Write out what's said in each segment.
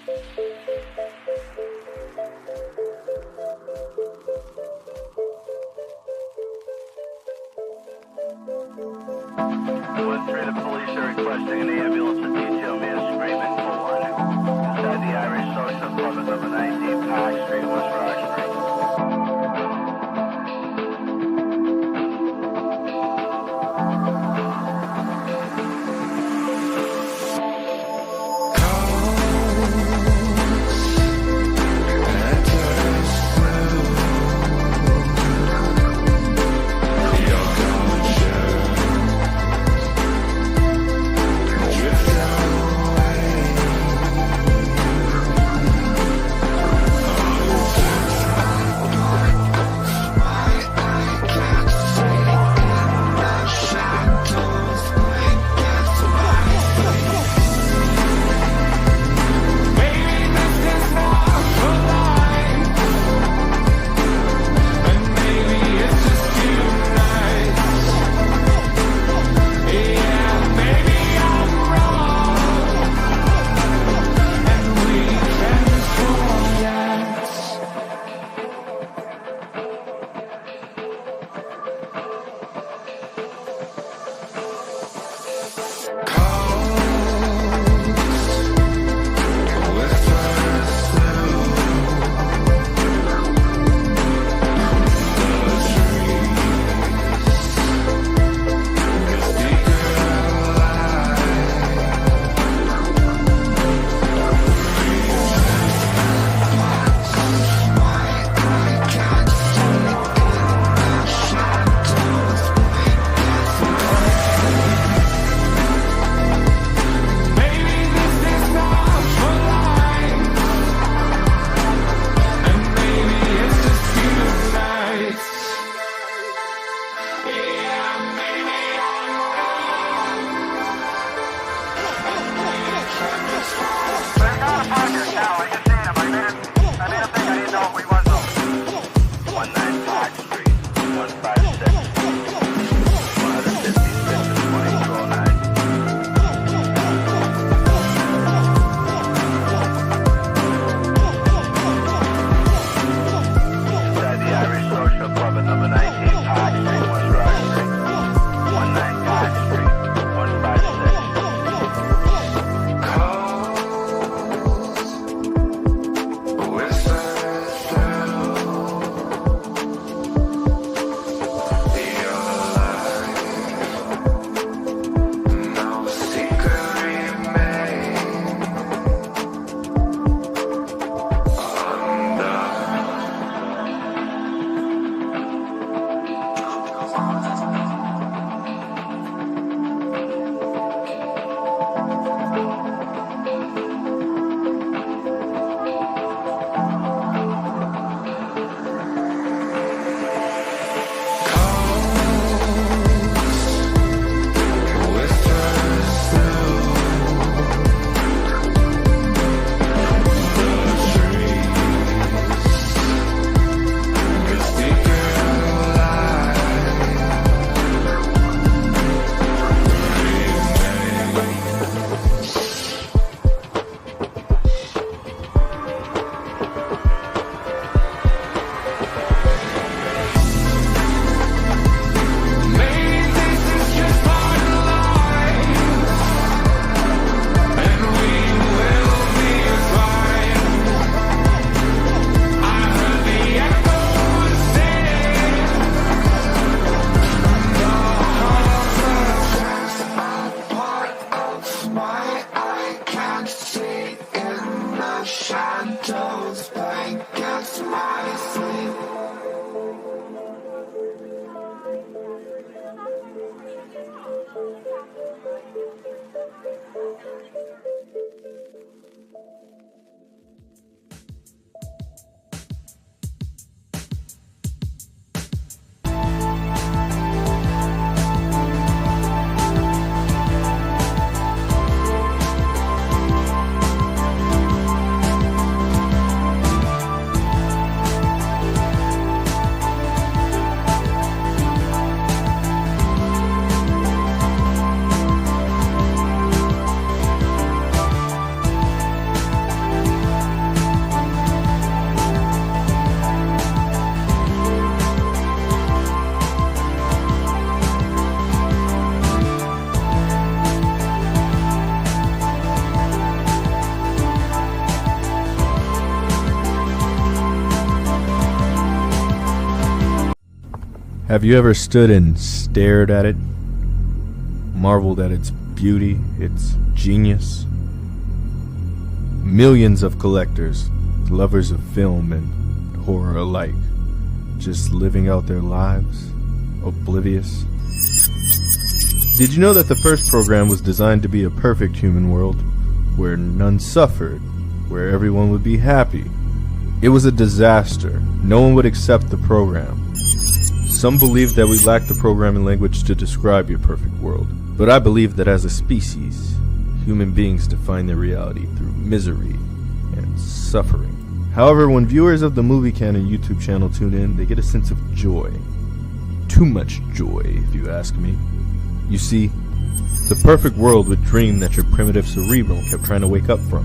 The police are requesting an ambulance to detail man screaming for one. Inside the Irish Social Club at number 19 Park Street, West Rock Street. Drift down Have you ever stood and stared at it, marveled at its beauty, its genius? Millions of collectors, lovers of film and horror alike, just living out their lives, oblivious. Did you know that the first program was designed to be a perfect human world, where none suffered, where everyone would be happy? It was a disaster. No one would accept the program. Some believe that we lack the programming language to describe your perfect world, but I believe that as a species, human beings define their reality through misery and suffering. However, when viewers of the Movie Canon YouTube channel tune in, they get a sense of joy. Too much joy, if you ask me. You see, the perfect world would dream that your primitive cerebrum kept trying to wake up from,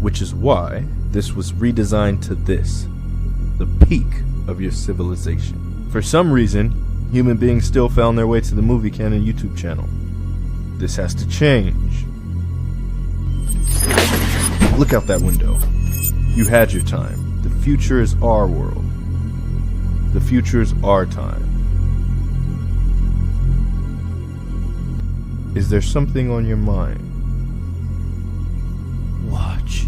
which is why this was redesigned to this, the peak of your civilization. For some reason, human beings still found their way to the Movie Canon YouTube channel. This has to change. Look out that window. You had your time. The future is our world. The future is our time. Is there something on your mind? Watch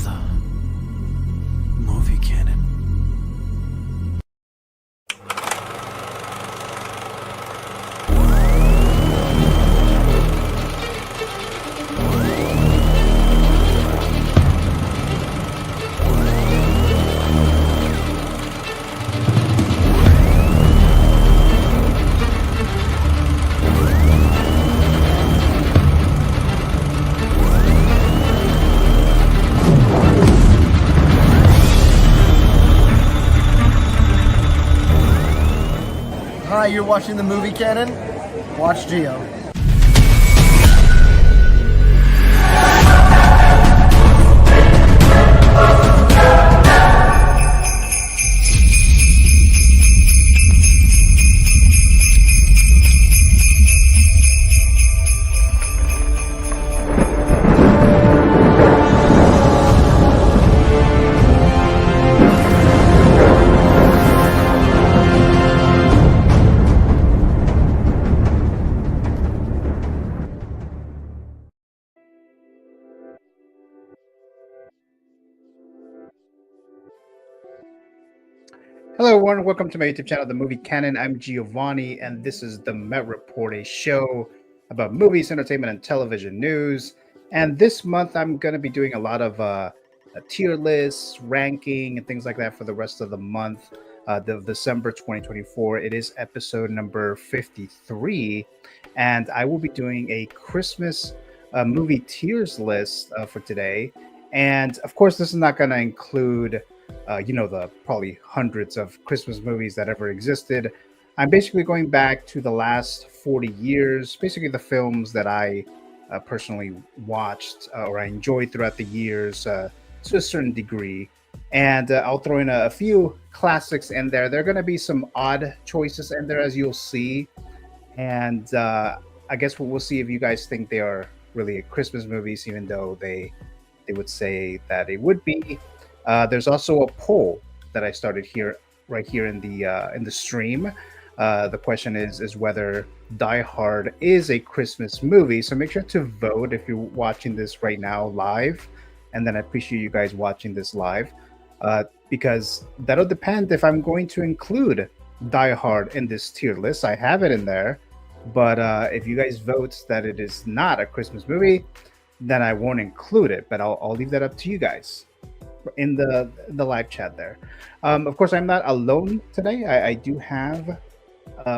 the Movie Canon. Hi, you're watching the Movie Canon? Watch Gio. Hello, everyone. Welcome to my YouTube channel, The Movie Canon. I'm Giovanni, and this is the Met Report, a show about movies, entertainment, and television news. And this month, I'm going to be doing a lot of tier lists, ranking, and things like that for the rest of the month, December 2024. It is episode number 53, and I will be doing a Christmas movie tiers list for today. And of course, this is not going to include the probably hundreds of Christmas movies that ever existed. I'm basically going back to the last 40 years, basically the films that I personally watched or I enjoyed throughout the years to a certain degree. And I'll throw in a few classics in there. There are going to be some odd choices in there, as you'll see. And I guess we'll see if you guys think they are really Christmas movies, even though they would say that it would be. There's also a poll that I started right here in the stream. The question is whether Die Hard is a Christmas movie. So make sure to vote if you're watching this right now live, and then I appreciate you guys watching this live because that'll depend if I'm going to include Die Hard in this tier list. I have it in there, but if you guys vote that it is not a Christmas movie, then I won't include it. But I'll leave that up to you guys in the live chat there. Of course, I'm not alone today. I do have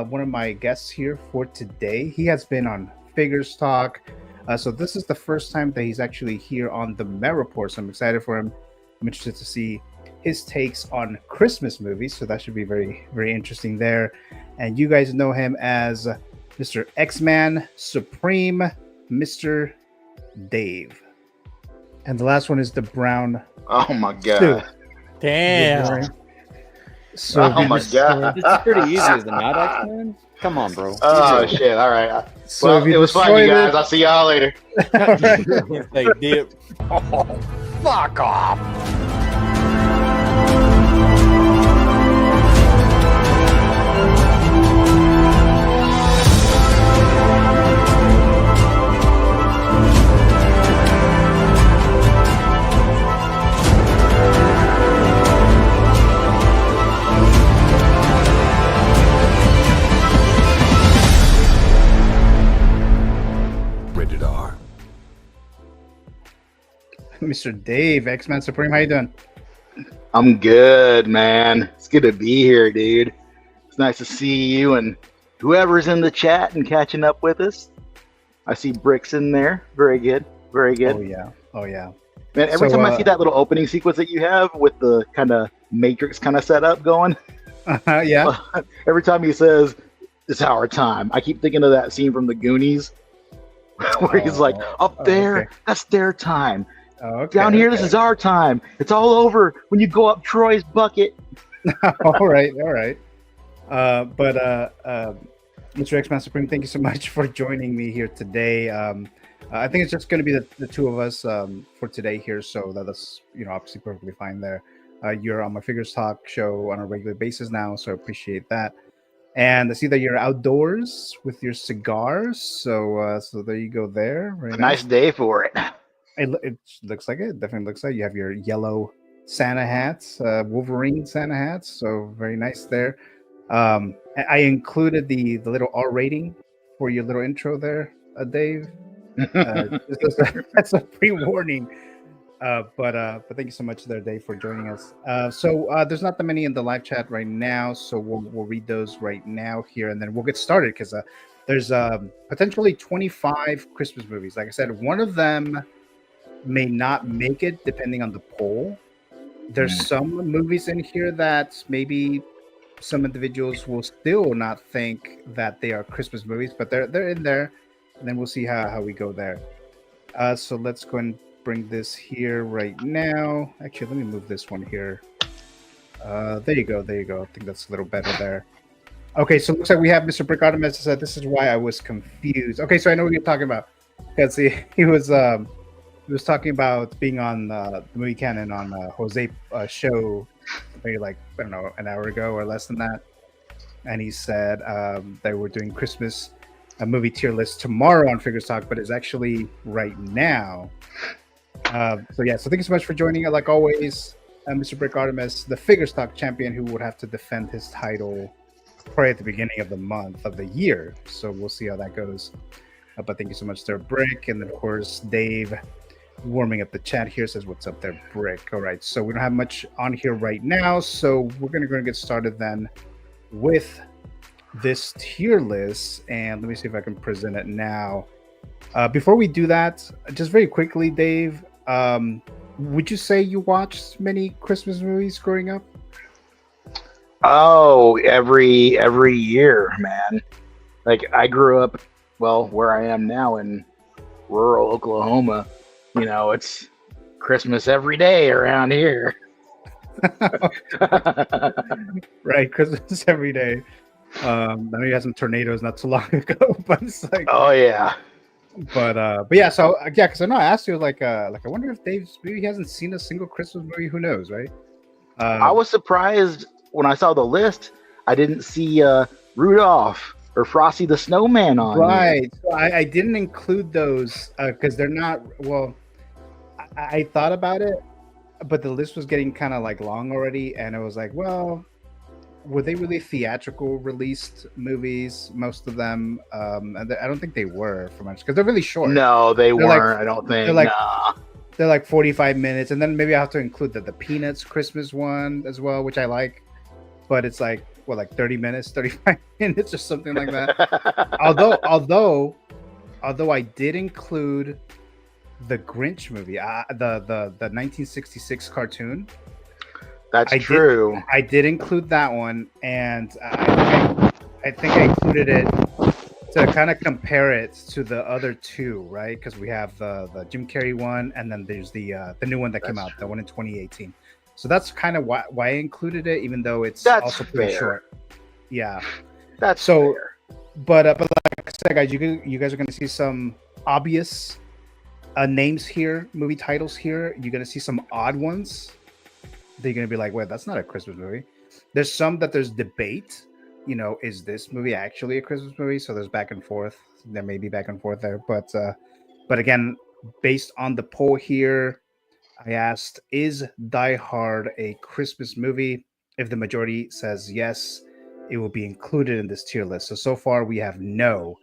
one of my guests here for today. He has been on Figures Talk, so this is the first time that he's actually here on the Met Report, so I'm excited for him. I'm interested to see his takes on Christmas movies, so that should be very, very interesting there. And you guys know him as Mr. X-Man Supreme, Mr. Dave. And the last one is the brown. Oh my god! Suit. Damn. So oh my god! It's pretty easy, is it not, X-Men? Come on, bro. Oh shit! All right. So Well, it was fun, you guys. I'll see y'all later. They dip. Oh, fuck off! Mr. Dave, X-Men Supreme. How you doing? I'm good, man. It's good to be here, dude. It's nice to see you and whoever's in the chat and catching up with us. I see Bricks in there. Very good. Very good. Oh yeah. Man, every So, time I see that little opening sequence that you have with the kind of Matrix kind of setup going, yeah. every time he says, "It's our time," I keep thinking of that scene from the Goonies where he's like, up there, okay. that's their time. Okay, Down here, okay. this is our time. It's all over when you go up Troy's bucket. all right. Mr. X-Man Supreme, thank you so much for joining me here today. I think it's just going to be the two of us for today here, so that's obviously perfectly fine there. You're on my Figures Talk show on a regular basis now, so I appreciate that. And I see that you're outdoors with your cigars, so there you go there. Very It's a nice day for it. It looks like it. Definitely looks like you have your yellow Santa hats, Wolverine Santa hats. So very nice there. I included the little R rating for your little intro there, Dave. That's a pre-warning. But thank you so much there, Dave, for joining us. So there's not that many in the live chat right now, so we'll read those right now here, and then we'll get started because there's potentially 25 Christmas movies. Like I said, one of them may not make it depending on the poll. There's some movies in here that maybe some individuals will still not think that they are Christmas movies, but they're in there, and then we'll see how we go there. So let's go and bring this here right now. Actually, let me move this one here. There you go. I think that's a little better there. Okay, so it looks like we have Mr. Brick Artemis said this is why I was confused. Okay, so I know what you're talking about. Because he was talking about being on the movie canon on Jose show maybe like, I don't know, an hour ago or less than that. And he said they were doing Christmas movie tier list tomorrow on Figures Talk, but it's actually right now. So thank you so much for joining. Like always, Mr. Brick Artemis, the Figures Talk champion, who would have to defend his title probably at the beginning of the month of the year. So we'll see how that goes. But thank you so much there, Brick. And then, of course, Dave warming up the chat here says, "What's up there, Brick?" All right, so we don't have much on here right now, so we're going to go and get started then with this tier list. And let me see if I can present it now. Before we do that, just very quickly, Dave, would you say you watched many Christmas movies growing up? Oh, every year, man. Like I grew up, well, where I am now in rural Oklahoma. It's Christmas every day around here. Right, Christmas every day. I know you had some tornadoes not too long ago, but it's like, oh yeah. But yeah, so because I know I asked you like I wonder if Dave's maybe he hasn't seen a single Christmas movie. Who knows, right? I was surprised when I saw the list. I didn't see Rudolph or Frosty the Snowman on. Right. So I didn't include those because they're not. Well, I thought about it, but the list was getting kind of like long already, and I was like, well, were they really theatrical released movies? Most of them, and I don't think they were for much because they're really short. No, they weren't. Like, I don't think. They're like 45 minutes, and then maybe I have to include the Peanuts Christmas one as well, which I like, but it's like 30 minutes, 35 minutes, or something like that. although I did include the Grinch movie, the 1966 cartoon. That's true. I did include that one, and I think I included it to kind of compare it to the other two, right? Because we have the Jim Carrey one, and then there's the new one that came out, the one in 2018. So that's kind of why I included it, even though it's also pretty short. Yeah, that's so fair. But like I said, guys, you guys are going to see some obvious names here, movie titles here. You're going to see some odd ones. They're going to be like, wait, that's not a Christmas movie. There's some that there's debate. Is this movie actually a Christmas movie? So there's back and forth. There may be back and forth there, but again, based on the poll here, I asked, is Die Hard a Christmas movie? If the majority says yes, it will be included in this tier list. So far we have no.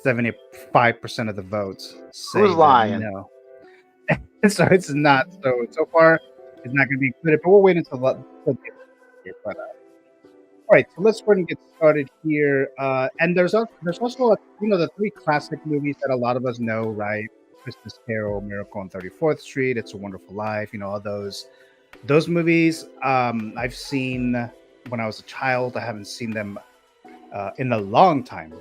75% of the votes say who's lying? No. So it's not. So far, it's not going to be included. But we'll wait until here. But all right, so let's go ahead and get started here. And there's also the three classic movies that a lot of us know, right? Christmas Carol, Miracle on 34th Street, It's a Wonderful Life. All those movies. I've seen when I was a child. I haven't seen them in a long time.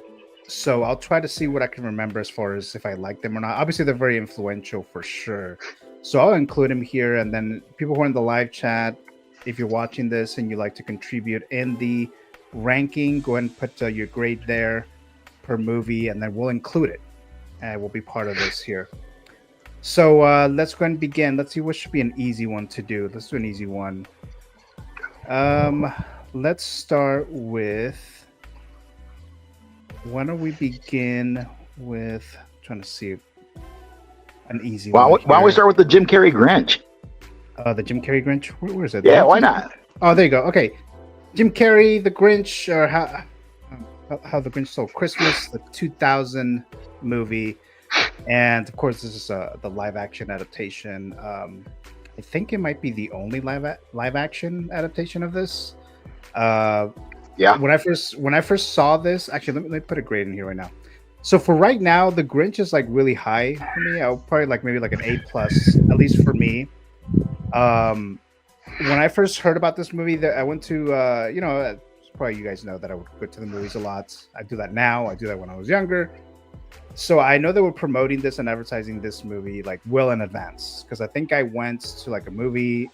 So I'll try to see what I can remember as far as if I like them or not. Obviously, they're very influential for sure. So I'll include them here. And then people who are in the live chat, if you're watching this and you like to contribute in the ranking, go ahead and put your grade there per movie, and then we'll include it. And it will be part of this here. So let's go ahead and begin. Let's see what should be an easy one to do. Let's do an easy one. Let's start with... Why don't we begin with trying to see an easy one? Why don't we start with the Jim Carrey Grinch? The Jim Carrey Grinch? Where is it? Yeah, why not? Oh, there you go. Okay. Jim Carrey, The Grinch, or How the Grinch Stole Christmas, the 2000 movie. And of course, this is the live action adaptation. I think it might be the only live action adaptation of this. Yeah. When I first saw this, actually, let me put a grade in here right now. So for right now, The Grinch is like really high for me. I'll probably maybe an A+, at least for me. When I first heard about this movie, that I went to, probably you guys know that I would go to the movies a lot. I do that now. I do that when I was younger. So I know they were promoting this and advertising this movie like well in advance, because I think I went to like a movie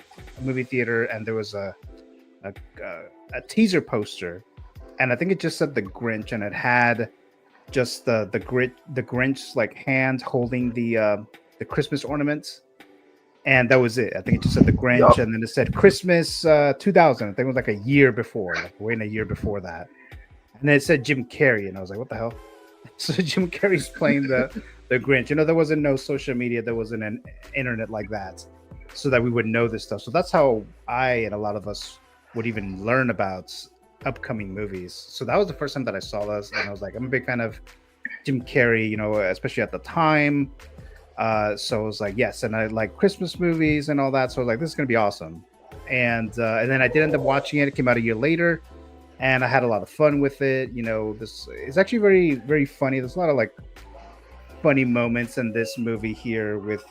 theater and there was a teaser poster, and I think it just said The Grinch, and it had just the Grinch's like hand holding the Christmas ornaments, and that was it. I think it just said The Grinch, and then it said Christmas 2000. I think it was like a year before, like waiting a year before that, and then it said Jim Carrey, and I was like, what the hell? So Jim Carrey's playing the Grinch. There wasn't no social media, there wasn't an internet like that, so that we would know this stuff. So that's how I and a lot of us would even learn about upcoming movies. So that was the first time that I saw this, and I was like, I'm a big fan of Jim Carrey, especially at the time. So I was like, yes, and I like Christmas movies and all that. So I was like, this is gonna be awesome. And then I did end up watching it. It came out a year later, and I had a lot of fun with it. This is actually very, very funny. There's a lot of like funny moments in this movie here, with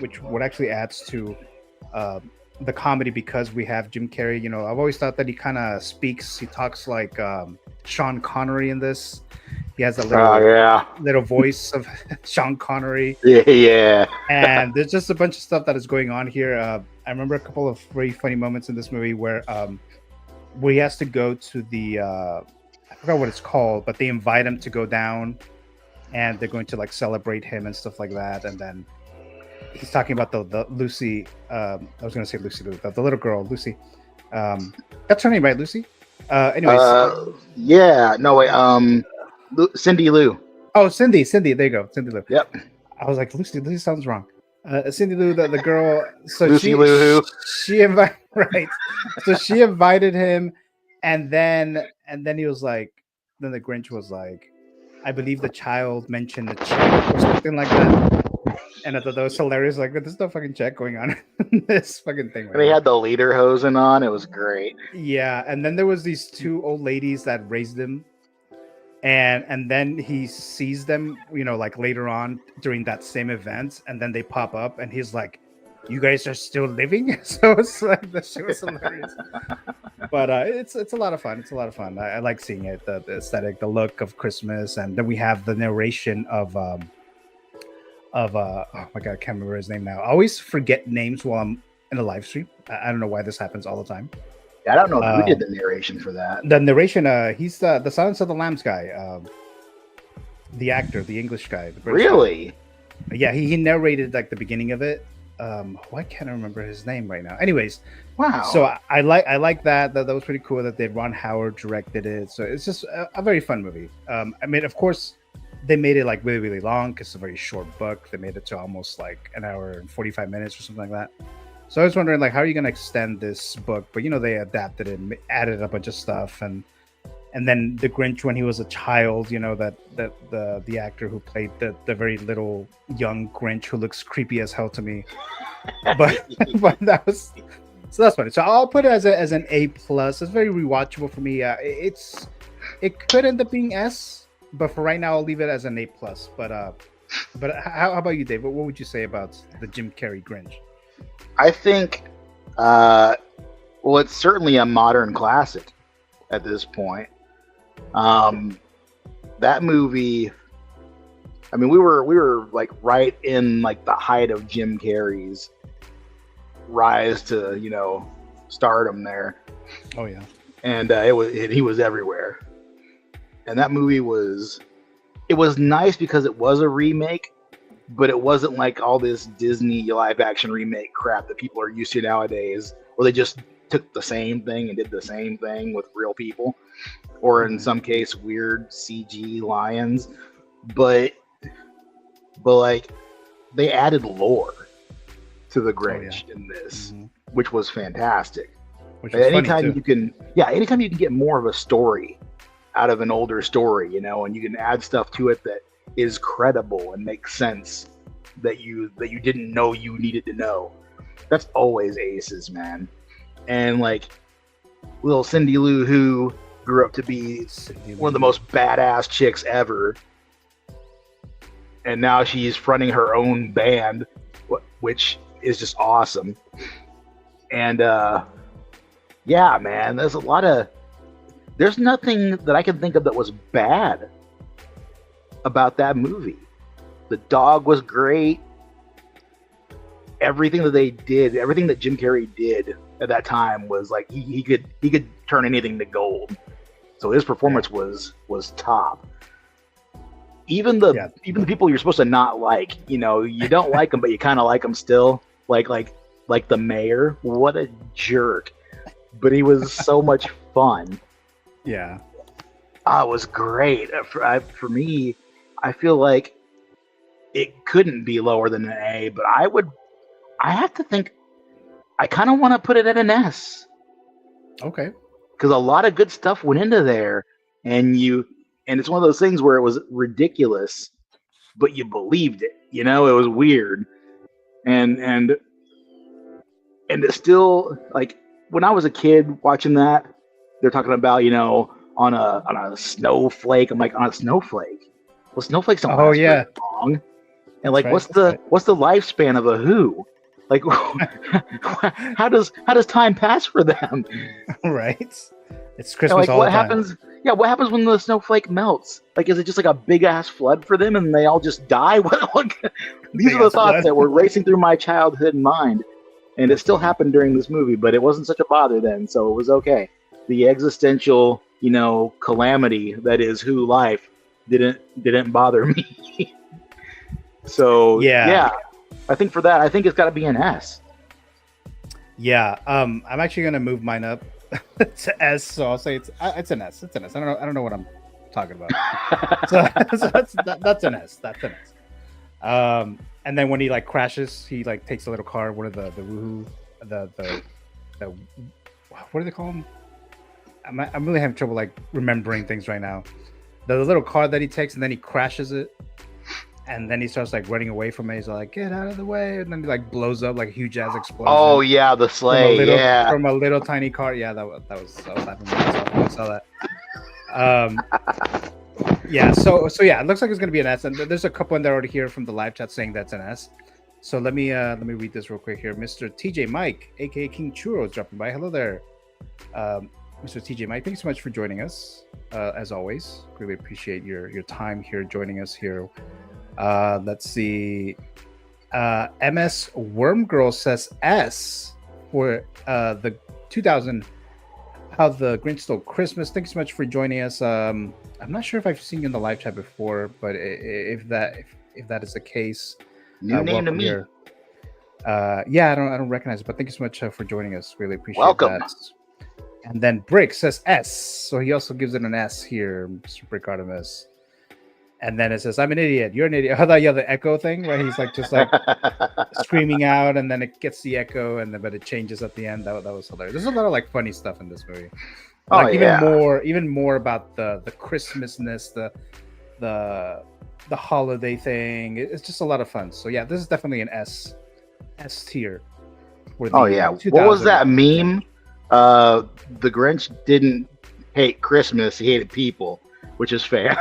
which what actually adds to the comedy, because we have Jim Carrey. I've always thought that he talks like Sean Connery in this. He has a little voice of Sean Connery. Yeah. And there's just a bunch of stuff that is going on here. I remember a couple of very funny moments in this movie where he has to go to the I forgot what it's called, but they invite him to go down, and they're going to like celebrate him and stuff like that. And then he's talking about the Lucy. I was going to say Lucy, the little girl, Lucy. That's her name, right, Lucy? Anyways. Yeah. No, wait. Cindy Lou. Oh, Cindy. There you go. Cindy Lou. Yep. I was like, Lucy sounds wrong. Cindy Lou, the girl. So Lucy Lou. She invited, right. So she invited him, and then he was like, then the Grinch was like, I believe the child mentioned a check or something like that. And I thought that was hilarious. Like, there's no fucking check going on in this fucking thing. Right, they had the leader hosing on. It was great. Yeah, and then there was these two old ladies that raised him, and then he sees them, like later on during that same event, and then they pop up, and he's like, "You guys are still living?" So it's like that shit was hilarious. But it's a lot of fun. It's a lot of fun. I like seeing it, the aesthetic, the look of Christmas, and then we have the narration of oh my god, I can't remember his name now. I always forget names while I'm in a live stream. I don't know why this happens all the time. Yeah, I don't know who did the narration for that. The narration, he's the Silence of the Lambs guy, the actor, the English guy. The British really? guy. Yeah, he narrated like the beginning of it. Why can't I remember his name right now? Anyways, wow. So I like that. That was pretty cool that Ron Howard directed it. So it's just a very fun movie. I mean, of course, they made it like really, really long because it's a very short book. They made it to almost like an hour and 45 minutes or something like that. So I was wondering, like, how are you going to extend this book? But, they adapted it and added a bunch of stuff. And And then the Grinch when he was a child, that the actor who played the very little young Grinch who looks creepy as hell to me. But but that's funny. So I'll put it as an A plus. It's very rewatchable for me. It could end up being S, but for right now I'll leave it as an A plus. But how about you, Dave? What would you say about the Jim Carrey Grinch? I think, well, it's certainly a modern classic at this point. That movie, I mean, we were like right in like the height of Jim Carrey's rise to stardom there. Oh yeah, and he was everywhere. And that movie was nice because it was a remake, but it wasn't like all this Disney live action remake crap that people are used to nowadays, where they just took the same thing and did the same thing with real people, or in some case weird CG lions. But like they added lore to the Grinch in this, which was fantastic. Which was anytime funny too. Anytime you can get more of a story out of an older story, and you can add stuff to it that is credible and makes sense that you didn't know you needed to know. That's always aces, man. And like little Cindy Lou, who grew up to be one of the most badass chicks ever, and now she's fronting her own band, which is just awesome. And yeah, man, there's nothing that I can think of that was bad about that movie. The dog was great. Everything that they did, everything that Jim Carrey did at that time was like he could turn anything to gold. So his performance was top. Even the people you're supposed to not like, you don't like them, but you kind of like them still. Like the mayor, what a jerk! But he was so much fun. Yeah, it was great. For me, I feel like it couldn't be lower than an A, but I have to think, I kind of want to put it at an S. Okay. Because a lot of good stuff went into there, and it's one of those things where it was ridiculous, but you believed it. It was weird, and it's still like when I was a kid watching that, they're talking about on a snowflake. I'm like, on a snowflake? Well, snowflakes don't last very long. And like, what's the lifespan of a who? Like, how does time pass for them? Right. It's Christmas all the time. Happens? Yeah, what happens when the snowflake melts? Like, is it just like a big ass flood for them, and they all just die? These are the thoughts that were racing through my childhood mind, and it still happened during this movie, but it wasn't such a bother then, so it was okay. The existential, calamity that is who life didn't bother me. So yeah, I think for that, I think it's got to be an S. Yeah, I'm actually gonna move mine up to S, so I'll say it's an S. It's an S. I don't know what I'm talking about. so that's an S. That's an S. And then when he like crashes, he like takes a little car. What are the woohoo? The what do they call them? I'm really having trouble like remembering things right now. The little car that he takes, and then he crashes it, and then he starts like running away from it. He's like, "Get out of the way!" And then he like blows up like a huge ass explosion. Oh yeah, the sleigh. From a little tiny car. Yeah, that was happening when I saw that. Yeah. So yeah, it looks like it's gonna be an S, and there's a couple in there already here from the live chat saying that's an S. So let me read this real quick here. Mr. TJ Mike, aka King Churro, is dropping by. Hello there. Mr. TJ Mike, thanks so much for joining us. As always, really appreciate your time here, joining us here. Let's see. MS Wormgirl says S for the 2000 How the Grinch Stole Christmas. Thanks so much for joining us. I'm not sure if I've seen you in the live chat before, but if that is the case, new name to me. Here. Yeah, I don't recognize it, but thank you so much for joining us. Really appreciate Welcome. that. And then Brick says S, so he also gives it an S here, Mr. Brick ARTEMIS. And then it says, "I'm an idiot. You're an idiot." I thought, yeah, the echo thing where he's like just like screaming out, and then it gets the echo, and then but it changes at the end. That was hilarious. There's a lot of like funny stuff in this movie. Like even more about the Christmasness, the holiday thing. It's just a lot of fun. So yeah, this is definitely an S tier. Oh yeah, what was that meme? The Grinch didn't hate Christmas; he hated people, which is fair.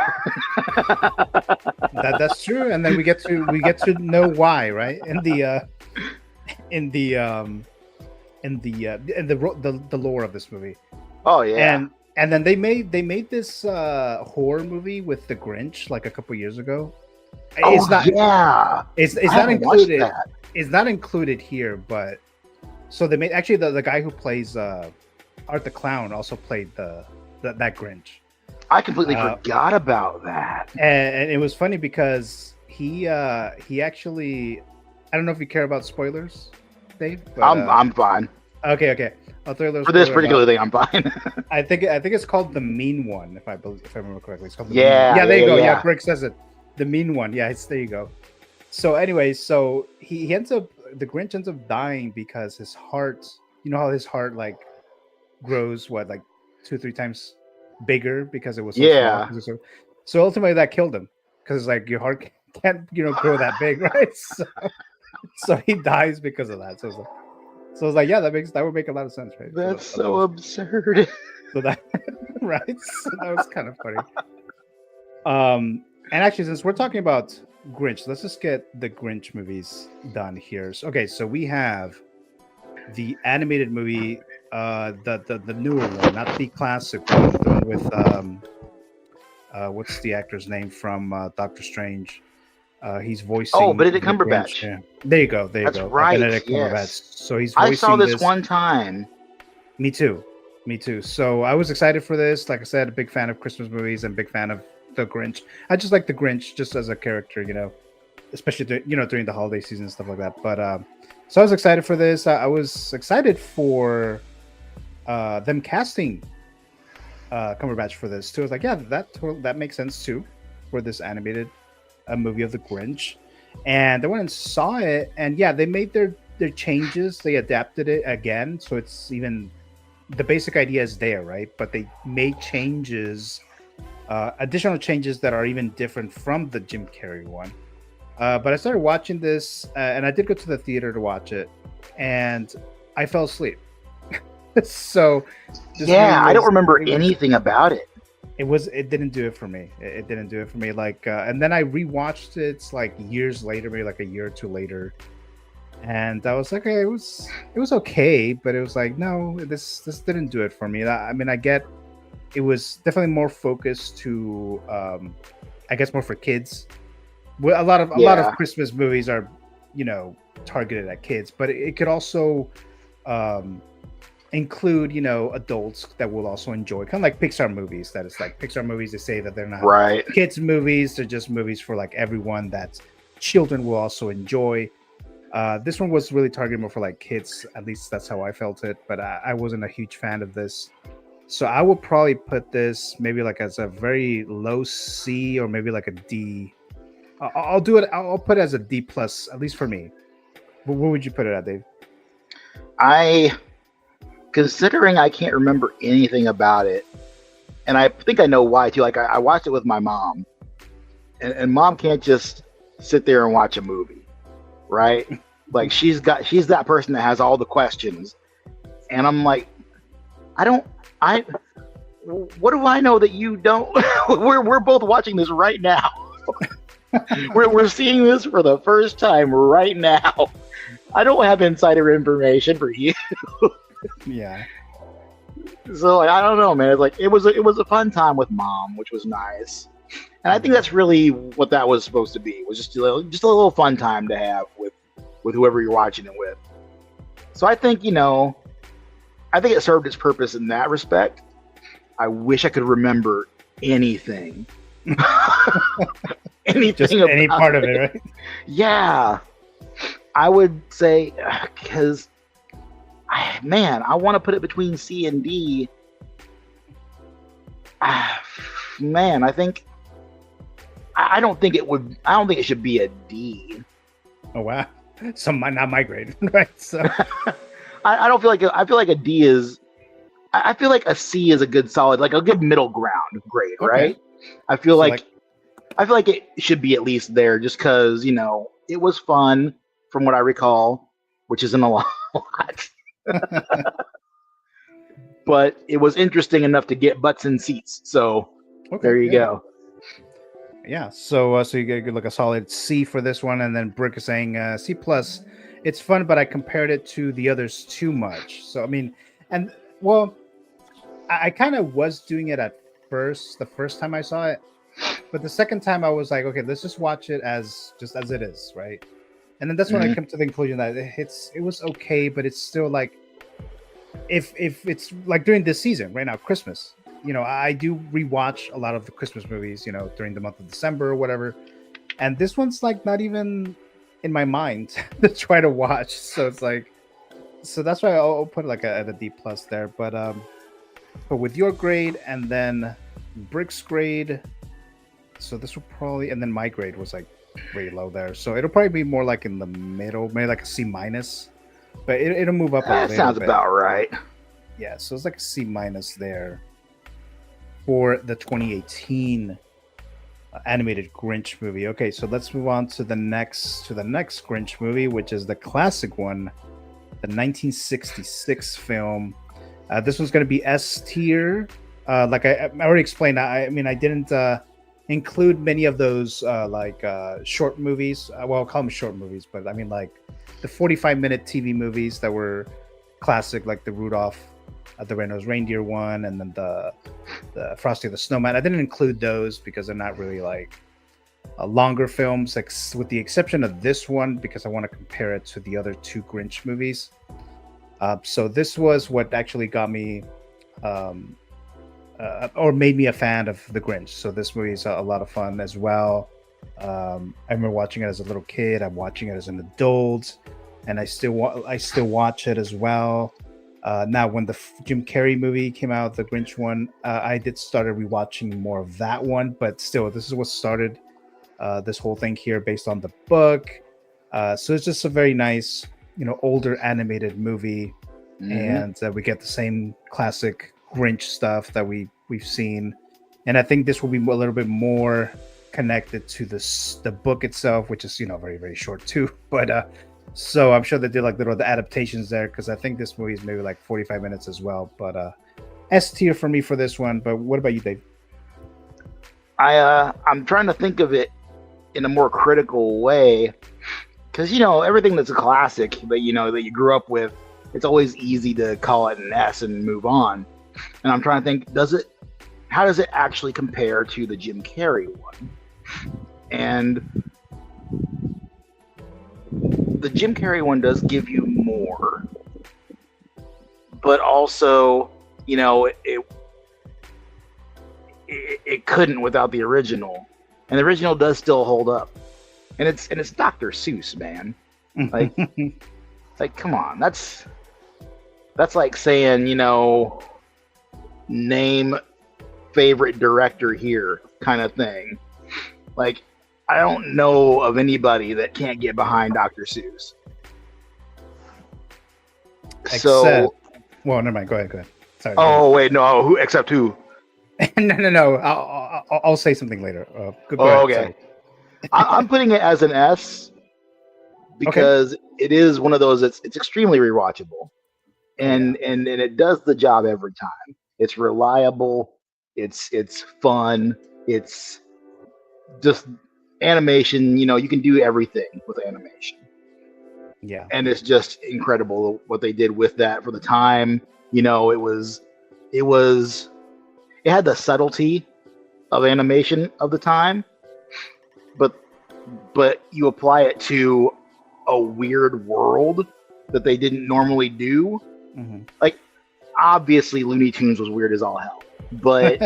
That's true, and then we get to know why, right? In the lore of this movie. Oh yeah, and then they made this horror movie with the Grinch like a couple years ago. It's not included. It's not included here, but so they made actually the guy who plays Art the Clown also played that Grinch. I completely forgot about that. And it was funny because he actually, I don't know if you care about spoilers, Dave. But, I'm fine. Okay. I'll throw those for this particular thing. I'm fine. I think it's called The Mean One, if I remember correctly. It's called The Mean One. Yeah, there you go. Yeah. Yeah, Brick says it. The Mean One. Yeah, there you go. So anyway, so he ends up, the Grinch ends up dying because his heart, you know how his heart like grows like 2-3 times bigger because it was so small. So ultimately that killed him because like your heart can't grow that big, right? So he dies because of that. So it's like, yeah, that would make a lot of sense, right? That's so absurd. So that right? So that was kind of funny. And actually, since we're talking about Grinch, let's just get the Grinch movies done here. So we have the animated movie, the newer one, not the classic one, the one with what's the actor's name from Doctor Strange? He's voicing. Oh, Benedict Cumberbatch. Yeah. There you go. That's right. Benedict Yes. Cumberbatch. So he's voicing I saw this one time. Me too. So I was excited for this. Like I said, a big fan of Christmas movies and big fan of the Grinch. I just like the Grinch just as a character, especially during the holiday season and stuff like that. But so I was excited for this. I was excited for them casting Cumberbatch for this too. I was like, yeah, that makes sense too for this animated movie of the Grinch. And I went and saw it, and yeah, they made their changes. They adapted it again, so it's even the basic idea is there, right? But they made changes. Additional changes that are even different from the Jim Carrey one. But I started watching this, and I did go to the theater to watch it, and I fell asleep. So, I don't remember anything about it. It didn't do it for me. It didn't do it for me. Like, and then I rewatched it like years later, maybe like a year or two later, and I was like, okay, it was okay, but it was like, no, this didn't do it for me. I mean, I get. It was definitely more focused to, I guess, more for kids. Well, a lot of Christmas movies are, targeted at kids, but it could also include, adults that will also enjoy, kind of like Pixar movies. That is like Pixar movies. They say that they're not kids movies; they're just movies for like everyone that children will also enjoy. This one was really targeted more for like kids. At least that's how I felt it. But I wasn't a huge fan of this. So I would probably put this maybe like as a very low C or maybe like a D. I'll do it. I'll put it as a D plus, at least for me. Where would you put it at, Dave? Considering I can't remember anything about it, and I think I know why too. Like I watched it with my mom, and mom can't just sit there and watch a movie, right? Like she's that person that has all the questions, and I'm like, what do I know that you don't? We're both watching this right now. we're seeing this for the first time right now. I don't have insider information for you. Yeah. So like, I don't know, man. It's like it was a fun time with mom, which was nice, and I think that's really what that was supposed to be. It was just a little fun time to have with whoever you're watching it with. So I think it served its purpose in that respect. I wish I could remember anything. Just any part of it, right? Yeah. I would say, because, I want to put it between C and D. I I don't think it would. I don't think it should be a D. Oh wow, so not my grade, right? So I don't feel like I feel like a D is. I feel like a C is a good solid, like a good middle ground grade, Okay. right? I feel like it should be at least there, just because it was fun from what I recall, which isn't a lot. But it was interesting enough to get butts in seats. So there you go. Yeah, so you get like a solid C for this one, and then Brick is saying C plus. It's fun, but I compared it to the others too much. So I mean, and well, I kind of was doing it at first, the first time I saw it, but the second time I was like, okay, let's just watch it as it is, right? And then that's when I come to the conclusion that it was okay, but it's still like, if it's like during this season right now, Christmas, I do rewatch a lot of the Christmas movies, during the month of December or whatever, and this one's like not even in my mind to try to watch. So it's like, so that's why I'll put it like at a D plus there. But with your grade and then Brick's grade, so this will probably, and then my grade was like very low there, so it'll probably be more like in the middle, maybe like a C minus, but it'll move up. That sounds about right. Yeah, so it's like a C minus there for the 2018 animated Grinch movie. Okay, so let's move on to the next Grinch movie, which is the classic one, the 1966 film. This one's going to be S tier. Like I already explained, I mean, I didn't include many of those short movies. Well, I'll call them short movies, but I mean like the 45-minute TV movies that were classic, like the Rudolph the Red-Nosed Reindeer one, and then the Frosty the Snowman. I didn't include those because they're not really like longer films, like, with the exception of this one, because I want to compare it to the other two Grinch movies. So this was what actually got me or made me a fan of the Grinch. So this movie is a lot of fun as well. I remember watching it as a little kid. I'm watching it as an adult, and I still watch it as well. Now, when the Jim Carrey movie came out, the Grinch one, I started rewatching more of that one. But still, this is what started this whole thing here, based on the book. So it's just a very nice, older animated movie, and we get the same classic Grinch stuff that we've seen. And I think this will be a little bit more connected to the book itself, which is very, very short too. But so I'm sure they did like the adaptations there, because I think this movie is maybe like 45 minutes as well. But S tier for me for this one. But what about you, Dave? I'm trying to think of it in a more critical way, because everything that's a classic that that you grew up with, it's always easy to call it an S and move on. And I'm trying to think, how does it actually compare to the Jim Carrey one? And the Jim Carrey one does give you more, but also, it couldn't without the original, and the original does still hold up, and it's Dr. Seuss, man. Like, come on, that's like saying, name favorite director here kind of thing. Like, I don't know of anybody that can't get behind Dr. Seuss. Well, never mind. Go ahead. Sorry. Oh, wait, no. Who? Except who? No. I'll say something later. Go ahead, Okay. I'm putting it as an S because it is one of those it's extremely rewatchable, and it does the job every time. It's reliable. It's fun. It's just animation. You can do everything with animation. Yeah. And it's just incredible what they did with that for the time. It had the subtlety of animation of the time, but you apply it to a weird world that they didn't normally do. Like, obviously Looney Tunes was weird as all hell, but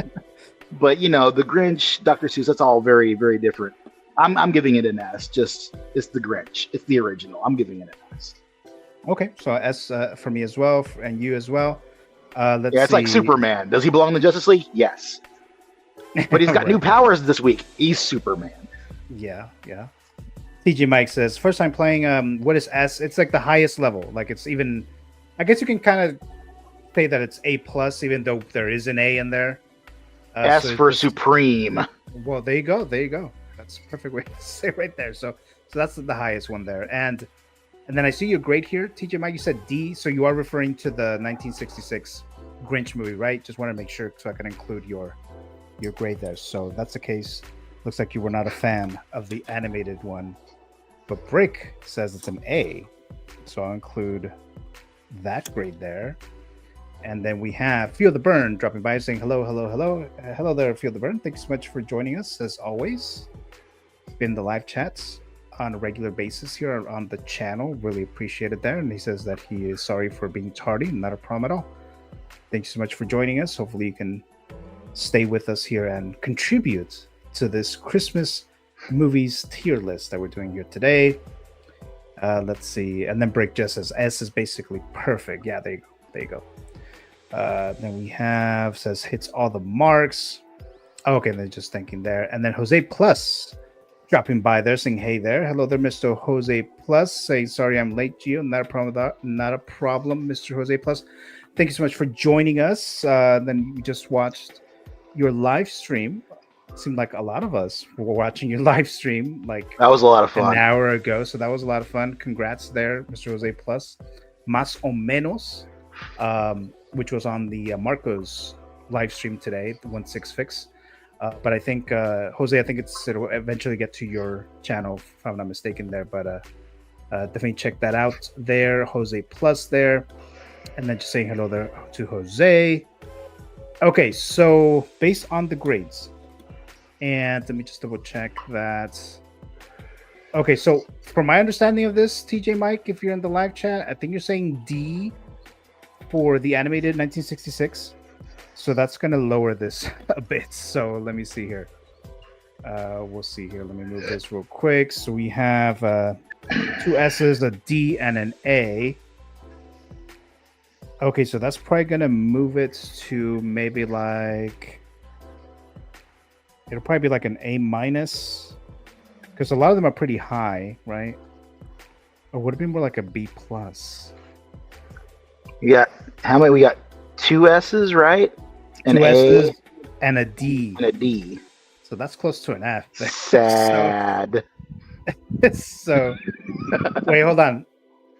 but the Grinch, Dr. Seuss, that's all very, very different. I'm giving it an S. It's the Grinch. It's the original. I'm giving it an S. Okay, so S for me as well, and you as well. It's like Superman. Does he belong in the Justice League? Yes. But he's got Right. new powers this week. He's Superman. Yeah, yeah. TJ Mike says, first time playing, what is S? It's like the highest level. Like it's even, I guess you can kind of say that it's A plus, even though there is an A in there. S So for it's- Supreme. Well, there you go. There you go. That's a perfect way to say it right there. So that's the highest one there. And then I see your grade here, TJ Mike. You said D, so you are referring to the 1966 Grinch movie, right? Just want to make sure so I can include your grade there. So that's the case. Looks like you were not a fan of the animated one, but Brick says it's an A, so I'll include that grade there. And then we have Feel the Burn dropping by saying hello, hello, hello. Hello there, Feel the Burn. Thanks so much for joining us as always. Been the live chats on a regular basis here on the channel. Really appreciate it there. And he says that he is sorry for being tardy. Not a problem at all. Thank you so much for joining us. Hopefully you can stay with us here and contribute to this Christmas movies tier list that we're doing here today. Let's see. And then Brick just says S is basically perfect. Yeah, there you go. There you go. Then we have says hits all the marks. Oh, okay, they're just thinking there. And then Jose Plus dropping by there saying hey there. Hello there, Mr. Jose Plus. Saying sorry I'm late, Gio. Not a problem with that. Not a problem, Mr. Jose Plus. Thank you so much for joining us. Then you just watched your live stream. It seemed like a lot of us were watching your live stream like That was a lot of fun. an hour ago. So that was a lot of fun. Congrats there, Mr. Jose Plus. Más o menos, which was on the Marcos live stream today, the 1/6 fix. But I think, Jose, I think it'll eventually get to your channel, if I'm not mistaken there. But definitely check that out there. Jose Plus there. And then just saying hello there to Jose. Okay, so based on the grades, and let me just double check that. Okay, so from my understanding of this, TJ Mike, if you're in the live chat, I think you're saying D for the animated 1966. So that's going to lower this a bit. So let me see here. We'll see here. Let me move this real quick. So we have two S's, a D, and an A. Okay, so that's probably going to move it to maybe like... It'll probably be like an A minus. Because a lot of them are pretty high, right? Or would it be more like a B plus? You got how many? We got two S's, right? An Two A S's and a D. and a D. So that's close to an F. Sad. So wait, hold on.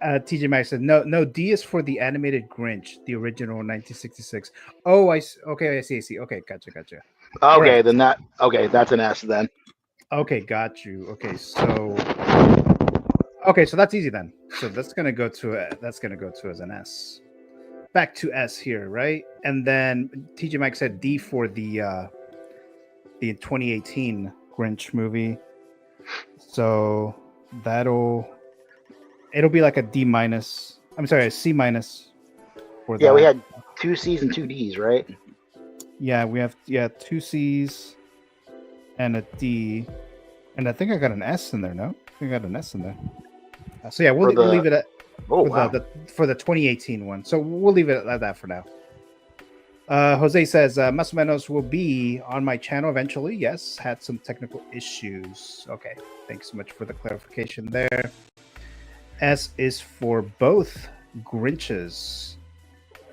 TJ Maxx said no. D is for the animated Grinch, the original 1966. Oh, okay, I see. Okay, gotcha. Okay, Right. then that's an S then. Okay, got you. Okay, so that's easy then. So that's gonna go to as an S. Back to S here, right? And then TJ Mike said D for the 2018 Grinch movie. So it'll be like a D minus. I'm sorry, a C minus. For Yeah, that. we had two C's and two D's, right? Yeah, we have two C's and a D, and I think I got an S in there. No, I think I got an S in there. So yeah, we'll leave it at Oh for, wow. for the 2018 one. So we'll leave it at that for now. Jose says Más o menos will be on my channel eventually. Yes, had some technical issues. Okay, thanks so much for the clarification there. S is for both Grinches.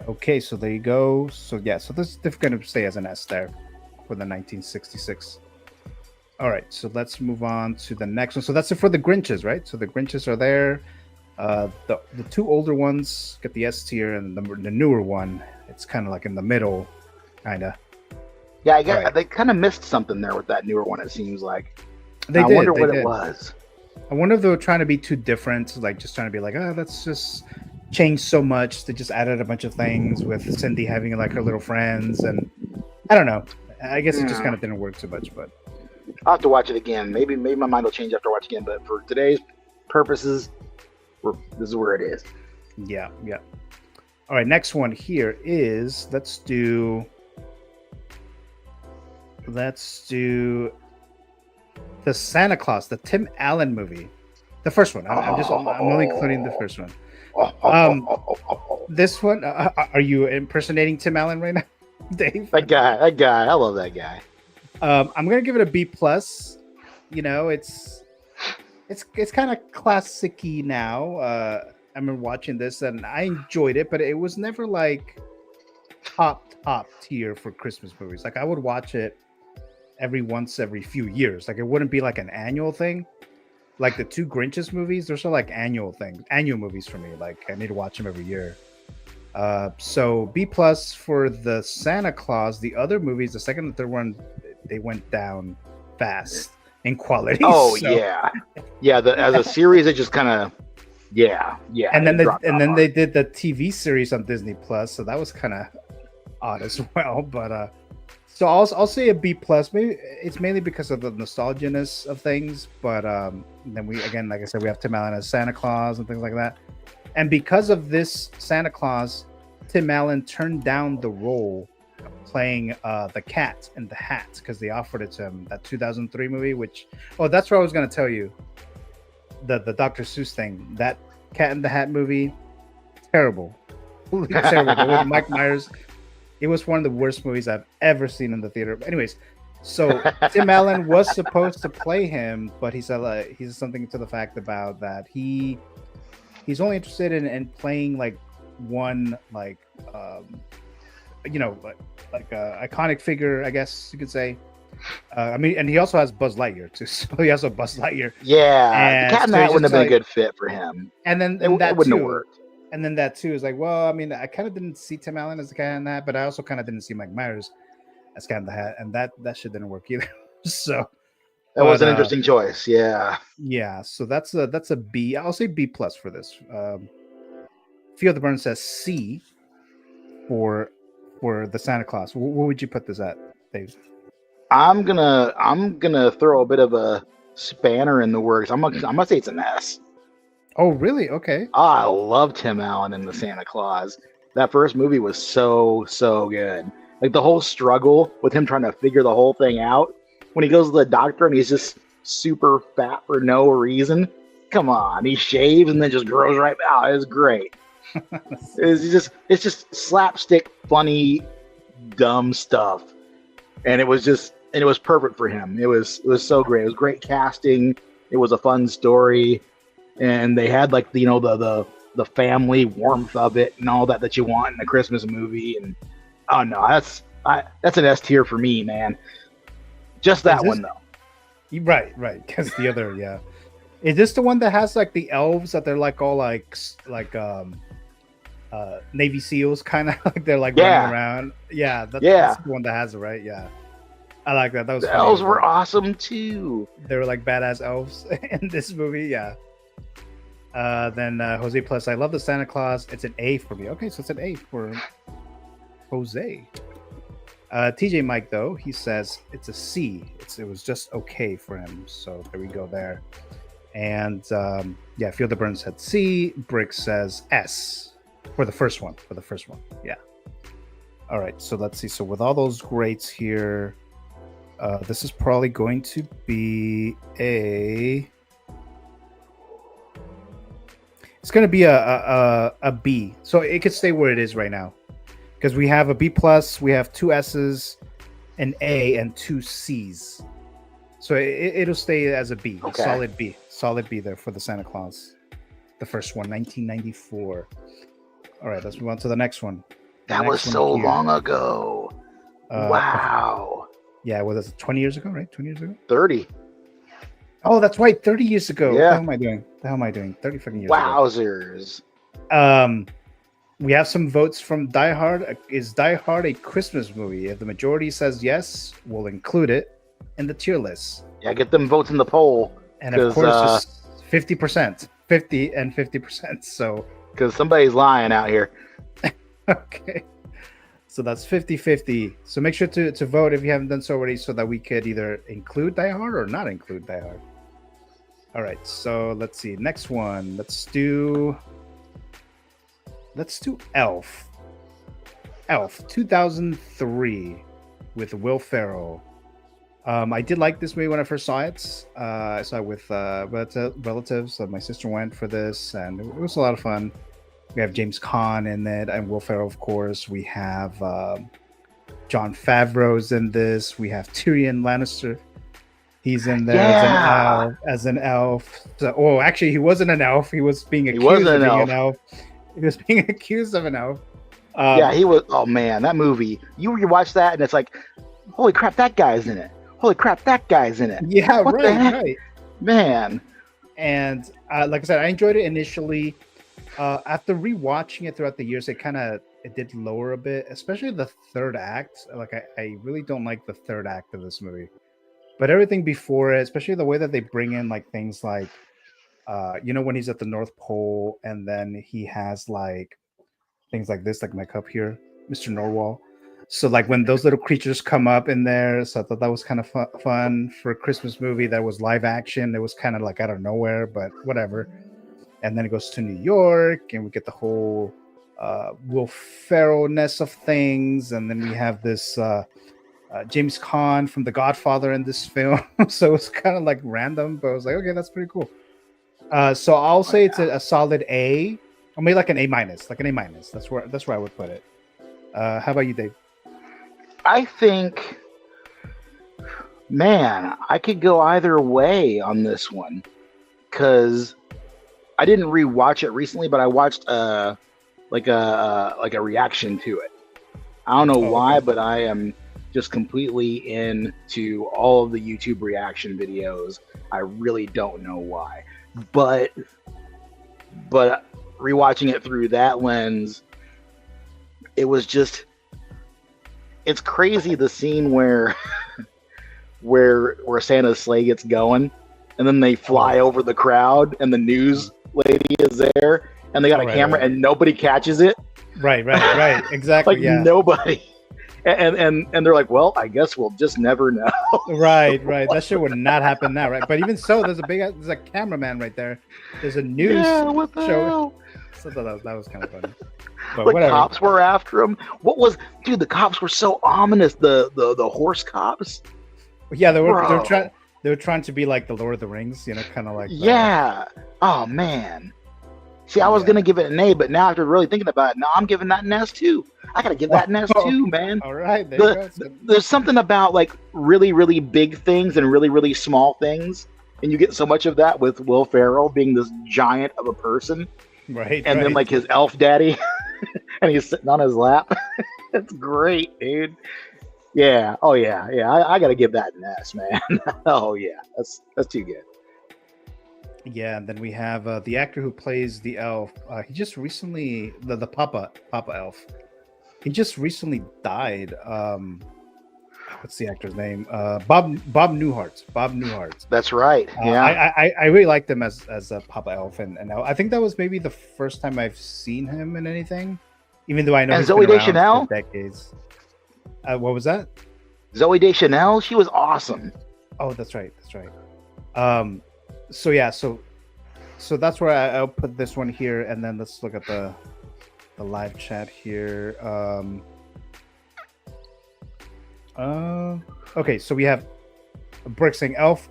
Okay, so there you go. So yeah, so this is going to stay as an S there for the 1966. All right, so let's move on to the next one. So that's it for the Grinches, right? So the Grinches are there. The two older ones get the S tier, and the newer one, it's kind of like in the middle, kind of. Yeah, Right. they kind of missed something there with that newer one. It seems like. They I did. wonder they what did. it was. I wonder if they were trying to be too different, like just trying to be like, oh, let's just change so much. They just added a bunch of things with Cindy having like her little friends, and I don't know. I guess it just kind of didn't work too much, but I'll have to watch it again. Maybe my mind will change after I watch again. But for today's purposes, this is where it is. yeah. All right, next one here is let's do the Santa Claus, the Tim Allen movie, the first one. I'm only including the first one. This one, are you impersonating Tim Allen right now, Dave? That guy, I love that guy. I'm gonna give it a B plus. You know, it's kind of classic-y now. I remember watching this and I enjoyed it, but it was never like top tier for Christmas movies. Like I would watch it every few years. Like it wouldn't be like an annual thing. Like the two Grinches movies, they're sort of like annual movies for me. Like I need to watch them every year. So B plus for the Santa Claus. The other movies, the second and third one, they went down fast in quality. Oh so. yeah. As a series, it just kind of yeah. And then they did the TV series on Disney Plus, so that was kind of odd as well. But so I'll say a B plus. Maybe it's mainly because of the nostalgia-ness of things. But then we again, like I said, we have Tim Allen as Santa Claus and things like that. And because of this Santa Claus, Tim Allen turned down the role of playing the Cat in the Hat because they offered it to him. That 2003 movie, that's what I was going to tell you. The Dr. Seuss thing, that Cat in the Hat movie, terrible. Terrible. With Mike Myers. It was one of the worst movies I've ever seen in the theater. But anyways, so Tim Allen was supposed to play him, but he said something to the fact about that he's only interested in playing like one like iconic figure, I guess you could say. I mean, and he also has Buzz Lightyear too, so he has a Buzz Lightyear. Yeah, the Cat in the Hat wouldn't have been a good fit for him. And then it wouldn't have worked. And then that too is like, well, I mean, I kind of didn't see Tim Allen as the Cat in the Hat, but I also kind of didn't see Mike Myers as Cat in the Hat, and that shit didn't work either. So that was an interesting choice. Yeah. Yeah. So that's a B. I'll say B plus for this. Feel the Burn says C for the Santa Claus. What would you put this at, Dave? I'm gonna throw a bit of a spanner in the works. I'm gonna say it's an S. Oh, really? Okay. I love Tim Allen in the Santa Claus. That first movie was so good. Like the whole struggle with him trying to figure the whole thing out. When he goes to the doctor and he's just super fat for no reason. Come on, he shaves and then just grows right out. It's great. It's just slapstick, funny, dumb stuff, and it was perfect for him. It was so great. It was great casting. It was a fun story. And they had like the family warmth of it and all that you want in a Christmas movie. And oh no, that's an S tier for me, man. Just that one though. Right. Because the other, yeah. Is this the one that has like the elves that they're like all like Navy SEALs kind of like they're like running around? Yeah, that's the one that has it, right? Yeah. I like that. That was the elves were awesome too. They were like badass elves in this movie, yeah. Then Jose Plus, I love the Santa Claus. It's an A for me. Okay, so it's an A for Jose. TJ Mike, though, he says it's a C. It was just okay for him. So there we go there. And Feel the Burn said C. Brick says S for the first one. Yeah. All right, so let's see. So with all those grades here, this is probably going to be a... It's going to be a B. So it could stay where it is right now. Because we have a B plus, we have two S's, an A, and two C's. So it'll stay as a B. Okay. Solid B there for the Santa Claus. The first one, 1994. All right, let's move on to the next one. That was so long ago. Wow. Yeah, well, that's 20 years ago, right? 20 years ago? 30. Oh, that's right. 30 years ago. Yeah. What the hell am I doing? 30 fucking years Wowzers. ago. We have some votes from Die Hard. Is Die Hard a Christmas movie? If the majority says yes, we'll include it in the tier list. Yeah, get them votes in the poll. And of course, just 50%. 50 and 50%. So because somebody's lying out here. Okay. So that's 50-50. So make sure to vote if you haven't done so already so that we could either include Die Hard or not include Die Hard. All right. So let's see. Next one. Let's do Elf. Elf 2003 with Will Ferrell. I did like this movie when I first saw it. I saw it with relatives. My sister went for this, and it was a lot of fun. We have James Caan in it, and Will Ferrell, of course. We have Jon Favreau's in this. We have Tyrion Lannister. He's in there Yeah. as an elf. So, oh, actually, he wasn't an elf. He was being accused wasn't of an being elf. an elf. He was being accused of an elf. Yeah, he was. Oh man, that movie. You watch that and it's like, holy crap, that guy's in it. Holy crap, that guy's in it. Yeah, What the heck? right. Man. And like I said, I enjoyed it initially. After rewatching it throughout the years, it did lower a bit, especially the third act. Like I really don't like the third act of this movie, but everything before it, especially the way that they bring in like things like, when he's at the North Pole and then he has like things like this, like my cup here, Mr. Norwal. So like when those little creatures come up in there, so I thought that was kind of fun for a Christmas movie that was live action. It was kind of like out of nowhere, but whatever. And then it goes to New York, and we get the whole Will Ferrell-ness of things, and then we have this James Caan from The Godfather in this film. So it's kind of like random, but I was like, okay, that's pretty cool. So I'll say it's a solid A, or maybe like an A minus, That's where I would put it. How about you, Dave? I think, man, I could go either way on this one, because I didn't rewatch it recently, but I watched like a reaction to it. I don't know why, but I am just completely into all of the YouTube reaction videos. I really don't know why, but rewatching it through that lens, it was just, it's crazy, the scene where where Santa's sleigh gets going and then they fly over the crowd and the news lady is there and they got a camera and nobody catches it. Right. Exactly. Like nobody. And they're like, well, I guess we'll just never know. Right. That shit would not happen now, right? But even so, there's a cameraman right there. There's a news what the show. hell? So that was kind of funny. But Like whatever. cops were after him. Dude, the cops were so ominous. The horse cops. Yeah, they were trying to be like the Lord of the Rings, kind of like Yeah. Oh man. See, I was gonna give it an A, but now after really thinking about it, now I'm giving that an S too. I gotta give that an S too, man. All right, there you go. There's something about like really, really big things and really, really small things, and you get so much of that with Will Ferrell being this giant of a person, right? And then like his elf daddy, and he's sitting on his lap. It's great, dude. Yeah. Oh yeah. I gotta give that an S, man. Oh yeah. That's too good. Yeah, and then we have the actor who plays the elf. He just recently the Papa Elf. He just recently died. What's the actor's name? Bob Newhart. Bob Newhart. That's right. Yeah. I really liked him as a Papa Elf, and I think that was maybe the first time I've seen him in anything. Even though I know and he's Zooey been around Deschanel for decades. What was that? Zooey Deschanel. She was awesome. Oh, that's right. So yeah, so that's where I'll put this one here, and then let's look at the live chat here. Okay, so we have Brick saying Elf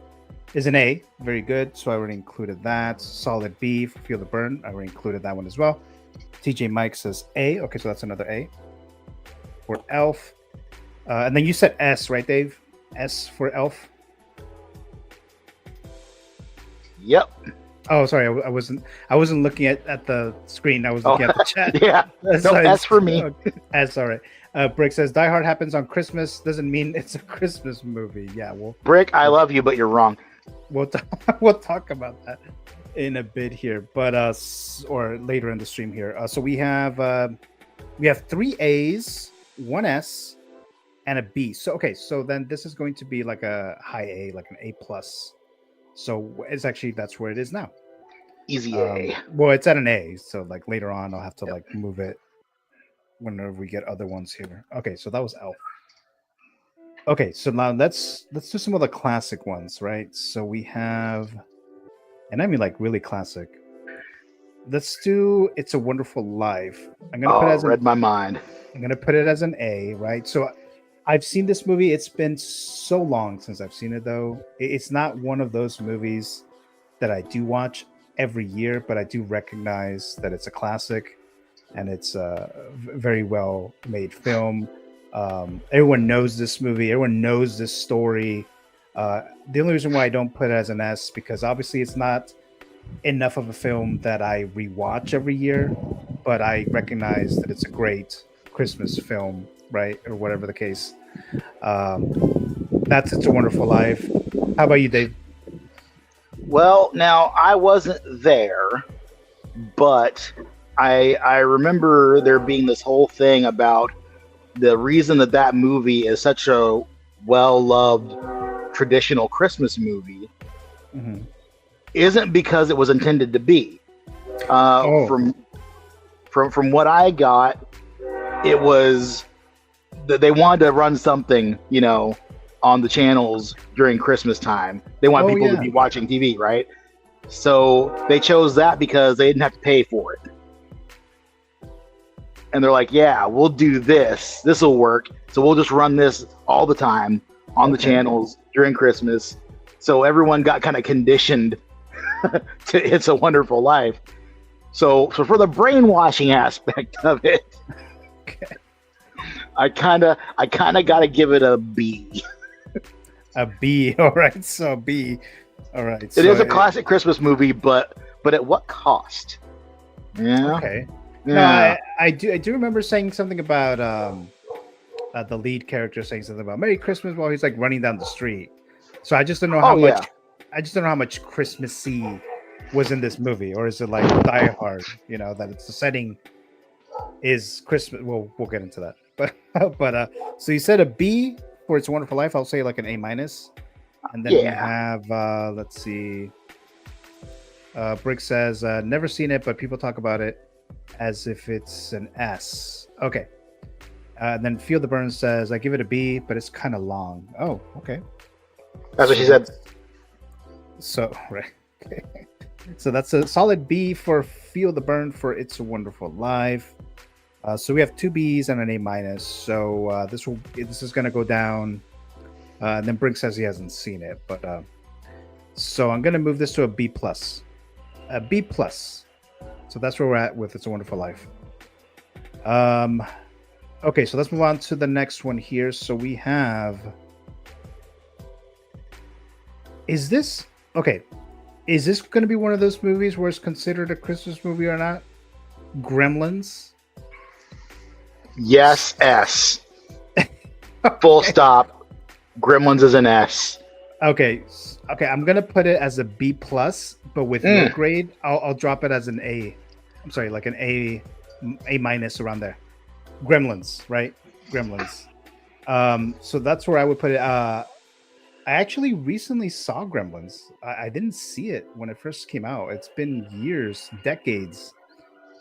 is an A, very good. So I already included that. Solid B, Feel the Burn. I already included that one as well. TJ Mike says A. Okay, so that's another A for Elf. And then you said S, right, Dave? S for Elf. Yep. Oh, sorry, I wasn't looking at the screen. I was looking at the chat. Yeah. No, S for me. S, all right. Brick says Die Hard happens on Christmas. Doesn't mean it's a Christmas movie. Yeah, well, Brick, I love you, but you're wrong. We'll talk about that in a bit here, but or later in the stream here. So we have 3 A's, 1 S, and a B. So okay, so then this is going to be like a high A, like an A plus. So it's actually, that's where it is now. Easy A. Well, it's at an A, so like later on I'll have to like move it whenever we get other ones here. Okay, so that was Elf. Okay, so now let's do some of the classic ones, right? So we have, and I mean like really classic. Let's do It's a Wonderful Life. I'm gonna put it as read my mind. I'm gonna put it as an A, right? So I've seen this movie. It's been so long since I've seen it, though. It's not one of those movies that I do watch every year, but I do recognize that it's a classic and it's a very well made film. Everyone knows this movie. Everyone knows this story. The only reason why I don't put it as an S because obviously it's not enough of a film that I rewatch every year, but I recognize that it's a great Christmas film, right? Or whatever the case. That's It's a Wonderful Life. How about you, Dave? Well, now I wasn't there, but I remember there being this whole thing about the reason that movie is such a well-loved traditional Christmas movie isn't because it was intended to be. From what I got, it was that they wanted to run something, on the channels during Christmas time. They want people to be watching TV, right? So they chose that because they didn't have to pay for it. And they're like, yeah, we'll do this. This will work. So we'll just run this all the time on the channels during Christmas. So everyone got kind of conditioned to It's a Wonderful Life. So for the brainwashing aspect of it, I kind of got to give it a B. A B, all right. So B, all right. It is a classic Christmas movie, but at what cost? Yeah. Okay. Yeah. No, I do remember saying something about the lead character saying something about Merry Christmas while he's like running down the street. So I just don't know how much. I just don't know how much Christmassy was in this movie, or is it like Die Hard? That it's the setting is Christmas. Well, we'll get into that. But so you said a B for It's a Wonderful Life. I'll say like an A-, and then we have let's see. Brick says never seen it, but people talk about it as if it's an S. Okay. And then Feel the Burn says I give it a B, but it's kind of long. Oh, okay. That's what she said. So right. Okay. So that's a solid B for Feel the Burn for It's a Wonderful Life. So we have 2 B's and an A-. So this is going to go down. And then Briggs says he hasn't seen it, but so I'm going to move this to a B+. A B+. So that's where we're at with It's a Wonderful Life. Okay, so let's move on to the next one here. So we have. Is this going to be one of those movies where it's considered a Christmas movie or not? Gremlins. Yes, S. Full stop. Gremlins is an S. Okay, I'm gonna put it as a B+, but with your grade, I'll drop it as an A. I'm sorry, like an A- around there. Gremlins, right? Gremlins. So that's where I would put it. I actually recently saw Gremlins. I didn't see it when it first came out. It's been years, decades.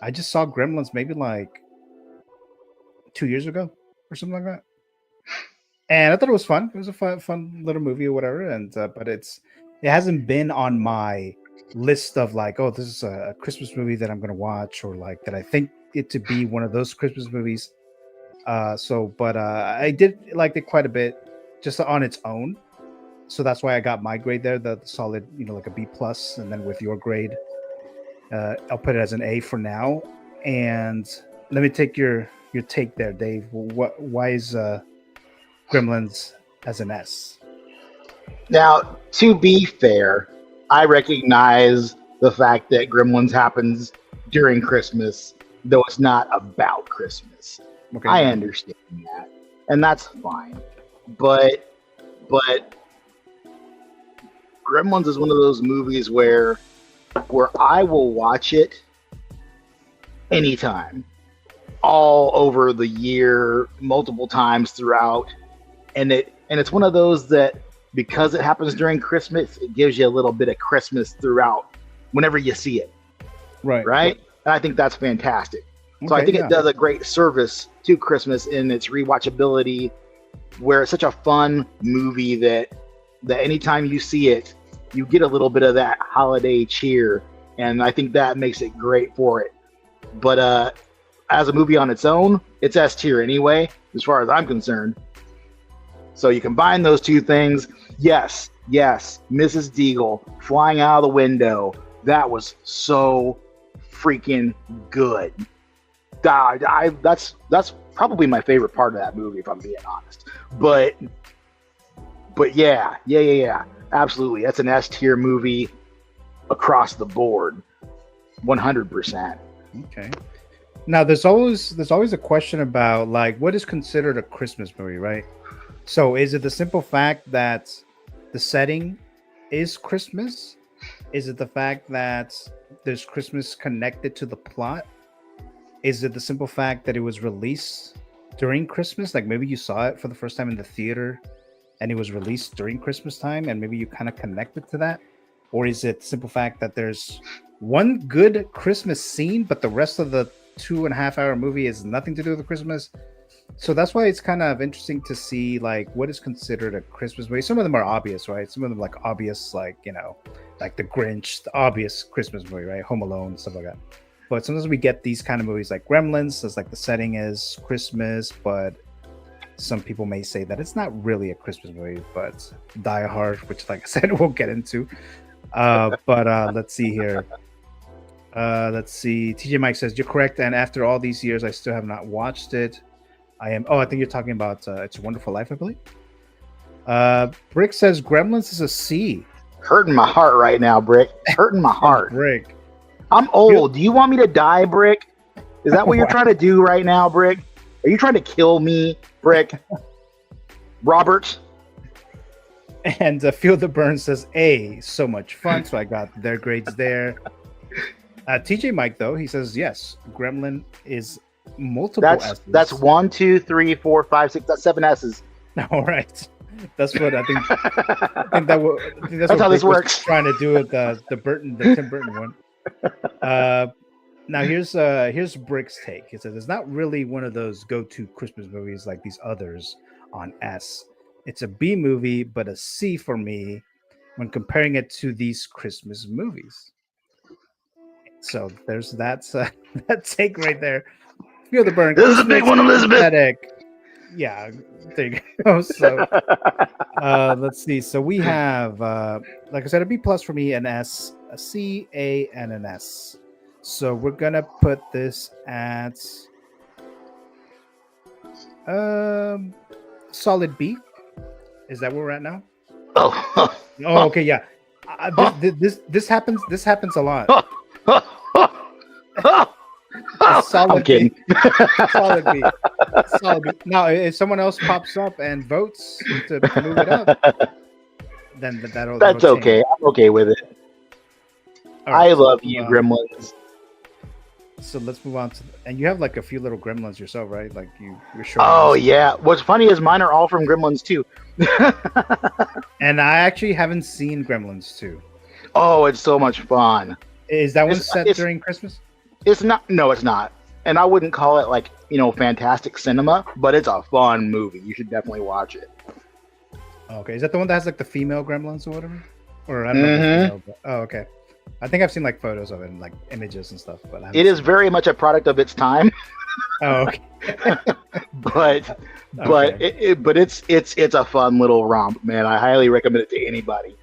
I just saw Gremlins maybe like 2 years ago or something like that, and I thought it was fun. It was a fun little movie or whatever. And but it hasn't been on my list of like, oh, this is a Christmas movie that I'm gonna watch, or like that I think it to be one of those Christmas movies. But I did like it quite a bit, just on its own. So that's why I got my grade there, the solid, like a B+. And then with your grade, I'll put it as an A for now. And let me take your take there, Dave. Why is Gremlins as an S? Now, to be fair, I recognize the fact that Gremlins happens during Christmas, though it's not about Christmas. Okay. I understand that, and that's fine. But Gremlins is one of those movies where I will watch it anytime, all over the year, multiple times throughout, and it's one of those that, because it happens during Christmas, it gives you a little bit of Christmas throughout whenever you see it. Right? And I think that's fantastic. So I think it does a great service to Christmas in its rewatchability, where it's such a fun movie that anytime you see it, you get a little bit of that holiday cheer. And I think that makes it great for it. But as a movie on its own, it's S tier anyway, as far as I'm concerned. So you combine those two things. Yes, Mrs. Deagle flying out of the window. That was so freaking good. That's probably my favorite part of that movie, if I'm being honest. But yeah, absolutely. That's an S tier movie across the board, 100%. Okay. Now there's always a question about like what is considered a Christmas movie, right? So is it the simple fact that the setting is Christmas? Is it the fact that there's Christmas connected to the plot? Is it the simple fact that it was released during Christmas? Like maybe you saw it for the first time in the theater and it was released during Christmas time and maybe you kind of connected to that? Or is it the simple fact that there's one good Christmas scene, but the rest of the 2.5-hour movie is nothing to do with Christmas? So that's why it's kind of interesting to see like what is considered a Christmas movie. Some of them are obvious, right? Some of them like obvious, like, you know, like The Grinch, the obvious Christmas movie, right? Home Alone, stuff like that. But sometimes we get these kind of movies like Gremlins, as like the setting is Christmas, but some people may say that it's not really a Christmas movie, but Die Hard, which like I said, we'll get into. But let's see here. Let's see. TJ Mike says, you're correct. And after all these years, I still have not watched it. I think you're talking about It's a Wonderful Life, I believe. Brick says Gremlins is a C. Hurting my heart right now, Brick. Hurting my heart. Brick. I'm old. Do you want me to die, Brick? Is that what you're trying to do right now, Brick? Are you trying to kill me, Brick? Robert? And Feel the Burn says A. So much fun. So I got their grades there. TJ Mike, though, he says, yes, Gremlin is multiple S's. That's 1, 2, 3, 4, 5, 6. That's 7 S's. All right. That's what I think. That's how this works. Trying to do with the Tim Burton one. Now here's Brick's take. He says it's not really one of those go-to Christmas movies like these others on S. It's a B movie, but a C for me when comparing it to these Christmas movies. So there's that take right there. Feel the Burn. This is a big one, Elizabeth. Pathetic. Yeah, there you go. So let's see. So we have, like I said, a B plus for me, an S, a C, A, and an S. So we're gonna put this at solid B. Is that where we're at now? Oh, okay, yeah. This happens. This happens a lot. Solid I'm kidding. B. Solid B. Solid B. Now, if someone else pops up and votes to move it up, then that'll. That's okay. Change. I'm okay with it. Right, I love you, Gremlins. So let's move on to, and you have like a few little Gremlins yourself, right? Like you're showing. Oh yeah. What's funny is mine are all from Gremlins 2. And I actually haven't seen Gremlins 2. Oh, it's so much fun. Is that one set during Christmas? It's not. No, it's not. And I wouldn't call it like, fantastic cinema, but it's a fun movie. You should definitely watch it. Okay, is that the one that has like the female Gremlins or whatever? Or I don't know. If it's female, but, oh, okay. I think I've seen like photos of it and like images and stuff, but it is very much a product of its time. Oh, okay. but it's a fun little romp, man. I highly recommend it to anybody.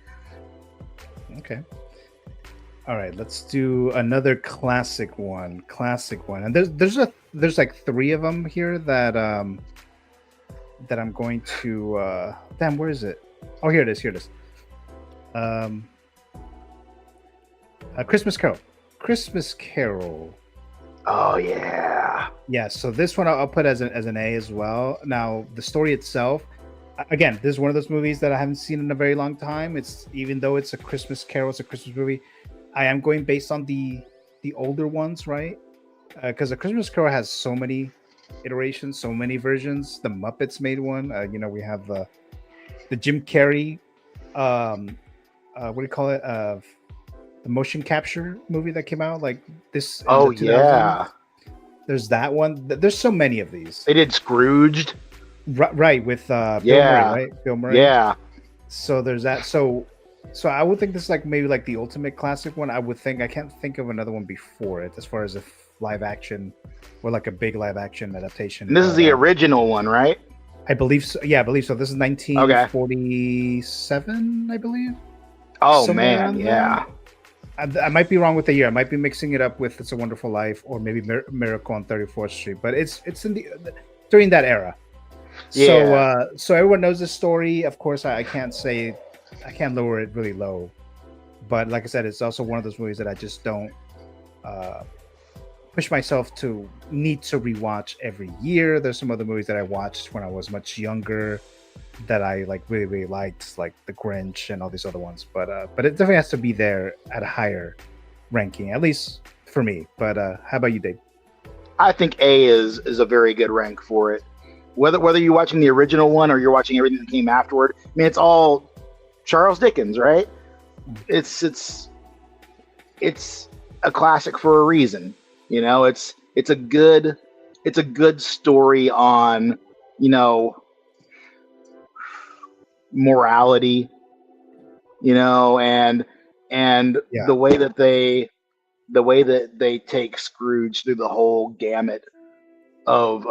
Okay. All right, let's do another classic one. And there's like 3 of them here that I'm going to damn, where is it? Oh, here it is. Christmas Carol. Oh yeah. Yeah, so this one I'll put as an A as well. Now, the story itself, again, this is one of those movies that I haven't seen in a very long time. It's, even though it's a Christmas Carol, it's a Christmas movie, I am going based on the older ones, right? Because a Christmas Carol has so many iterations, so many versions. The Muppets made one. We have the Jim Carrey, what do you call it? The motion capture movie that came out like this. Oh yeah. There's that one. There's so many of these. They did Scrooged. Right, with Bill Murray, right? Bill Murray. Yeah. So there's that. So I would think this is like maybe like the ultimate classic one. I can't think of another one before it as far as a live action or like a big live action adaptation. And this is the original one, right? I believe so. Yeah, I believe so. This is 1947, I believe. Oh Somewhere man, yeah. I might be wrong with the year. I might be mixing it up with It's a Wonderful Life or maybe Miracle on 34th Street. But it's in during that era. Yeah. So everyone knows this story. Of course, I can't lower it really low, but like I said, it's also one of those movies that I just don't push myself to need to rewatch every year. There's some other movies that I watched when I was much younger that I like really liked, like The Grinch and all these other ones. But it definitely has to be there at a higher ranking, at least for me. But how about you, Dave? I think A is a very good rank for it. Whether you're watching the original one or you're watching everything that came afterward, I mean, it's all Charles Dickens, right? It's a classic for a reason. You know, it's a good story on, you know, morality, you know, and Yeah. the way that they take Scrooge through the whole gamut of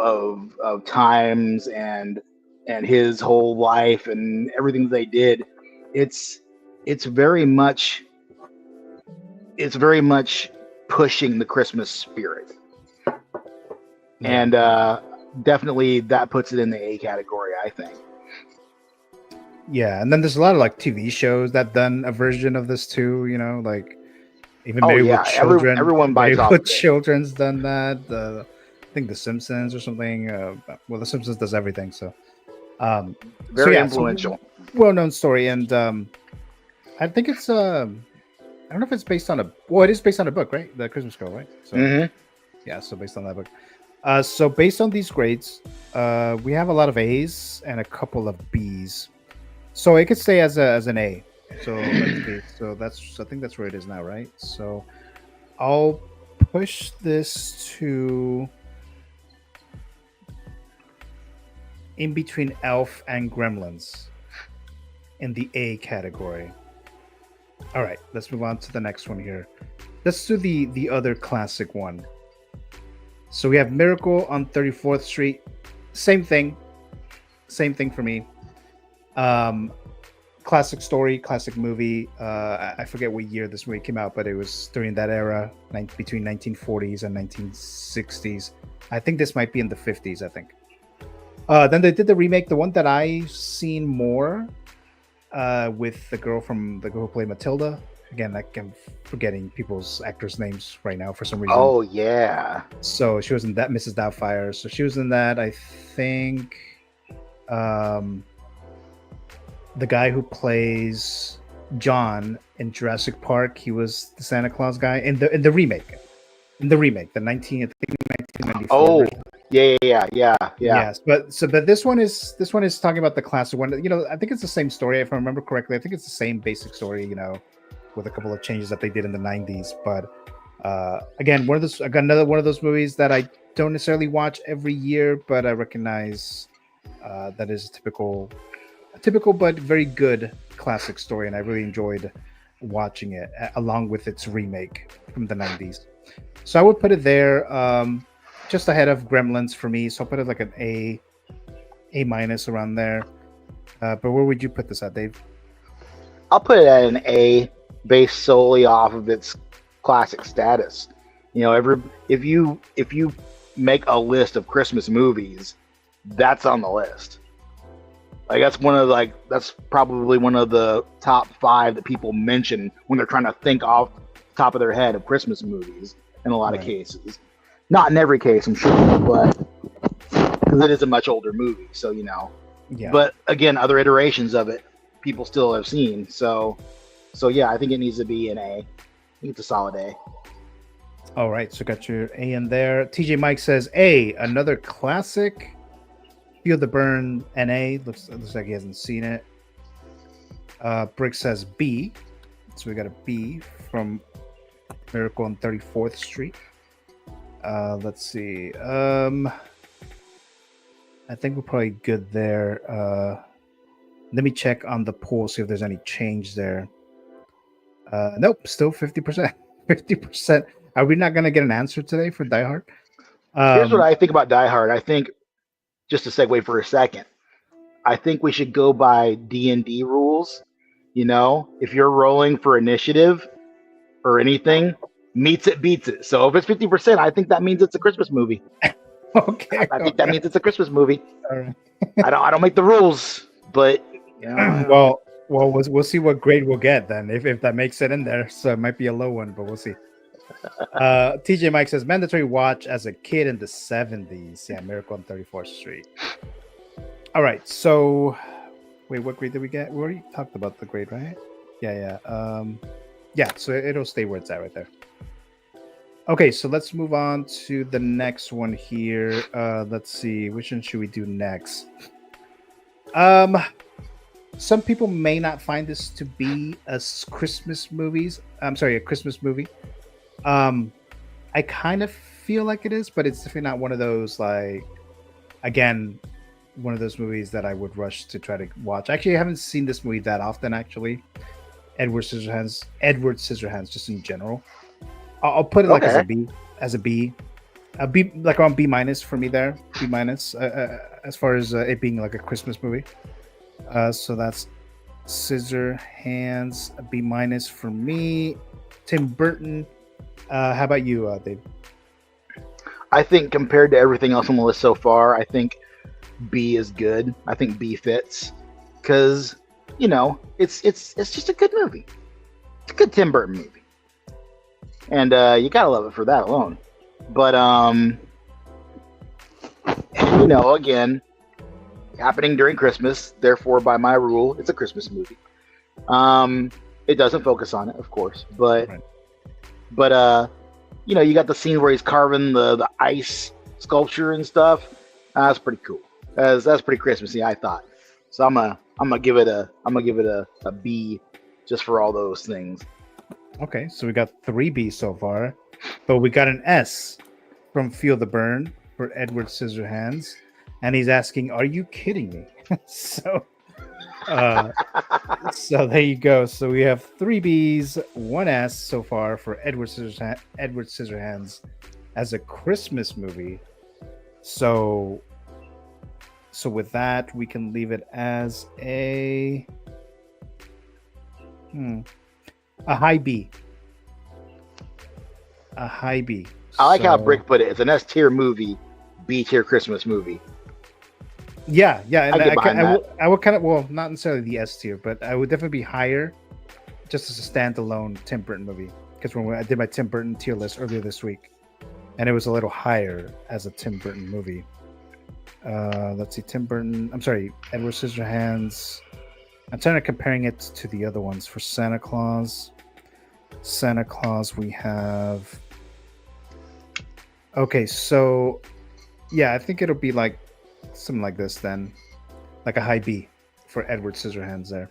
times and his whole life and everything that they did. It's very much pushing the Christmas spirit. And definitely that puts it in the A category, I think. Yeah, and then there's a lot of like TV shows that done a version of this too. You know, like even Married with Children. Everyone bites Married off with of it. Children's done that. I think The Simpsons or something. Well, The Simpsons does everything. So, Very so influential. Well-known story, and I think it's I don't know if it's based on it is based on a book, right? The Christmas Carol, right? So yeah, so based on that book. So based on these grades, we have a lot of A's and a couple of B's. So it could stay as an A. So let's see. So I think that's where it is now, right? So I'll push this to in between Elf and Gremlins in the A category. All right, let's move on to the next one here. Let's do the other classic one. So we have Miracle on 34th Street. Same thing for me. Classic story, classic movie. I forget what year this movie came out, but it was during that era, between 1940s and 1960s. I think this might be in the 50s, I think. Then they did the remake, the one that I've seen more, with the girl who played Matilda. Again, I'm forgetting people's actors' names right now for some reason. Oh yeah. So she was in that, Mrs. Doubtfire. So she was in that. I think the guy who plays John in Jurassic Park, he was the Santa Claus guy in the remake. In the remake, the 1994. Oh, version. Yeah. Yes, but this one is talking about the classic one. You know, I think it's the same story if I remember correctly. I think it's the same basic story, you know, with a couple of changes that they did in the 90s. But again, another one of those movies that I don't necessarily watch every year, but I recognize that is a typical but very good classic story, and I really enjoyed watching it along with its remake from the 90s. So I would put it there, just ahead of Gremlins for me. So I'll put it like an A minus around there. But where would you put this at, Dave? I'll put it at an A, based solely off of its classic status. You know, if you make a list of Christmas movies, that's on the list. Like that's probably one of the top 5 that people mention when they're trying to think off the top of their head of Christmas movies in a lot of cases. Not in every case, I'm sure, but because it is a much older movie, so you know. Yeah. But again, other iterations of it, people still have seen. So yeah, I think it needs to be an A. I think it's a solid A. All right, so got your A in there. TJ Mike says A, another classic. Feel the Burn, NA. Looks like he hasn't seen it. Brick says B. So we got a B from Miracle on 34th Street. Let's see. I think we're probably good there. Let me check on the poll, see if there's any change there. Nope, still 50%. 50%. Are we not going to get an answer today for Die Hard? Here's what I think about Die Hard. I think, just to segue for a second, I think we should go by D&D rules. You know, if you're rolling for initiative or anything, meets it, beats it. So if it's 50%, I think that means it's a Christmas movie. Okay. I think that means it's a Christmas movie. All right. I don't make the rules, but you know, Well, we'll see what grade we'll get then if that makes it in there. So it might be a low one, but we'll see. TJ Mike says mandatory watch as a kid in the 70s. Yeah, Miracle on 34th Street. All right, so wait, what grade did we get? We already talked about the grade, right? Yeah. Yeah, so it'll stay where it's at right there. Okay, so let's move on to the next one here. Let's see, which one should we do next? Some people may not find this to be a Christmas movies. I'm sorry, a Christmas movie. I kind of feel like it is, but it's definitely not one of those, like, again, one of those movies that I would rush to try to watch. Actually, I haven't seen this movie that often, actually. Edward Scissorhands, just in general. I'll put it like as a B, like on B minus for me there. B minus as far as it being like a Christmas movie. So that's Scissorhands, a B minus for me. Tim Burton. How about you, Dave? I think compared to everything else on the list so far, I think B is good. I think B fits because you know it's just a good movie. It's a good Tim Burton movie, and you gotta love it for that alone. But you know, again, happening during Christmas, therefore, by my rule, it's a Christmas movie. It doesn't focus on it, of course, but you know, you got the scene where he's carving the ice sculpture and stuff. That's pretty cool. That's pretty Christmassy, I thought. So I'm gonna give it a B, just for all those things. Okay, so we got 3 B's so far, but we got an S from Feel the Burn for Edward Scissorhands, and he's asking, "Are you kidding me?" So there you go. So we have 3 B's, 1 S so far for Edward Scissorhands as a Christmas movie. So with that, we can leave it as a high B. A high B. I like how Brick put it. It's an S tier movie, B tier Christmas movie. Yeah, and I would kind of, well, not necessarily the S tier, but I would definitely be higher just as a standalone Tim Burton movie. Because when I did my Tim Burton tier list earlier this week, and it was a little higher as a Tim Burton movie. Let's see, Edward Scissorhands. I'm trying to comparing it to the other ones. For Santa Claus, we have. Okay, so yeah, I think it'll be like something like this then, like a high B for Edward Scissorhands there.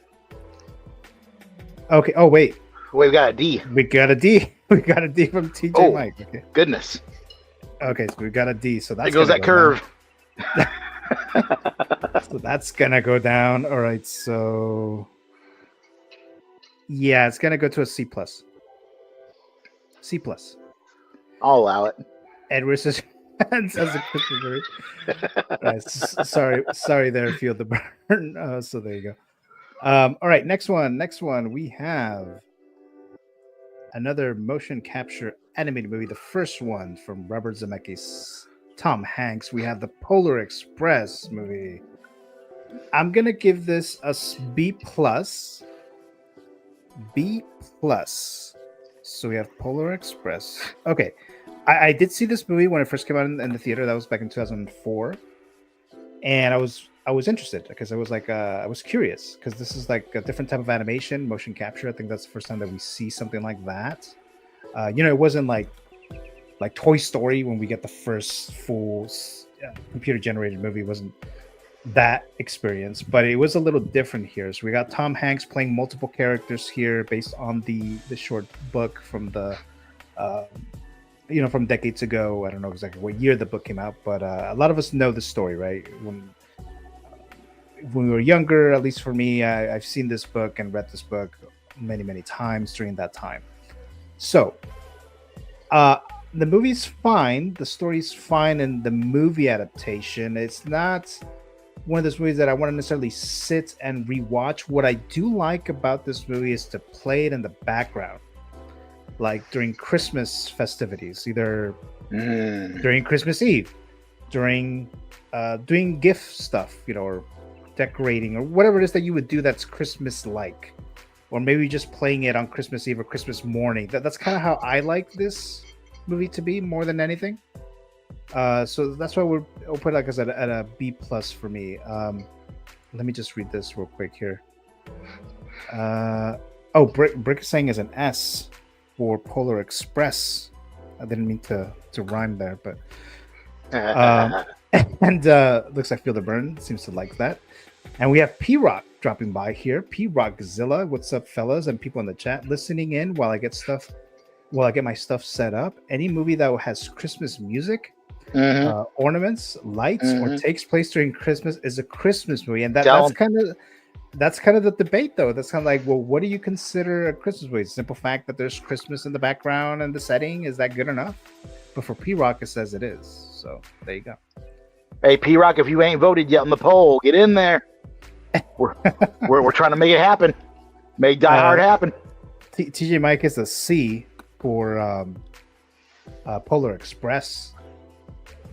Okay. Oh wait, we got a D. We got a D. We got a D from TJ Mike. Okay. Goodness. Okay, so we got a D. So that's there goes that curve. So that's gonna go down. All right. So yeah, it's gonna go to a C plus. C plus. I'll allow it. Edward Scissorhands as a Christmas movie. Sorry there, Feel the Burn. So there you go. All right, next one. We have another motion capture animated movie, the first one from Robert Zemeckis, Tom Hanks. We have the Polar Express movie. I'm gonna give this a B plus. B plus. So we have Polar Express. Okay, I did see this movie when it first came out in the theater. That was back in 2004, and I was interested because I was like I was curious because this is like a different type of animation, motion capture. I think that's the first time that we see something like that. You know, it wasn't like Toy Story when we get the first full computer generated movie. It wasn't that experience, but it was a little different here. So we got Tom Hanks playing multiple characters here based on the short book from the from decades ago. I don't know exactly what year the book came out, but a lot of us know the story, right? When we were younger, at least for me, I've seen this book and read this book many times during that time. So the movie's fine, the story's fine, and the movie adaptation, it's not one of those movies that I want to necessarily sit and rewatch. What I do like about this movie is to play it in the background, like during Christmas festivities, either during Christmas Eve during doing gift stuff, or decorating or whatever it is that you would do that's Christmas like, or maybe just playing it on Christmas Eve or Christmas morning. That's kind of how I like this movie to be more than anything. So that's why we'll put it like at a B plus for me. Let me just read this real quick here. Brick is saying is an S for Polar Express. I didn't mean to rhyme there, but and looks like Feel the Burn seems to like that. And we have P-Rock dropping by here. P-Rockzilla, what's up, fellas, and people in the chat listening in while I get my stuff set up. Any movie that has Christmas music, ornaments, lights, or takes place during Christmas is a Christmas movie, and that's kind of the debate, though. That's kind of like, well, what do you consider a Christmas movie? Simple fact that there's Christmas in the background and the setting, is that good enough? But for P-Rock, it says it is. So there you go. Hey, P-Rock, if you ain't voted yet on the poll, get in there. We're trying to make it happen. Make Die Hard happen. TJ Mike is a C for Polar Express.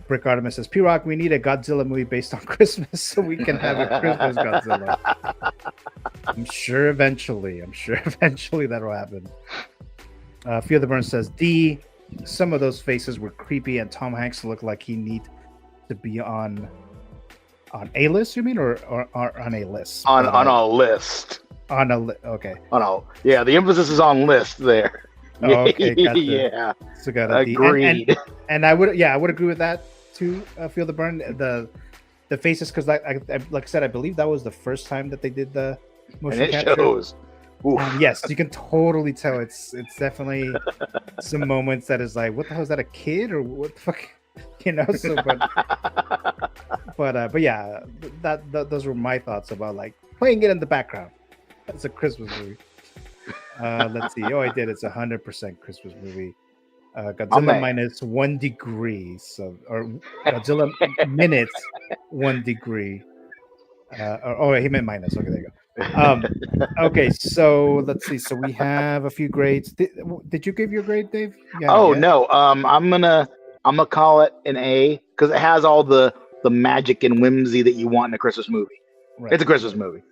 Brick Artemis says, P-Rock, we need a Godzilla movie based on Christmas so we can have a Christmas Godzilla. I'm sure eventually that'll happen. Feel the Burn says, D, some of those faces were creepy and Tom Hanks looked like he need to be on A-list, you mean, or on a list? On a list. Okay. The emphasis is on list there. Oh, okay, gotcha. Yeah. So got agreed. And I would agree with that too. Feel the Burn, the faces, because like I said, I believe that was the first time that they did the motion capture. Shows. Yes, you can totally tell. It's definitely some moments that is like, what the hell, is that a kid or what the fuck? So but yeah, those were my thoughts about like playing it in the background. That's a Christmas movie. Let's see. I did. It's 100% Christmas movie. Godzilla minus 1 degree. Or Godzilla minutes 1 degree. He meant minus. Okay, there you go. Okay, so let's see. So we have a few grades. Did you give your grade, Dave? No. I'm gonna call it an A because it has all the magic and whimsy that you want in a Christmas movie. Right. It's a Christmas movie.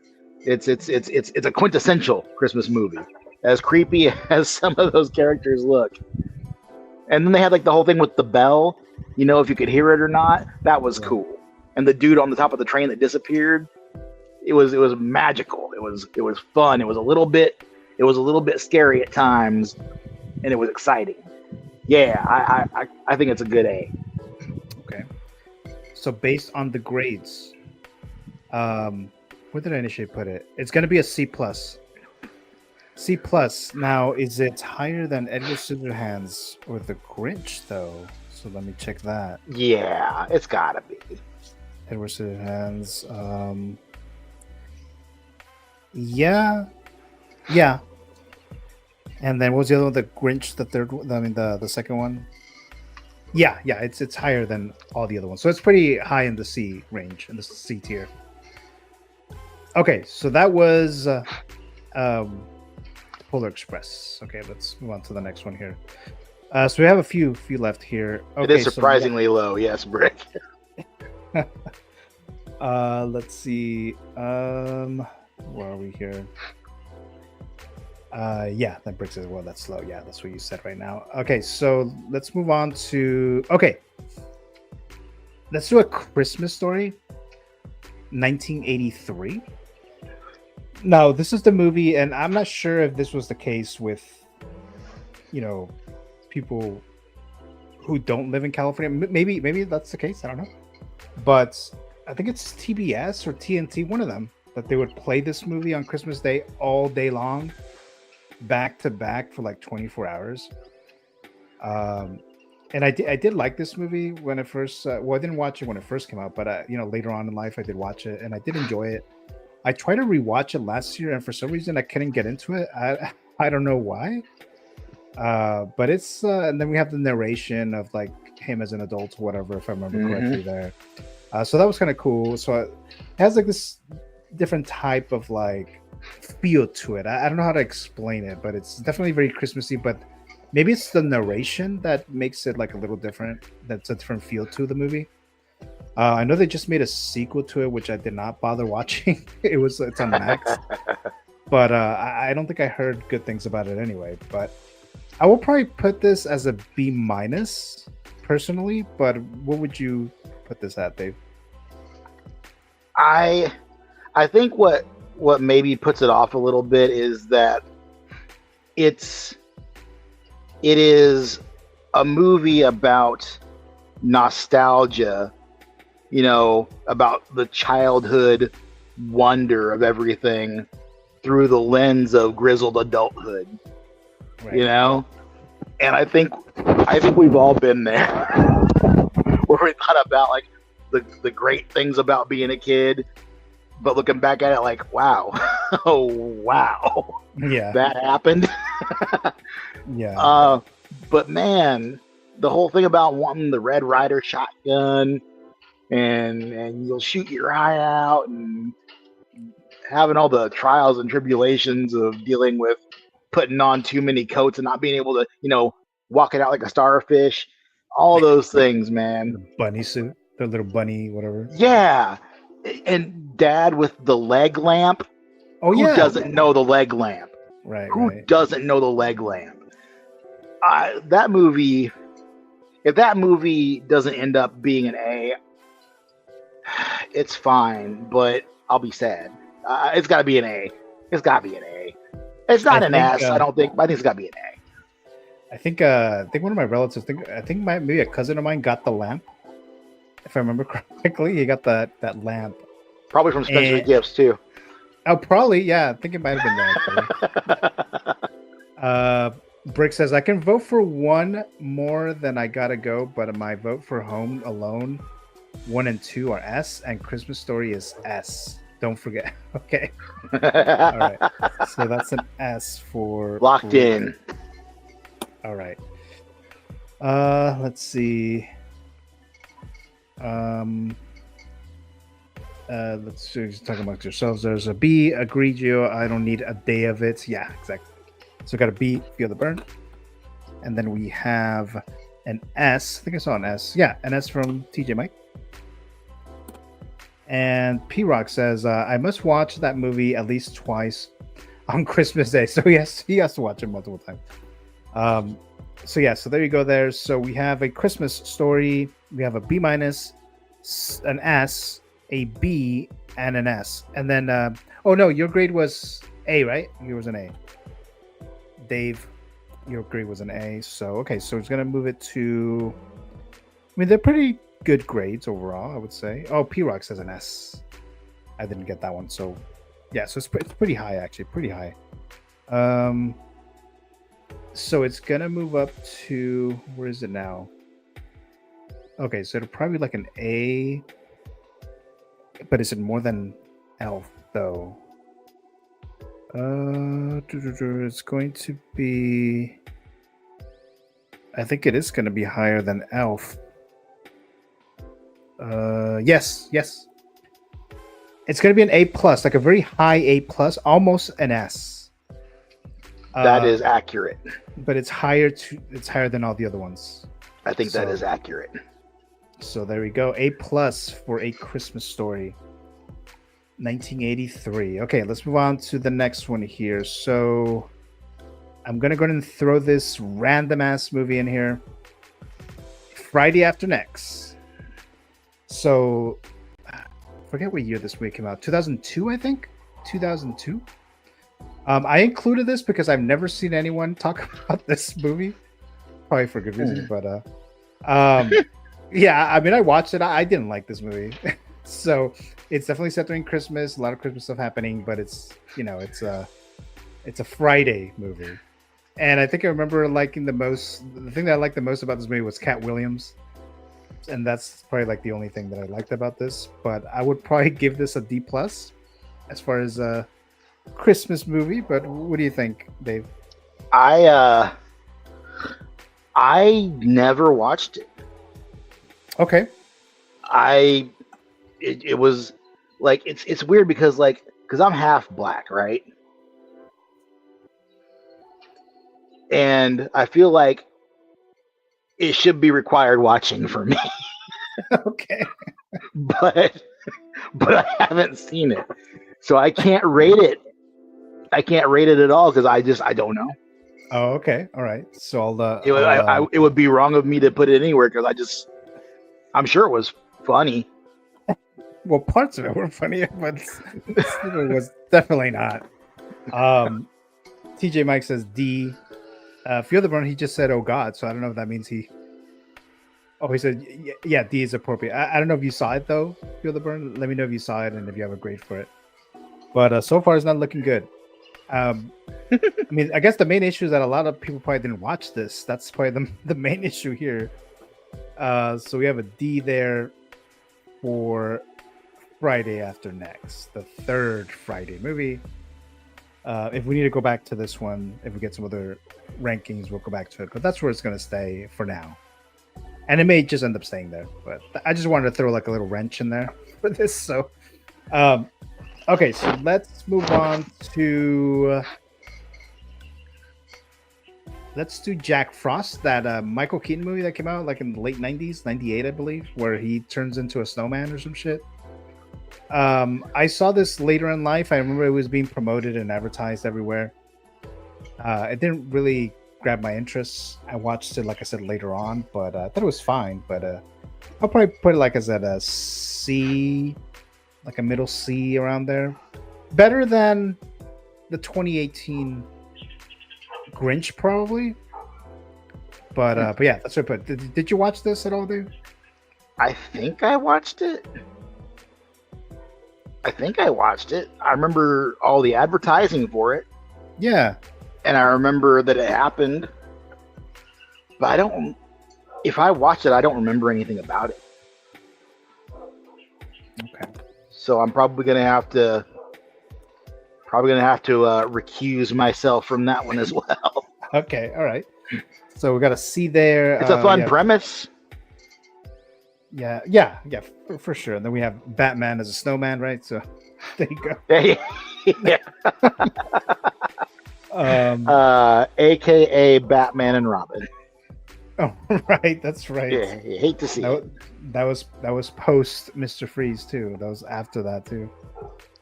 It's a quintessential Christmas movie. As creepy as some of those characters look. And then they had like the whole thing with the bell, if you could hear it or not. That was cool. And the dude on the top of the train that disappeared, it was magical. It was fun. It was a little bit scary at times, and it was exciting. Yeah, I think it's a good A. Okay. So based on the grades, where did I initially put it? It's going to be a C plus. C plus. Now, is it higher than Edward Scissorhands or The Grinch, though? So let me check that. Yeah, it's gotta be. Edward Scissorhands. Yeah. And then what was the other one? The Grinch, the third one? I mean, the second one. Yeah. It's higher than all the other ones, so it's pretty high in the C range, in the C tier. Okay, so that was Polar Express. Okay, let's move on to the next one here. So we have a few left here. Okay, it is surprisingly low. Yes, Brick. Let's see. Where are we here? That Brick says, well, that's slow. Yeah, that's what you said right now. Okay, so let's move on to. Okay, let's do A Christmas Story, 1983. Now, this is the movie, and I'm not sure if this was the case with, people who don't live in California. Maybe that's the case. I don't know. But I think it's TBS or TNT, one of them, that they would play this movie on Christmas Day all day long, back to back for like 24 hours. And I did like this movie when it first. I didn't watch it when it first came out, but later on in life, I did watch it, and I did enjoy it. I tried to rewatch it last year, and for some reason, I couldn't get into it. I don't know why. But it's and then we have the narration of like him as an adult or whatever, if I remember correctly there. So that was kind of cool. So it has like this different type of like feel to it. I don't know how to explain it, but it's definitely very Christmassy. But maybe it's the narration that makes it like a little different. That's a different feel to the movie. I know they just made a sequel to it, which I did not bother watching. It's on Max, but I don't think I heard good things about it anyway. But I will probably put this as a B minus personally. But what would you put this at, Dave? I think what maybe puts it off a little bit is that it is a movie about nostalgia, about the childhood wonder of everything through the lens of grizzled adulthood. Right. And I think we've all been there where we thought about like the great things about being a kid, but looking back at it like, wow, oh wow, Yeah. that happened. Yeah. But man, the whole thing about wanting the Red Ryder shotgun and you'll shoot your eye out and having all the trials and tribulations of dealing with putting on too many coats and not being able to, walk it out like a starfish, all those things, man. The bunny suit, the little bunny, whatever. Yeah. And dad with the leg lamp. Oh, Who yeah. doesn't know the leg lamp? Right. Who Right. doesn't know the leg lamp? That movie, if that movie doesn't end up being an A, it's fine, but I'll be sad. It's got to be an A. It's got to be an A. It's not an S, I don't think, but I think it's got to be an A. I think one of my relatives, maybe a cousin of mine got the lamp. If I remember correctly, he got that lamp. Probably from Spencer And- Gifts, too. Oh, probably, yeah. I think it might have been that. Brick says, I can vote for one more than I gotta go, but my vote for Home Alone 1 and 2 are S, and Christmas Story is S. Don't forget. Okay. All right. So that's an S for Locked in. All right. Let's see. Let's see. Talk amongst yourselves. There's a B. Egregio. I don't need a day of it. Yeah, exactly. So we got a B. Feel the burn. And then we have an S. I think I saw an S. Yeah, an S from TJ Mike. And P Rock says, I must watch that movie at least twice on Christmas Day. So he has to watch it multiple times. So yeah, so there you go there. So we have a Christmas Story. We have a B minus, an S, a B, and an S. And then, oh no, your grade was A, right? Yours was an A. Dave, your grade was an A. So, okay, so it's going to move it to, I mean, they're pretty good grades overall, I would say. Oh, P-Rock says an S. I didn't get that one. So, yeah, so it's pretty high, actually. Pretty high. So it's going to move up to, where is it now? Okay, so it'll probably be like an A. But is it more than Elf, though? It's going to be... I think it is going to be higher than Elf. Yes. It's going to be an A+, like a very high A+, almost an S. That is accurate. But it's higher than all the other ones. I think that So- is accurate. So there we go. A+ for A Christmas Story. 1983. Okay, let's move on to the next one here. So I'm going to go ahead and throw this random ass movie in here. Friday After Next. So I forget what year this movie came out. 2002, I think. 2002. I included this because I've never seen anyone talk about this movie. Probably for good reason, but yeah, I mean, I watched it. I didn't like this movie. So it's definitely set during Christmas, a lot of Christmas stuff happening, but it's a Friday movie. And I think I remember liking the thing that I liked the most about this movie was Cat Williams. And that's probably like the only thing that I liked about this. But I would probably give this a D+ as far as a Christmas movie. But what do you think, Dave? I never watched it. Okay. It was like it's weird because I'm half black, right? And I feel like it should be required watching for me. Okay. but I haven't seen it, so I can't rate it. I can't rate it at all because I don't know. Oh, okay, all right. So It would be wrong of me to put it anywhere because I'm sure it was funny. well, parts of it were funny, but it was definitely not. TJ Mike says D. Feel the burn. He just said, "Oh God," so I don't know if that means he. Oh, he said, "Yeah, D is appropriate." I don't know if you saw it though. Feel the burn. Let me know if you saw it and if you have a grade for it. But so far, it's not looking good. I mean, I guess the main issue is that a lot of people probably didn't watch this. That's probably the main issue here. So we have a D there for Friday after next, the third Friday movie. If we need to go back to this one, if we get some other rankings, we'll go back to it. But that's where it's going to stay for now. And it may just end up staying there. But I just wanted to throw like a little wrench in there for this. So, okay, so let's move on to... let's do Jack Frost, that Michael Keaton movie that came out like in the late 90s, 98, I believe, where he turns into a snowman or some shit. I saw this later in life. I remember it was being promoted and advertised everywhere. It didn't really grab my interest. I watched it, like I said, later on, but I thought it was fine. But I'll probably put it like as at a C, like a middle C around there. Better than the 2018 Grinch, probably. But yeah, that's what I put. Did you watch this at all, dude? I think I watched it. I remember all the advertising for it. Yeah. And I remember that it happened. But if I watched it, I don't remember anything about it. Okay. So I'm probably going to have to recuse myself from that one as well. Okay, all right. So we got a C there. It's a fun premise. Yeah, for sure. And then we have Batman as a snowman, right? So there you go. Yeah. AKA Batman and Robin. Oh, right. That's right. Yeah, you hate to see it. That was post Mr. Freeze too. That was after that too.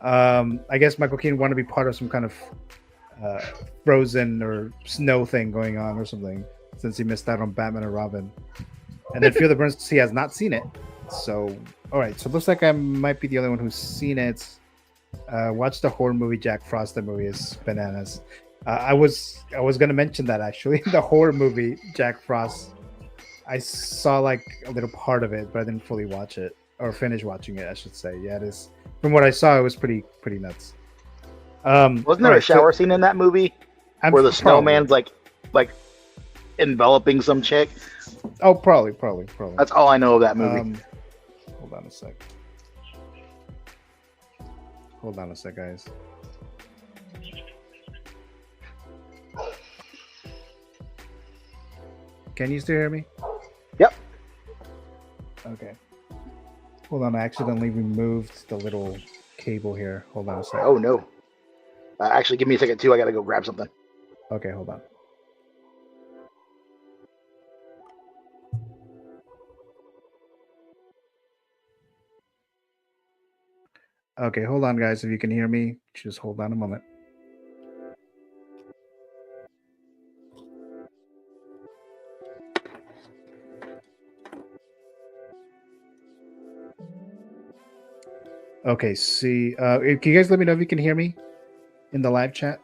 I guess Michael Keaton wanted to be part of some kind of frozen or snow thing going on or something, since he missed out on Batman and Robin. And then Feel the Burns, he has not seen it. So, all right. So it looks like I might be the only one who's seen it. Watch the horror movie Jack Frost. The movie is bananas. I was going to mention that actually. The horror movie Jack Frost. I saw like a little part of it, but I didn't fully watch it or finish watching it, I should say. Yeah, it is. From what I saw, it was pretty nuts. Wasn't there a shower scene in that movie where the snowman's like enveloping some chick? Oh, probably. That's all I know of that movie. Hold on a sec, guys. Can you still hear me? Yep. Okay. Hold on, I accidentally removed the little cable here. Hold on a sec. Oh no. Actually, give me a second too. I gotta go grab something. Okay, hold on. Okay, hold on, guys. If you can hear me, just hold on a moment. Okay, see, can you guys let me know if you can hear me in the live chat?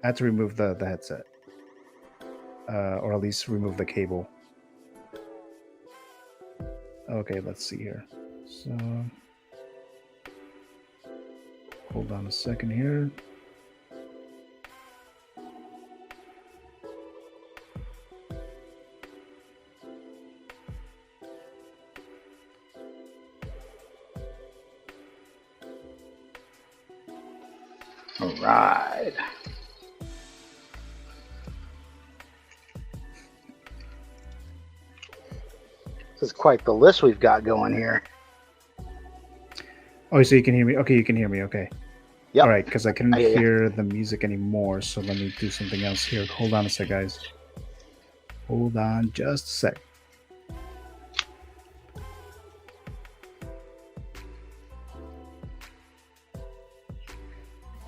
I had to remove the headset, or at least remove the cable. Okay, let's see here. So, hold on a second here. All right. This is quite the list we've got going here. Oh, so you can hear me? Okay, you can hear me. Okay. Yep. All right, because I couldn't hear the music anymore, so let me do something else here. Hold on a sec, guys. Hold on just a sec.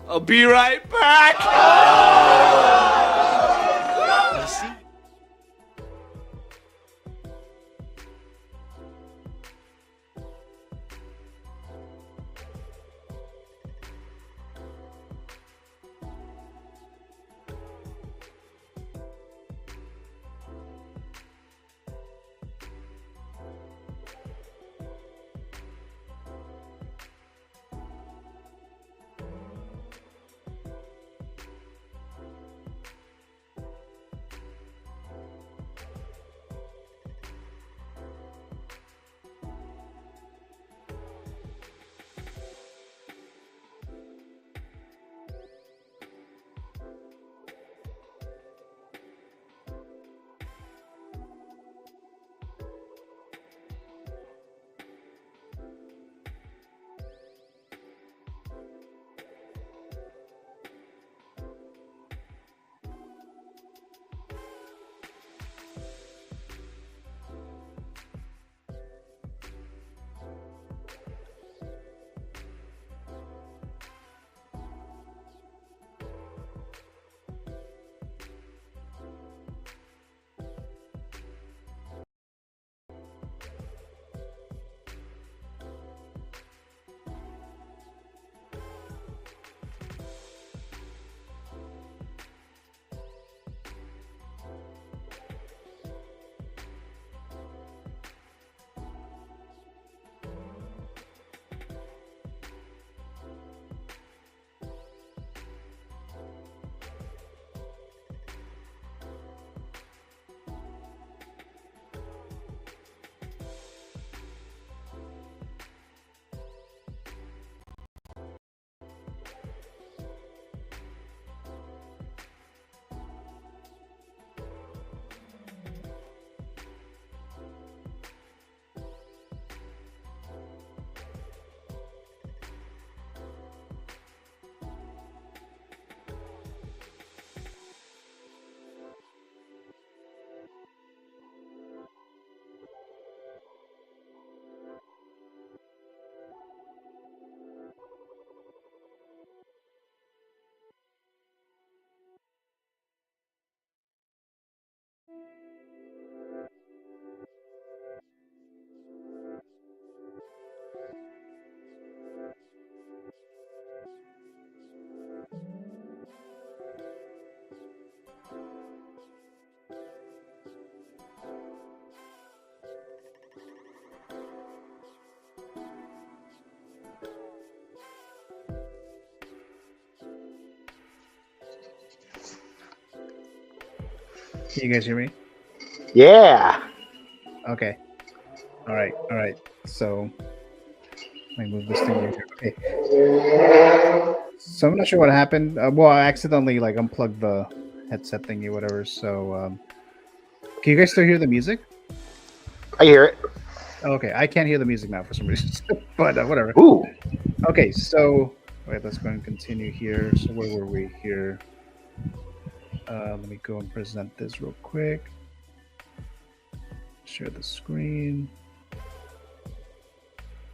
I'll be right back. Can you guys hear me? Yeah. Okay. All right. So let me move this thing over here. Okay. So I'm not sure what happened. Well, I accidentally like unplugged the headset thingy, whatever. So can you guys still hear the music? I hear it. Okay, I can't hear the music now for some reason, but whatever. Ooh. Okay, so wait, let's go and continue here. So where were we here? Let me go and present this real quick. Share the screen.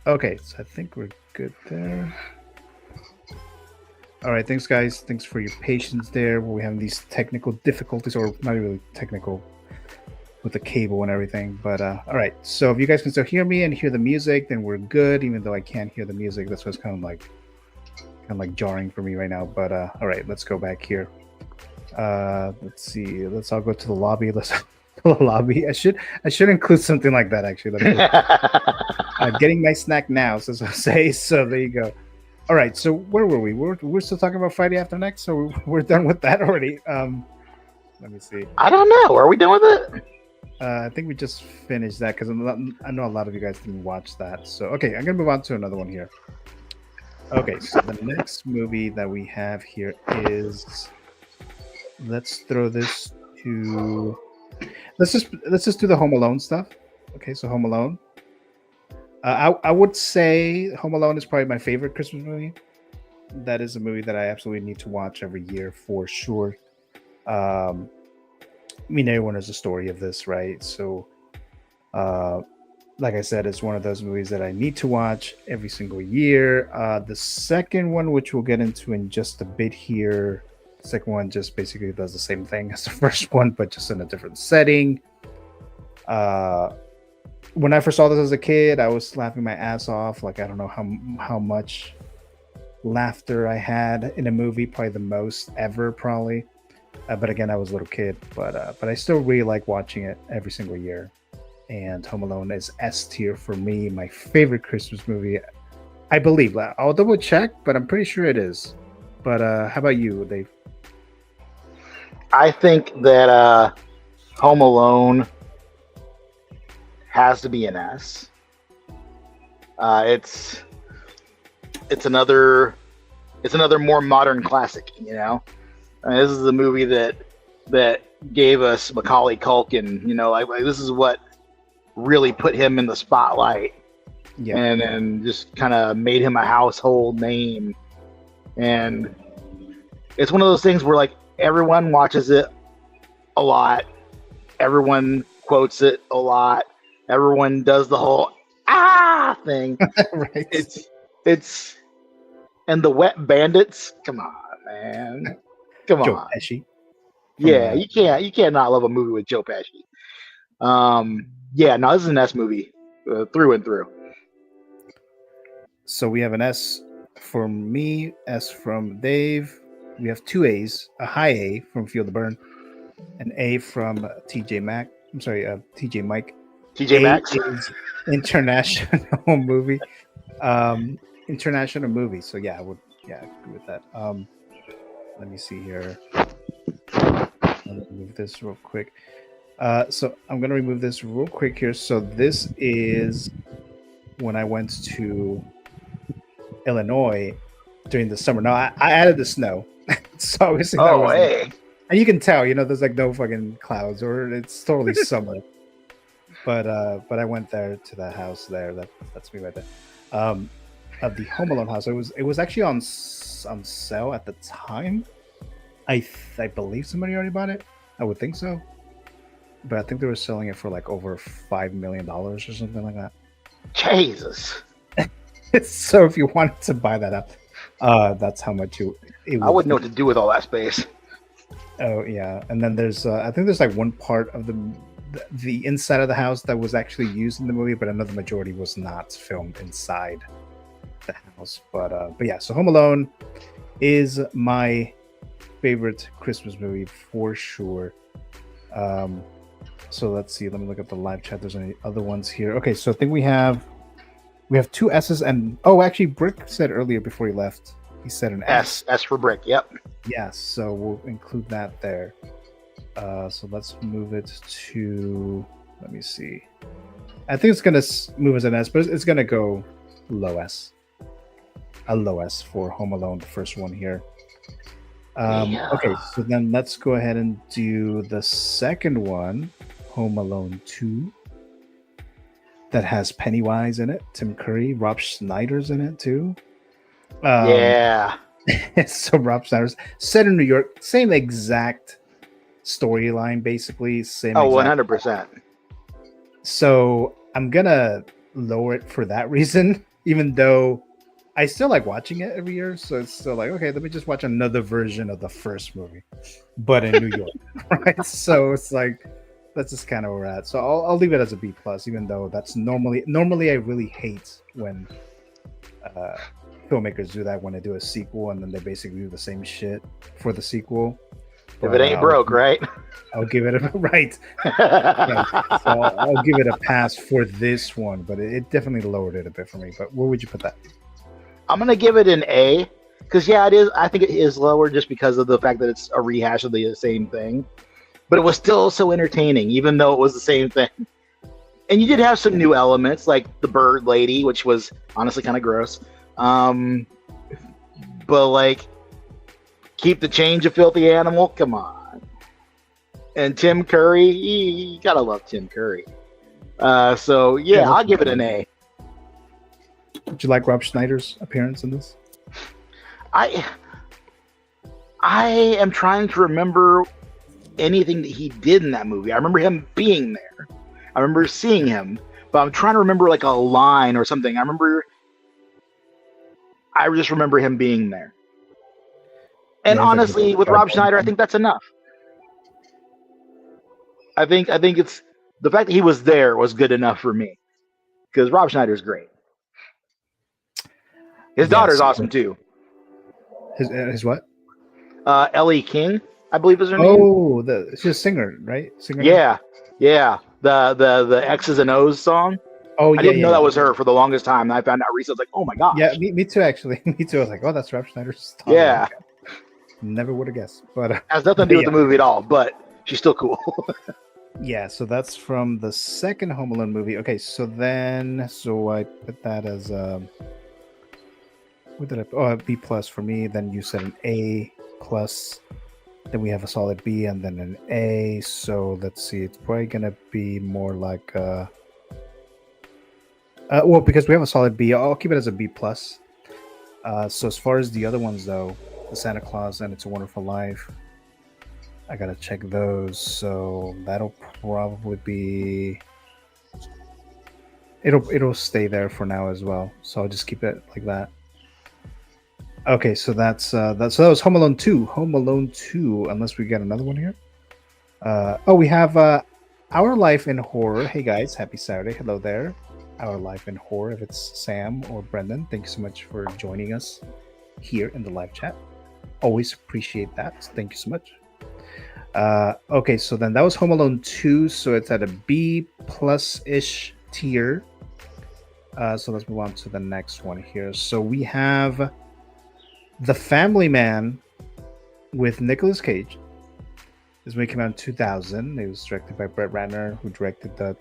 Okay, so I think we're good there. All right, thanks guys. Thanks for your patience there. We're having these technical difficulties, or not really technical, with the cable and everything. But all right, so if you guys can still hear me and hear the music, then we're good. Even though I can't hear the music, that's what's kind of like jarring for me right now. But all right, let's go back here. Let's see. Let's all go to the lobby. Let's to the lobby. I should include something like that actually. Getting my snack now, so say. So there you go. All right. So where were we? We're still talking about Friday After Next. So we're done with that already. Let me see. I don't know. Are we done with it? I think we just finished that because I know a lot of you guys didn't watch that. So okay, I'm gonna move on to another one here. Okay, so the next movie that we have here is, let's throw this to, let's just do the Home Alone stuff. Okay, so Home Alone. I would say Home Alone is probably my favorite Christmas movie. That is a movie that I absolutely need to watch every year for sure. I mean, everyone has a story of this, right? So like I said, it's one of those movies that I need to watch every single year. The second one, which we'll get into in just a bit here, the second one just basically does the same thing as the first one, but just in a different setting. When I first saw this as a kid, I was laughing my ass off. Like, I don't know how much laughter I had in a movie, probably the most ever, probably. But again, I was a little kid, but I still really like watching it every single year. And Home Alone is S tier for me, my favorite Christmas movie. I believe. I'll double check, but I'm pretty sure it is. But how about you, Dave? I think that Home Alone has to be an S. It's another more modern classic, you know. This is a movie that gave us Macaulay Culkin, you know, like this is what really put him in the spotlight. Yeah. And just kind of made him a household name. And it's one of those things where like everyone watches it a lot, everyone quotes it a lot, everyone does the whole thing. Right. It's and the Wet Bandits, come on, man. Come Joe on. Pesci. Yeah, you can't not love a movie with Joe Pesci. Yeah, no, this is an S movie through and through. So we have an S from me, S from Dave. We have two A's, a high A from Feel the Burn, an A from TJ Mike. TJ Maxx. Is international movie. International movie. So yeah, I would agree with that. Let me see here. Let me move this real quick. So I'm gonna remove this real quick here. So this is when I went to Illinois during the summer. Now I added the snow, so obviously and you can tell, you know, there's like no fucking clouds, or it's totally summer. But I went there to the house there. That's me right there. Of the Home Alone house. It was actually on sale at the time. I believe somebody already bought it. I would think so. But I think they were selling it for like over $5 million or something like that. Jesus. So if you wanted to buy that up, that's how much it I wouldn't know what to do with all that space. Oh yeah, and then there's I think there's like one part of the inside of the house that was actually used in the movie, but another majority was not filmed inside the house. But yeah, so Home Alone is my favorite Christmas movie for sure. So let's see. Let me look at the live chat. There's any other ones here? Okay, so I think we have two S's, and actually, Brick said earlier before he left, he said an S. S for Brick. Yep. Yes, so we'll include that there. So let's move it to. Let me see. I think it's gonna move as an S, but it's gonna go low S. A low S for Home Alone, the first one here. Okay, so then let's go ahead and do the second one, Home Alone 2. That has Pennywise in it, Tim Curry, Rob Schneider's in it too. Yeah. So Rob Schneider's set in New York, same exact storyline, basically. Same. Oh, 100%. So I'm gonna lower it for that reason, even though I still like watching it every year. So it's still like, okay, let me just watch another version of the first movie, but in New York, right? So it's like, that's just kind of where we're at. So I'll leave it as a B plus, even though that's normally I really hate when filmmakers do that, when they do a sequel and then they basically do the same shit for the sequel. If it ain't broke, right? I'll give it a right. Yeah, so I'll give it a pass for this one, but it definitely lowered it a bit for me. But where would you put that? I'm gonna give it an A, because yeah, it is. I think it is lower just because of the fact that it's a rehash of the same thing. But it was still so entertaining, even though it was the same thing. And you did have some new elements, like the bird lady, which was honestly kind of gross. But like, keep the change, a filthy animal. Come on. And Tim Curry, you gotta love Tim Curry. So yeah, I'll give it an A. Did you like Rob Schneider's appearance in this? I am trying to remember anything that he did in that movie. I remember him being there. I remember seeing him, but I'm trying to remember like a line or something. I just remember him being there. And Yeah, he's like honestly, with Rob Schneider, I think that's enough. I think it's the fact that he was there was good enough for me, because Rob Schneider's great. His daughter's awesome too. His what? Ellie King, I believe is her name. Oh, she's a singer, right? Singer. Yeah. The X's and O's song. Oh, yeah. I didn't know that was her for the longest time. And I found out recently. I was like, oh my gosh. Yeah, me too. Actually, me too. I was like, oh, that's Rob Schneider's daughter. Yeah. Never would have guessed, but has nothing to do with the movie at all. But she's still cool. Yeah, so that's from the second Home Alone movie. Okay, so I put that as what did I put? Oh, a B plus for me. Then you said an A plus. Then we have a solid B and then an A. So let's see, it's probably gonna be more like well, because we have a solid B, I'll keep it as a B plus. So as far as the other ones though, the Santa Claus and It's a Wonderful Life, I gotta check those, so that'll probably be it'll stay there for now as well. So I'll just keep it like that. Okay, so that was Home Alone 2. Home Alone 2, unless we get another one here. We have Our Life in Horror. Hey guys, happy Saturday. Hello there. Our Life in Horror. If it's Sam or Brendan, thank you so much for joining us here in the live chat. Always appreciate that. Thank you so much. Okay, so then that was Home Alone 2, so it's at a B plus-ish tier. So let's move on to the next one here. So we have The Family Man with Nicolas Cage. This movie came out in 2000. It was directed by Brett Ratner, who directed the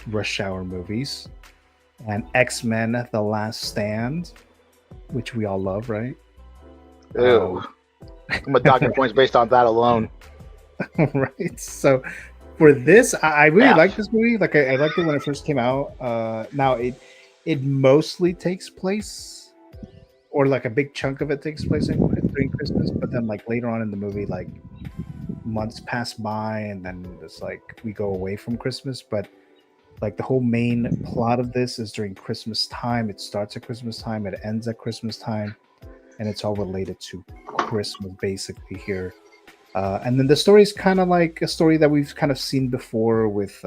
Rush Hour movies. And X-Men The Last Stand, which we all love, right? Ew. I'm a doctor points based on that alone. Right. So for this, I really like this movie. Like I liked it when it first came out. Now it mostly takes place, or like a big chunk of it takes place during Christmas. But then like later on in the movie, like months pass by, and then it's like we go away from Christmas. But like the whole main plot of this is during Christmas time. It starts at Christmas time. It ends at Christmas time, and it's all related to Christmas basically here. And then the story is kind of like a story that we've kind of seen before with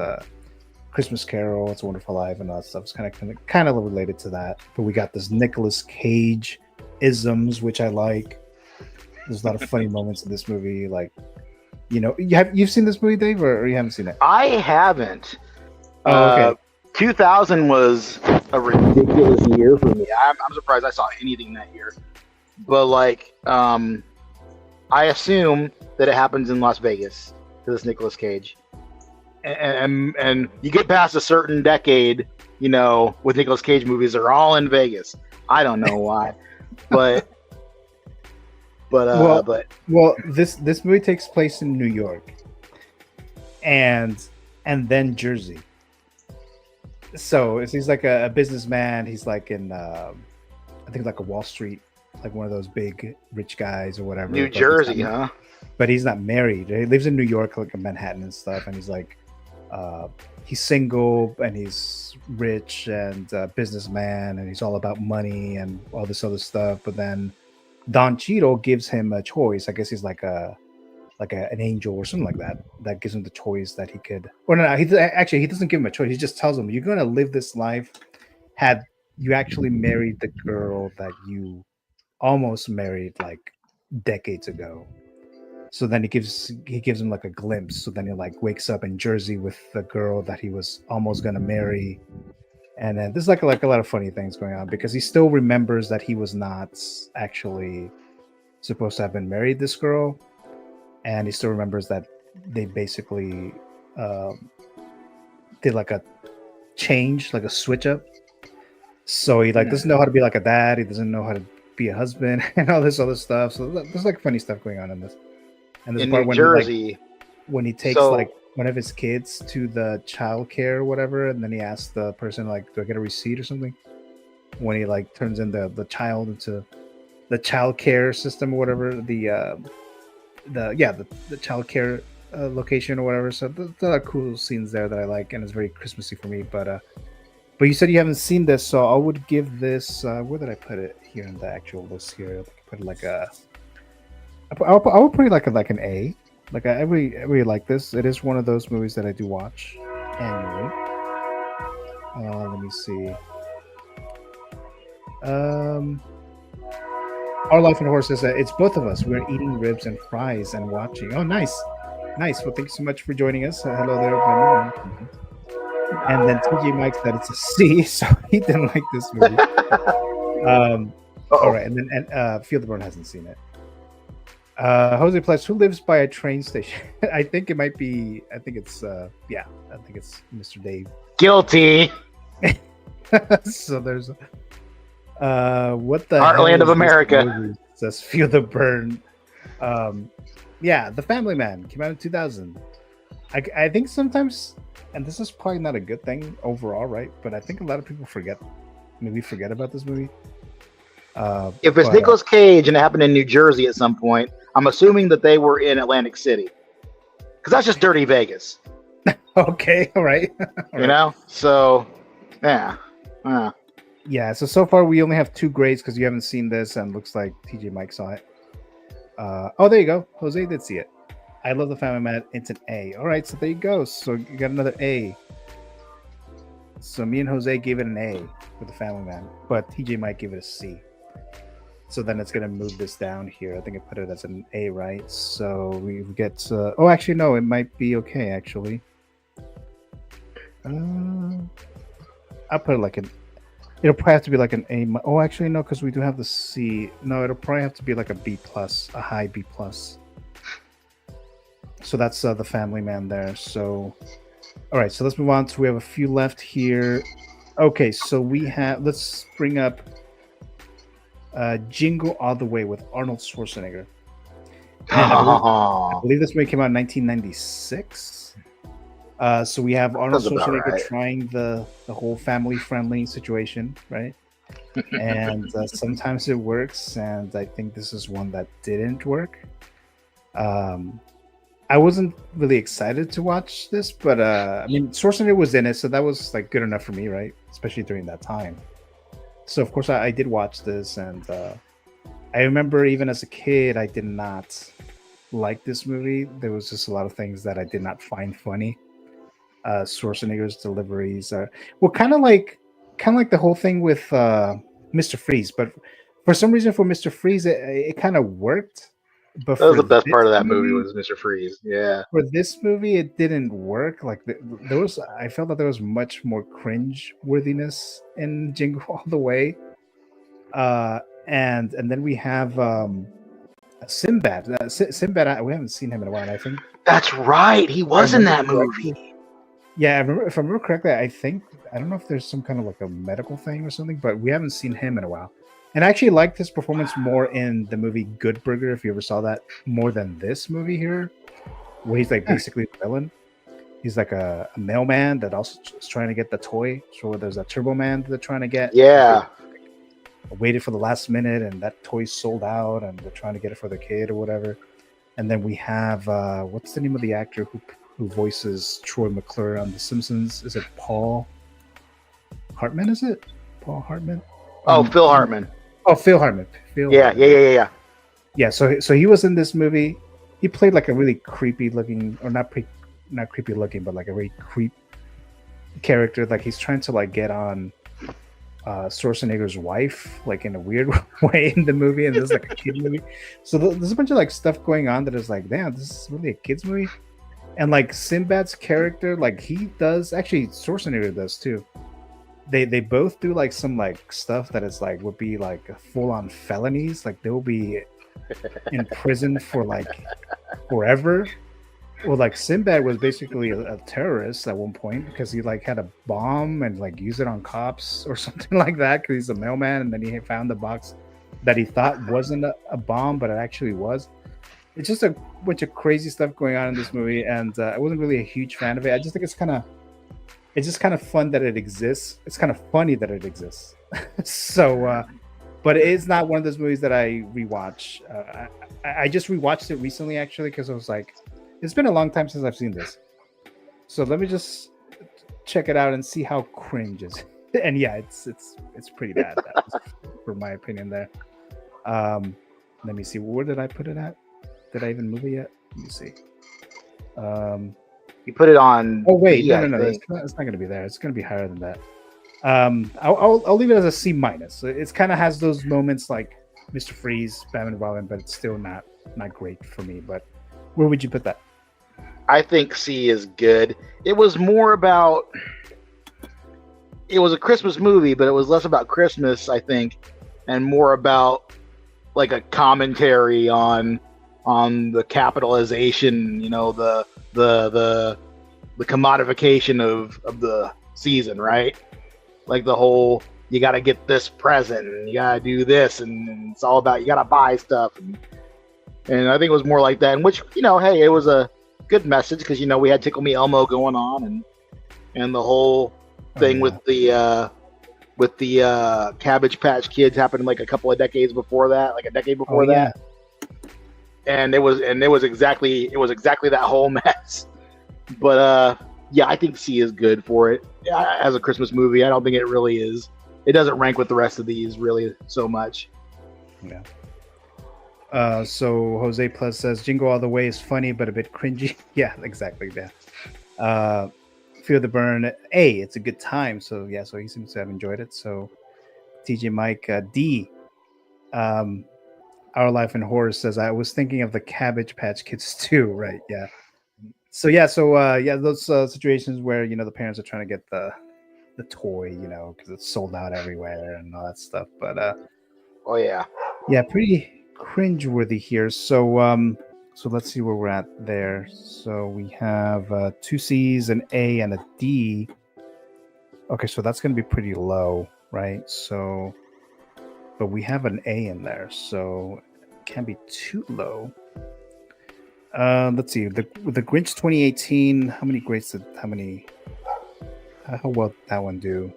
Christmas Carol, It's a Wonderful Life, and all that stuff. It's kind of related to that. But we got this Nicolas Cage isms, which I like. There's a lot of funny moments in this movie. Like, you know, you've seen this movie, Dave, or you haven't seen it? I haven't. Oh, okay. 2000 was a ridiculous year for me. I'm surprised I saw anything that year. But like, I assume that it happens in Las Vegas to this Nicolas Cage, and you get past a certain decade, you know, with Nicolas Cage movies, they're all in Vegas. I don't know why, but this movie takes place in New York, and then Jersey. So he's like a businessman. He's like in, I think like a Wall Street, like one of those big rich guys or whatever. New Jersey, huh? But he's not married. He lives in New York, like in Manhattan and stuff. And he's like, he's single and he's rich and a businessman, and he's all about money and all this other stuff. But then Don Cheadle gives him a choice. I guess he's like an angel or something like that. That gives him the choice that he could. Or no, he doesn't give him a choice. He just tells him, "You're going to live this life. Had you actually married the girl that you almost married like decades ago." So then he gives him like a glimpse. So then he like wakes up in Jersey with the girl that he was almost gonna marry, and then there's like a lot of funny things going on because he still remembers that he was not actually supposed to have been married this girl, and he still remembers that they basically did like a change, like a switch up. So he like doesn't know how to be like a dad. He doesn't know how to be a husband and all this other stuff. So there's like funny stuff going on in this. And there's in part New Jersey, like, when he takes like one of his kids to the child care or whatever, and then he asks the person like, "Do I get a receipt or something?" When he like turns in the child into the child care system or whatever, the child care location or whatever. So there are cool scenes there that I like, and it's very Christmassy for me. But But you said you haven't seen this, so I would give this. Where did I put it? Here in the actual list here. I put it like a. I would put it like an A. Like I really like this. It is one of those movies that I do watch annually. Let me see. Our Life in Horror says that it's both of us. We're eating ribs and fries and watching. Oh, nice. Nice. Well, thank you so much for joining us. Hello there, everyone. And then TJ Mike said it's a C, so he didn't like this movie. All right. And then Feel the Burn hasn't seen it. Jose Plus, who lives by a train station? I think it might be, I think it's Mr. Dave. Guilty. So there's what the Heartland of America says Feel the Burn. Yeah, The Family Man came out in 2000. I think sometimes, and this is probably not a good thing overall, right? But I think a lot of people forget about this movie. If it's Nicolas Cage and it happened in New Jersey at some point, I'm assuming that they were in Atlantic City, because that's just dirty Vegas. Okay, all right. You know, so yeah. Yeah, so far we only have 2 grades because you haven't seen this, and looks like TJ Mike saw it. Oh, there you go. Jose did see it. I Love the Family Man. It's an A. All right, so there you go. So you got another A. So me and Jose gave it an A for The Family Man, but TJ Mike gave it a C. So then it's gonna move this down here. I think I put it as an A, right? So we get. Oh, actually, no. It might be okay. Actually, I'll put it like an. It'll probably have to be like an A. Oh, actually, no, because we do have the C. No, it'll probably have to be like a B plus, a high B plus. So that's The Family Man there. So, all right. So let's move on. So we have a few left here. Okay, so we have. Let's bring up Jingle All the Way with Arnold Schwarzenegger. I believe this movie came out in 1996. So we have Arnold Schwarzenegger trying the whole family-friendly situation, right? And sometimes it works, and I think this is one that didn't work. I wasn't really excited to watch this, but I mean, Schwarzenegger was in it, so that was like good enough for me, right? Especially during that time. So of course I did watch this, and I remember even as a kid, I did not like this movie. There was just a lot of things that I did not find funny. Schwarzenegger's deliveries are kind of like the whole thing with Mr. Freeze, but for some reason for Mr. Freeze it kind of worked. But that was the best part of that movie was Mr. Freeze. Yeah. For this movie, it didn't work. Like I felt that there was much more cringe worthiness in Jingle All the Way. And then we have Sinbad. Sinbad, we haven't seen him in a while. I think that's right. He was in that movie. Yeah, if I remember correctly, I don't know if there's some kind of like a medical thing or something, but we haven't seen him in a while. And I actually liked his performance more in the movie Good Burger, if you ever saw that, more than this movie here, where he's like basically the villain. He's like a mailman that also is trying to get the toy. So there's a Turbo Man that they're trying to get. Yeah. Waited for the last minute, and that toy's sold out, and they're trying to get it for their kid or whatever. And then we have what's the name of the actor who voices Troy McClure on The Simpsons? Is it Paul Hartman? Is it Paul Hartman? Oh, Phil Hartman. Oh, Phil Hartman. Yeah. Yeah. So he was in this movie. He played like a really creepy looking, or not creepy looking, but like a really creep character. Like he's trying to like get on Schwarzenegger's wife, like in a weird way in the movie, and this is like a kid movie. So there's a bunch of like stuff going on that is like, damn, this is really a kid's movie. And like Sinbad's character, like he does, actually Schwarzenegger does too. They both do like some like stuff that is like would be like full on felonies. Like they'll be in prison for like forever. Well, like Sinbad was basically a terrorist at one point because he like had a bomb and like used it on cops or something like that because he's a mailman, and then he found the box that he thought wasn't a bomb, but it actually was. It's just a bunch of crazy stuff going on in this movie, and I wasn't really a huge fan of it. I just think it's just kind of fun that it exists. It's kind of funny that it exists. So, but it's not one of those movies that I rewatch. I just rewatched it recently, actually, because I was like, it's been a long time since I've seen this. So let me just check it out and see how cringe And yeah, it's pretty bad, for my opinion there. Let me see, where did I put it at? Did I even move it yet? Let me see. You put it on. Oh wait, B, no, I it's think. not going to be there. It's going to be higher than that. I'll leave it as a C minus. It kind of has those moments like Mr. Freeze, Batman and Robin, but it's still not great for me. But where would you put that? I think C is good. It was more about. It was a Christmas movie, but it was less about Christmas, I think, and more about like a commentary on the capitalization, you know, the commodification of the season, right? Like the whole, you got to get this present, and you got to do this, and it's all about, you got to buy stuff, and I think it was more like that. In which, you know, hey, it was a good message because, you know, we had Tickle Me Elmo going on, and the whole thing with the Cabbage Patch Kids happened like a couple of decades before that, like a decade before that. And it was exactly that whole mess. But yeah, I think C is good for it as a Christmas movie. I don't think it really is. It doesn't rank with the rest of these really so much. Yeah. So Jose Plus says Jingle All the Way is funny but a bit cringy. Yeah, exactly. Yeah. Feel the Burn. A, it's a good time. So yeah, so he seems to have enjoyed it. So TJ Mike D. Our Life in Horror says I was thinking of the Cabbage Patch Kids too. Right? Yeah. So yeah, those situations where, you know, the parents are trying to get the toy, you know, because it's sold out everywhere and all that stuff. But oh yeah, pretty cringeworthy here. So so let's see where we're at there. So we have 2 C's, an A, and a D. Okay, so that's going to be pretty low, right? So, but we have an A in there, so it can't be too low. Let's see. The Grinch 2018. How well did that one do?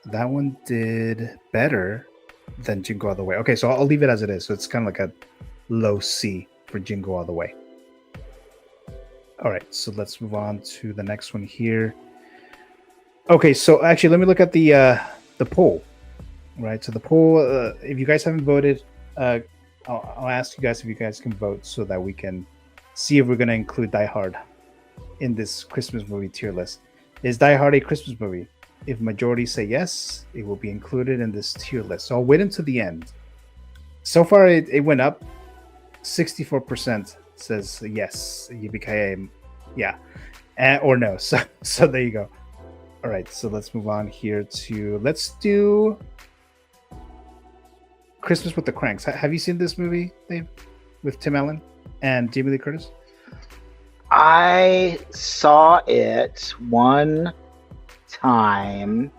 That one did better than Jingle All the Way. Okay, so I'll leave it as it is. So it's kind of like a low C for Jingle All the Way. All right, so let's move on to the next one here. Okay, so actually, let me look at the poll. Right, so the poll. If you guys haven't voted, I'll ask you guys if you guys can vote so that we can see if we're going to include Die Hard in this Christmas movie tier list. Is Die Hard a Christmas movie? If majority say yes, it will be included in this tier list. So I'll wait until the end. So far, it went up. 64% says yes. Yippee-ki-yay, yeah, or no. So there you go. All right, so let's move on here to, let's do Christmas with the Cranks. Have you seen this movie, Dave, with Tim Allen and Jamie Lee Curtis? I saw it one time,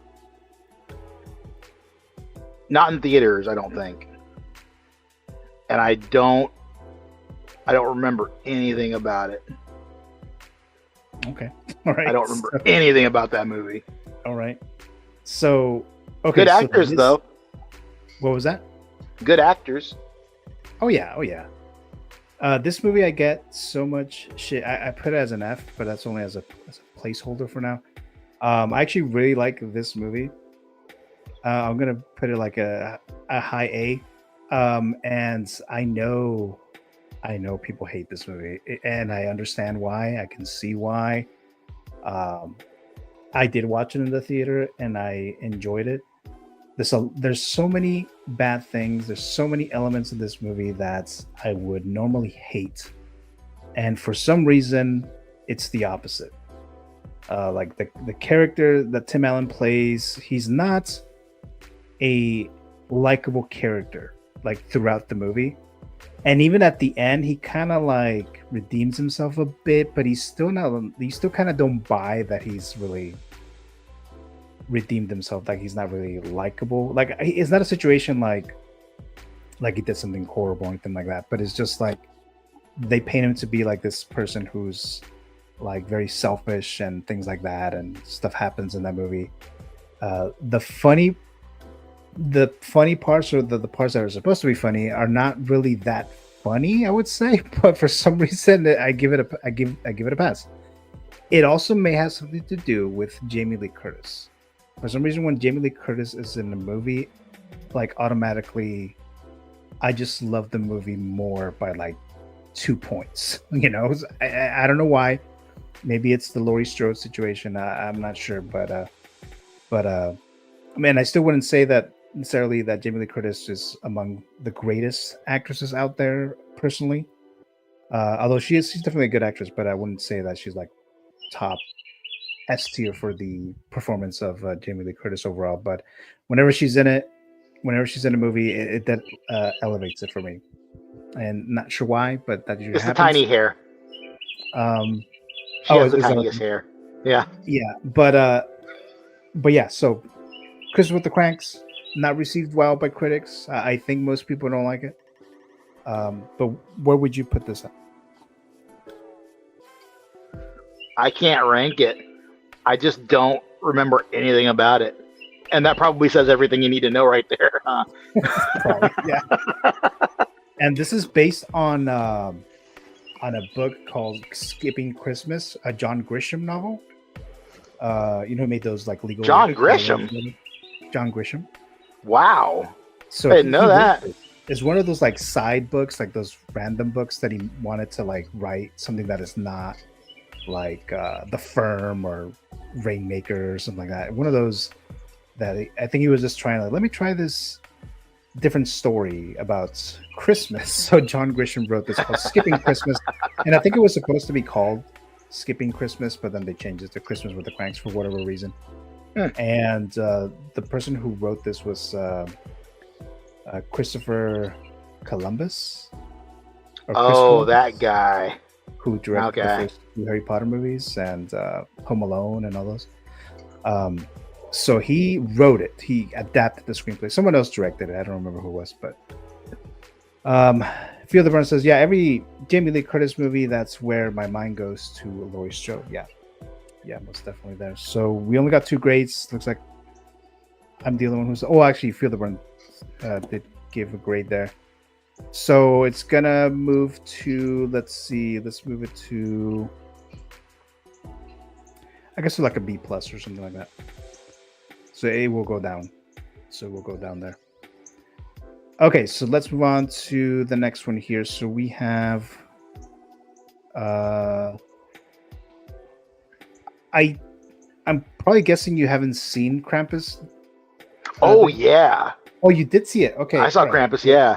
not in theaters, I don't think, and I don't remember anything about it. Okay. All right. I don't remember anything about that movie. All right. So, okay. Good actors, though. What was that? Good actors. Oh, yeah. This movie, I get so much shit. I put it as an F, but that's only as a placeholder for now. I actually really like this movie. I'm going to put it like a high A. And I know people hate this movie, and I understand why. I can see why. I did watch it in the theater, and I enjoyed it. There's so many bad things. There's so many elements of this movie that I would normally hate, and for some reason, it's the opposite. Like the character that Tim Allen plays, he's not a likable character like throughout the movie. And even at the end, he kind of like redeems himself a bit, but you still kind of don't buy that he's really redeemed himself. Like he's not really likable. Like it's not a situation like he did something horrible or anything like that, but it's just like they paint him to be like this person who's like very selfish and things like that, and stuff happens in that movie. The funny parts, or the parts that are supposed to be funny, are not really that funny, I would say. But for some reason, I give it a pass. It also may have something to do with Jamie Lee Curtis. For some reason, when Jamie Lee Curtis is in the movie, like automatically, I just love the movie more by like 2 points. You know, I don't know why. Maybe it's the Laurie Strode situation. I'm not sure, but I mean, I still wouldn't say that necessarily that Jamie Lee Curtis is among the greatest actresses out there personally. Although she's definitely a good actress, but I wouldn't say that she's like top S tier for the performance of Jamie Lee Curtis overall. But whenever she's in it, whenever she's in a movie, that elevates it for me. And not sure why, but that usually It's the happens. tiny hair. She Oh, has the is that- tiniest hair. Yeah. Yeah, but yeah. So, Christmas with the Cranks not received well by critics. I think most people don't like it. But where would you put this at? I can't rank it. I just don't remember anything about it. And that probably says everything you need to know right there. Huh? Probably, yeah. And this is based on a book called Skipping Christmas, a John Grisham novel. You know who made those like legal? John Grisham? John Grisham. Wow. So I didn't know wrote that. this. It's one of those like side books, like those random books that he wanted to like write something that is not like The Firm or Rainmaker or something like that. One of those that I think he was just trying to let me try this different story about Christmas. So John Grisham wrote this called Skipping Christmas, and I think it was supposed to be called Skipping Christmas, but then they changed it to Christmas with the Cranks for whatever reason. And the person who wrote this was Christopher Columbus. Oh, that guy. Who directed Okay. the first two Harry Potter movies and Home Alone and all those. So he wrote it. He adapted the screenplay. Someone else directed it. I don't remember who it was, but Field of Burn says, yeah, every Jamie Lee Curtis movie, that's where my mind goes to Laurie Strode. Yeah, most definitely there. So we only got 2 grades. Looks like I'm the only one who's. Oh, actually, Field of Burn did give a grade there. So it's gonna move to. Let's move it to. I guess like a B plus or something like that. So A will go down. So we'll go down there. Okay, so let's move on to the next one here. So we have I'm probably guessing you haven't seen Krampus. Oh, yeah. Oh, you did see it. Okay. I saw all right. Krampus, yeah.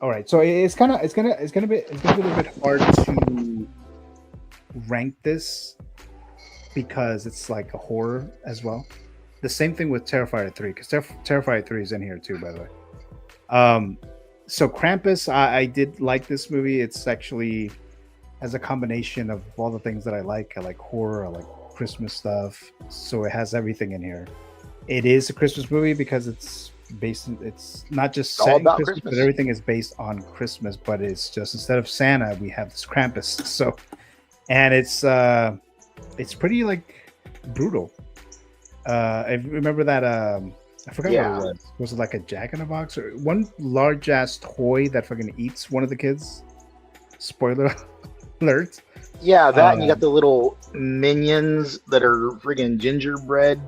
All right. So it's gonna be a little bit hard to rank this because it's like a horror as well. The same thing with Terrifier 3, because Terrifier 3 is in here too, by the way. So Krampus, I did like this movie. It's actually has a combination of all the things that I like. I like horror, I like Christmas stuff. So it has everything in here. It is a Christmas movie because it's not just all set in about Christmas, Christmas. but everything is based on Christmas. But it's just instead of Santa, we have this Krampus. So, and it's pretty like brutal. I remember that. I forgot what it was. Was it like a Jack in a Box or one large ass toy that fucking eats one of the kids? Spoiler alert. Yeah, that and you got the little minions that are friggin' gingerbread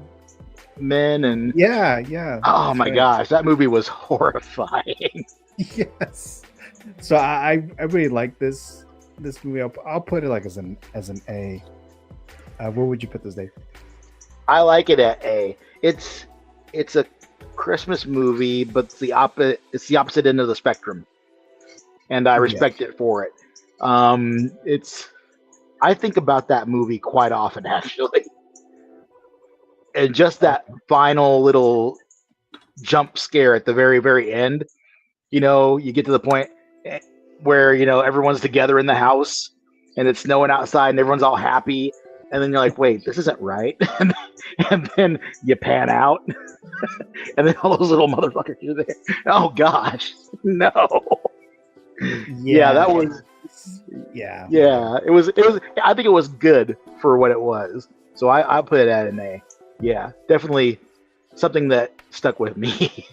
men and Yeah. oh my gosh, that movie was horrifying. Yes. So I really like this movie. I'll put it like as an A. Where would you put this, Dave? I like it at A. It's a Christmas movie, but it's the opposite end of the spectrum, and I respect it for it. I think about that movie quite often, actually, and just that final little jump scare at the very, very end. You know, you get to the point where everyone's together in the house, and it's snowing outside, and everyone's all happy. And then you're like, wait, this isn't right. And then you pan out. And then all those little motherfuckers are there. Oh, gosh. No. Yeah, that was... Yeah. Yeah, it was. I think it was good for what it was. So I put it at an A. Yeah, definitely something that stuck with me.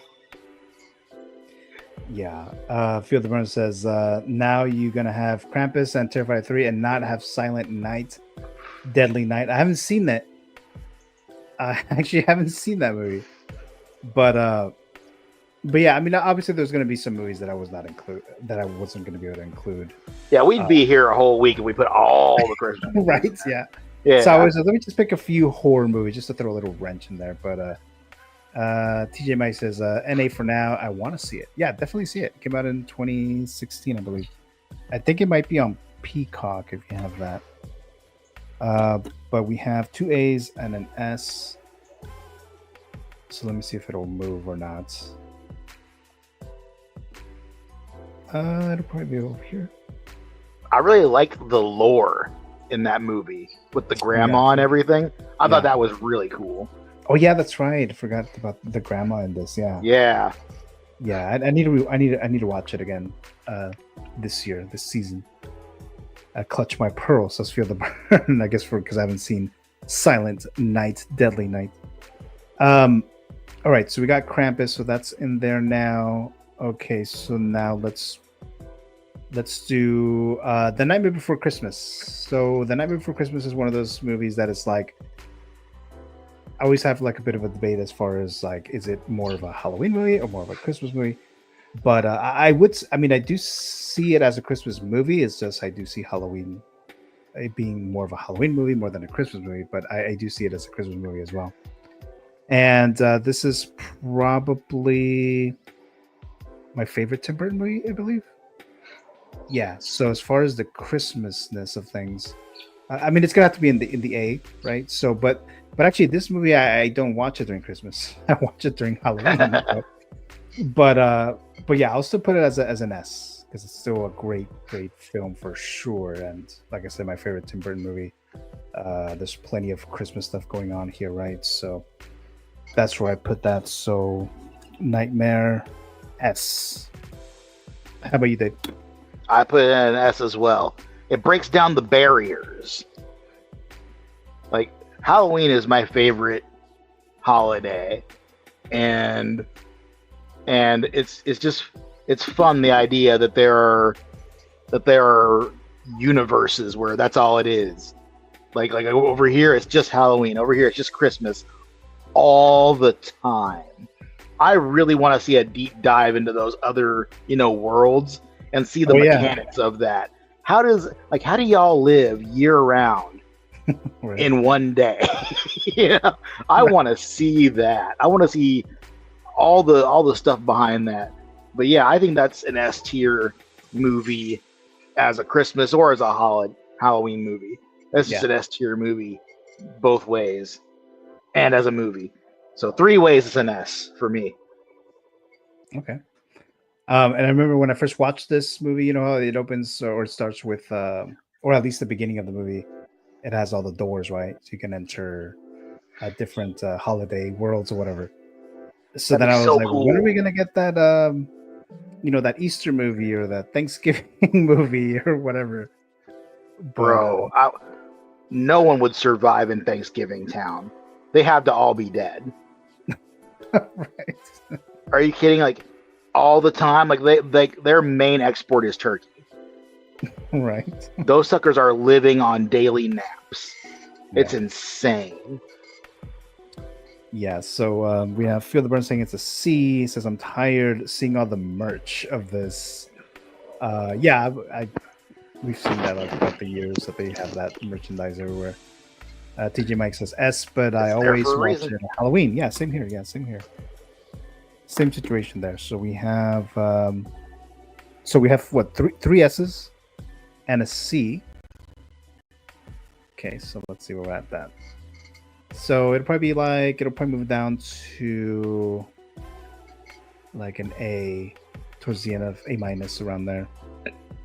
Yeah. Field of Burn says, now you're going to have Krampus and Terrifier 3 and not have Silent Night. Deadly Night. I haven't seen that. I actually haven't seen that movie, but yeah, I mean, obviously, there's going to be some movies that I wasn't going to be able to include. Yeah, we'd be here a whole week if we put all the Christmas movies. Right? Yeah. Yeah. So I was let me just pick a few horror movies just to throw a little wrench in there. But TJ Mike says NA for now. I want to see it. Yeah, definitely see it. It came out in 2016, I believe. I think it might be on Peacock if you have that. But we have 2 A's and an S. So let me see if it'll move or not. It'll probably be over here. I really like the lore in that movie with the grandma and everything. I thought that was really cool. Oh yeah, that's right. I forgot about the grandma in this. Yeah. Yeah. Yeah, I need to watch it again this season. I clutch my pearls. Let's feel the burn. I guess because I haven't seen Silent Night, Deadly Night. All right, so we got Krampus, so that's in there now. Okay, so now let's do The Nightmare Before Christmas. So The Nightmare Before Christmas is one of those movies that is like, I always have like a bit of a debate as far as like, is it more of a Halloween movie or more of a Christmas movie? But I do see it as a Christmas movie. It's just I do see Halloween it being more of a Halloween movie more than a Christmas movie, but I do see it as a Christmas movie as well. And this is probably my favorite Tim Burton movie, I believe. Yeah. So as far as the Christmasness of things, I mean, it's gonna have to be in the A, right? So, but actually, this movie I don't watch it during Christmas. I watch it during Halloween. but yeah, I'll still put it as an S because it's still a great film for sure. And like I said, my favorite Tim Burton movie. There's plenty of Christmas stuff going on here, right? So that's where I put that. So Nightmare S. How about you, Dave? I put it in an S as well. It breaks down the barriers. Like Halloween is my favorite holiday, and it's fun, the idea that there are universes where that's all it is. Like over here it's just Halloween, over here it's just Christmas all the time. I really want to see a deep dive into those other, worlds and see the mechanics of that. How do y'all live year round Right. in one day? I want to see that. I want to see all the stuff behind that. But yeah, I think that's an S tier movie as a Christmas or as a Halloween movie. That's just an S tier movie both ways and as a movie. So 3 ways it's an S for me. Okay. And I remember when I first watched this movie, how it opens or it starts with, or at least the beginning of the movie, it has all the doors, right? So you can enter different holiday worlds or whatever. So then I was like, cool. When are we going to get that, that Easter movie or that Thanksgiving movie or whatever? Bro, no one would survive in Thanksgiving Town. They have to all be dead. Right. Are you kidding? Like, all the time? Like, their main export is turkey. Right. Those suckers are living on daily naps. It's insane. Yeah, so we have Feel the Burn saying it's a C. He says, I'm tired seeing all the merch of this. We've seen that throughout the years that they have that merchandise everywhere. TJ Mike says S, but I always watch it on Halloween. Yeah, same here. Same situation there. So we have what, three S's and a C. Okay, so let's see where we're at that. So it'll probably move down to like an A towards the end of A minus around there.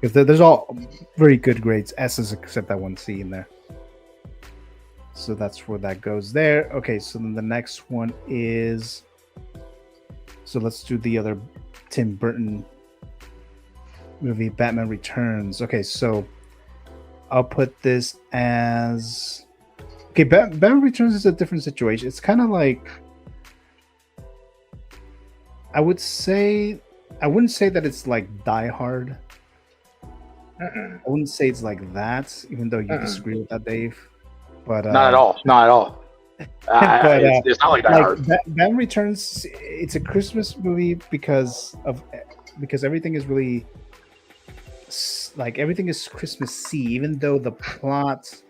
Because there's all very good grades, S's except that one C in there. So that's where that goes there. Okay, so then the next one is, so let's do the other Tim Burton movie, Batman Returns. Okay, so I'll put this as, okay, Batman Returns is a different situation. It's kind of like, I wouldn't say that it's like Die Hard. I wouldn't say it's like that, even though you disagree with that, Dave. But not at all. But, it's not like Die Hard. Batman Returns, it's a Christmas movie because everything is really everything is Christmassy, even though the plot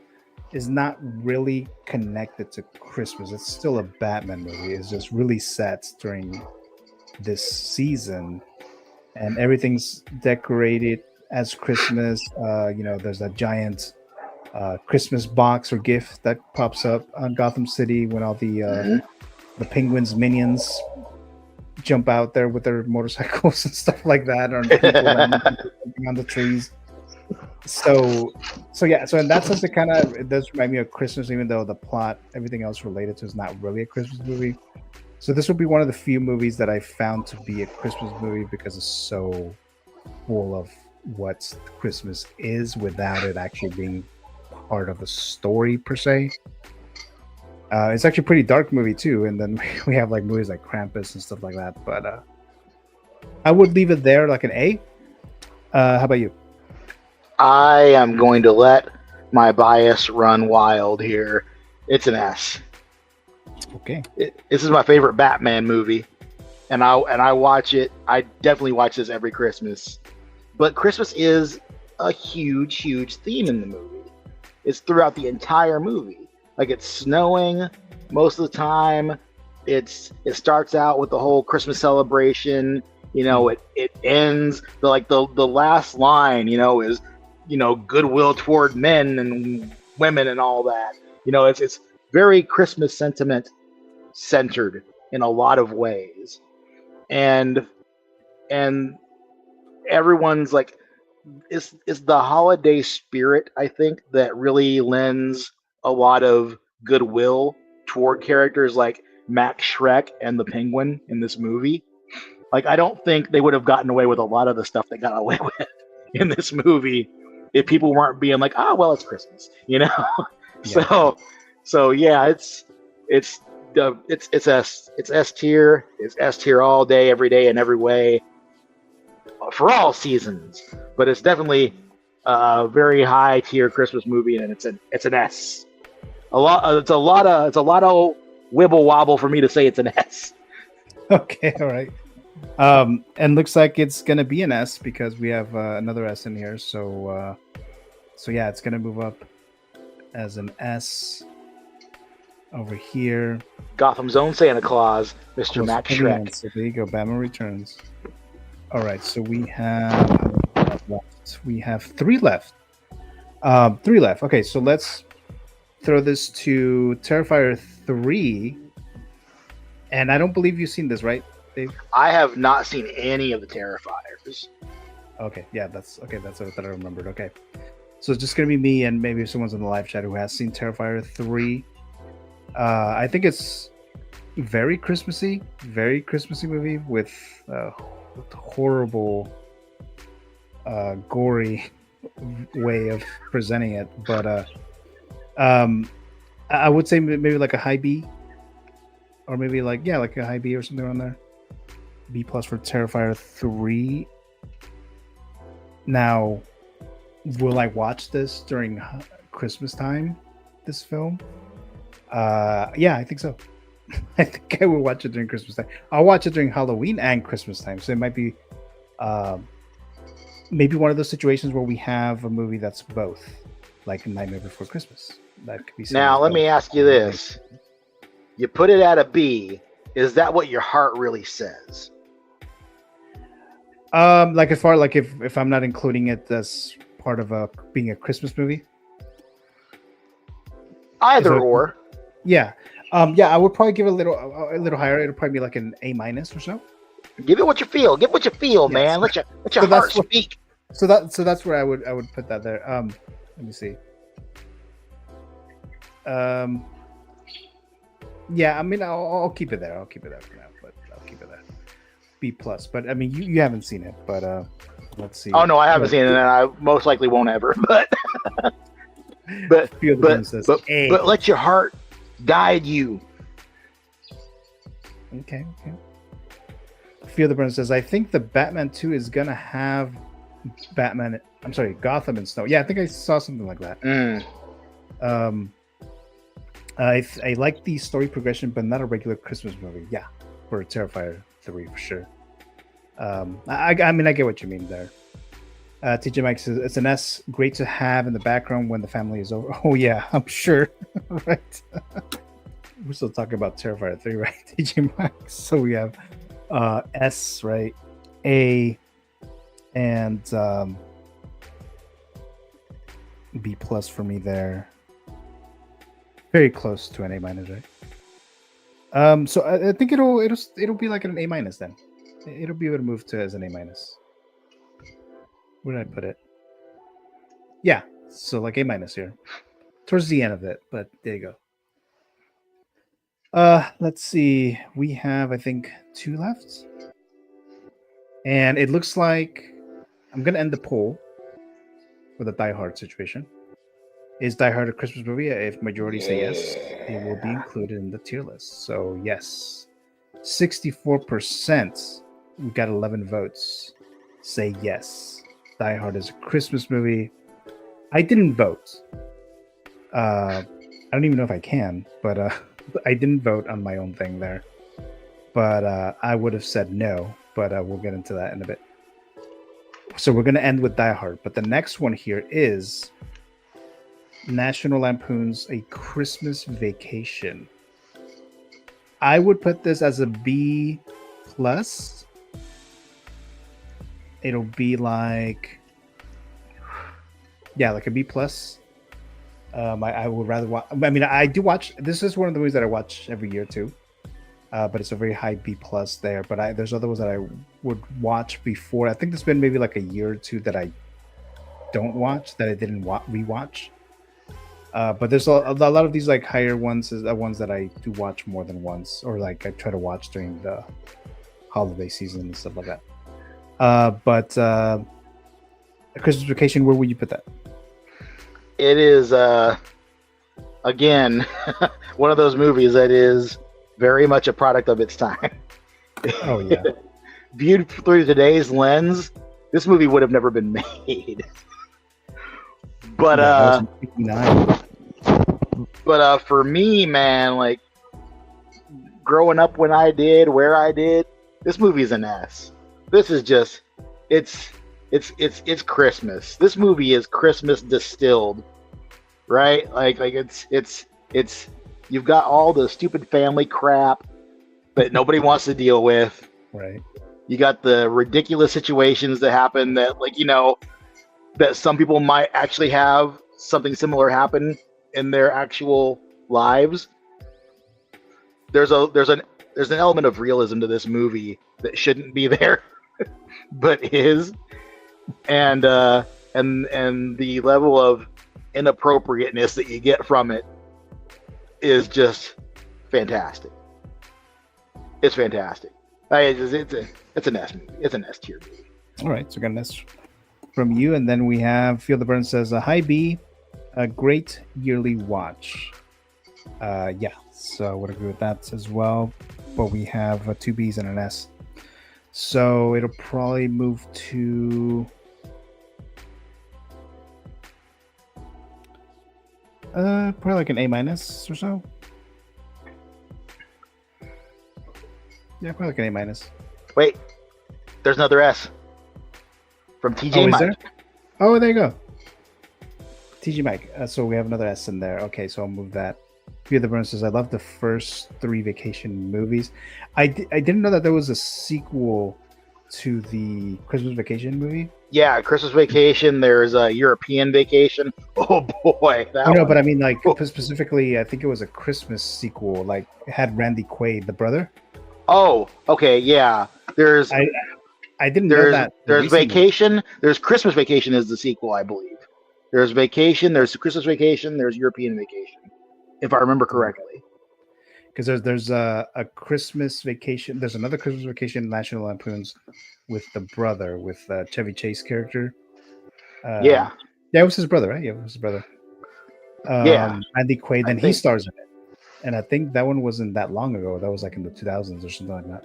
is not really connected to Christmas. It's still a Batman movie. It's just really set during this season, and everything's decorated as Christmas. There's that giant Christmas box or gift that pops up on Gotham City when all the Penguins minions jump out there with their motorcycles and stuff like that, or people jumping on the trees. So in that sense, it does remind me of Christmas, even though the plot, everything else related to, is not really a Christmas movie. So this would be one of the few movies that I found to be a Christmas movie because it's so full of what Christmas is without it actually being part of a story per se. It's actually a pretty dark movie too, and then we have like movies like Krampus and stuff like that. But I would leave it there, like an A. How about you? I am going to let my bias run wild here. It's an S. Okay. This is my favorite Batman movie, and I watch it. I definitely watch this every Christmas. But Christmas is a huge theme in the movie. It's throughout the entire movie. Like, it's snowing most of the time. It starts out with the whole Christmas celebration. It ends the last line. Is goodwill toward men and women and all that. It's very Christmas sentiment centered in a lot of ways, and everyone's like, it's the holiday spirit, I think, that really lends a lot of goodwill toward characters like Max Schreck and the Penguin in this movie. Like, I don't think they would have gotten away with a lot of the stuff they got away with in this movie if people weren't being like, oh, well, it's Christmas, Yeah. So yeah, it's S tier. It's S tier all day, every day, and every way for all seasons. But it's definitely a very high tier Christmas movie, and it's an S. It's a lot of wibble wobble for me to say it's an S. Okay, all right. And looks like it's gonna be an S because we have another S in here. So yeah, it's gonna move up as an S over here. Gotham's own Santa Claus, Mr. Max Schreck. So there you go, Batman Returns. All right, so we have three left. Three left. Okay, so let's throw this to Terrifier 3. And I don't believe you've seen this, right, Dave? I have not seen any of the Terrifiers. Okay, yeah, that's what I remembered. Okay. So it's just gonna be me and maybe someone's in the live chat who has seen Terrifier 3. I think it's very Christmassy movie with horrible, gory way of presenting it. But I would say maybe like a high B, or maybe like a high B or something around there. B+ for Terrifier 3. Now, will I watch this during Christmas time? This film? Yeah, I think so. I think I will watch it during Christmas time. I'll watch it during Halloween and Christmas time. So it might be maybe one of those situations where we have a movie that's both, like Nightmare Before Christmas. That could be. Now, let me ask you this: you put it at a B. Is that what your heart really says? Like as far like if I'm not including it as part of being a Christmas movie. Either or. Yeah. Yeah, I would probably give it a little higher. It'll probably be like an A- or so. Give it what you feel. Give what you feel, Yes. man. Let your heart speak. So that's where I would put that there. Let me see. Yeah, I mean, I'll keep it there. I'll keep it there for now, but I'll keep it there. B+. But I mean, you haven't seen it, but let's see. Oh no, I haven't seen it, and I most likely won't ever. But but let your heart guide you. Okay. Fear the Burn says, I think the Batman 2 is gonna have Gotham and snow. Yeah, I think I saw something like that. I like the story progression, but not a regular Christmas movie. Yeah, for Terrifier 3 for sure. I mean, I get what you mean there. TJ Mike says it's an S, great to have in the background when the family is over. Oh yeah, I'm sure. Right. We're still talking about Terrifier 3, right? TJ Mike. So we have S, right? A and B plus for me there. Very close to an A minus, right? So I think it'll be like an A minus then. It'll be able to move to as an A minus. Where did I put it? Yeah, so like A minus here, towards the end of it. But there you go. Let's see. We have, I think, 2 left, and it looks like I'm gonna end the poll with a Die Hard situation. Is Die Hard a Christmas movie? If majority say yes, it will be included in the tier list. So yes, 64%. We got 11 votes. Say yes. Die Hard is a Christmas movie. I didn't vote. I don't even know if I can, but I didn't vote on my own thing there. But I would have said no, but we'll get into that in a bit. So we're going to end with Die Hard, but the next one here is National Lampoon's A Christmas Vacation. I would put this as a B plus. It'll be like, yeah, like a B plus. I would rather watch. I mean, I do watch. This is one of the movies that I watch every year too, but it's a very high B plus there. But there's other ones that I would watch before. I think there's been maybe like a year or two that I don't watch, that I didn't rewatch. But there's a lot of these like higher ones is the ones that I do watch more than once, or like I try to watch during the holiday season and stuff like that. But A Christmas Vacation, where would you put that? It is again one of those movies that is very much a product of its time. Oh yeah. Viewed through today's lens, this movie would have never been made. But for me, man, like growing up when I did, where I did, this movie is an S. This is just it's Christmas. This movie is Christmas distilled, right? Like it's you've got all the stupid family crap that nobody wants to deal with. Right. You got the ridiculous situations that happen that, like, you know, that some people might actually have something similar happen in their actual lives. There's an element of realism to this movie that shouldn't be there, but is, and the level of inappropriateness that you get from it is just fantastic. It's fantastic. It's an S movie. It's an S tier movie. All right, so we got an S from you, and then we have Feel the Burn says a high B, a great yearly watch. Yeah, so I would agree with that as well. But we have 2 B's and an S, so it'll probably move to probably like an A minus or so. Yeah, probably like an A minus. Wait, there's another S from TJ Mike. There? Oh, there you go. TJ Mike. So we have another S in there. Okay, so I'll move that. Fear the Burn says, I love the first 3 vacation movies. I didn't know that there was a sequel to the Christmas Vacation movie. Yeah, Christmas Vacation. There's a European Vacation. Oh boy, but I mean, like specifically, I think it was a Christmas sequel. Like it had Randy Quaid, the brother. Oh, okay, yeah. I didn't know that. There's Vacation. There's Christmas Vacation is the sequel, I believe. There's Vacation. There's Christmas Vacation. There's European Vacation, if I remember correctly. Because there's a Christmas Vacation. There's another Christmas Vacation, National Lampoon's, with the brother, with Chevy Chase character. Yeah, it was his brother, right? Yeah, it was his brother. Yeah, Andy Quaid. Then he stars in it, and I think that one wasn't that long ago. That was like in the 2000s or something like that.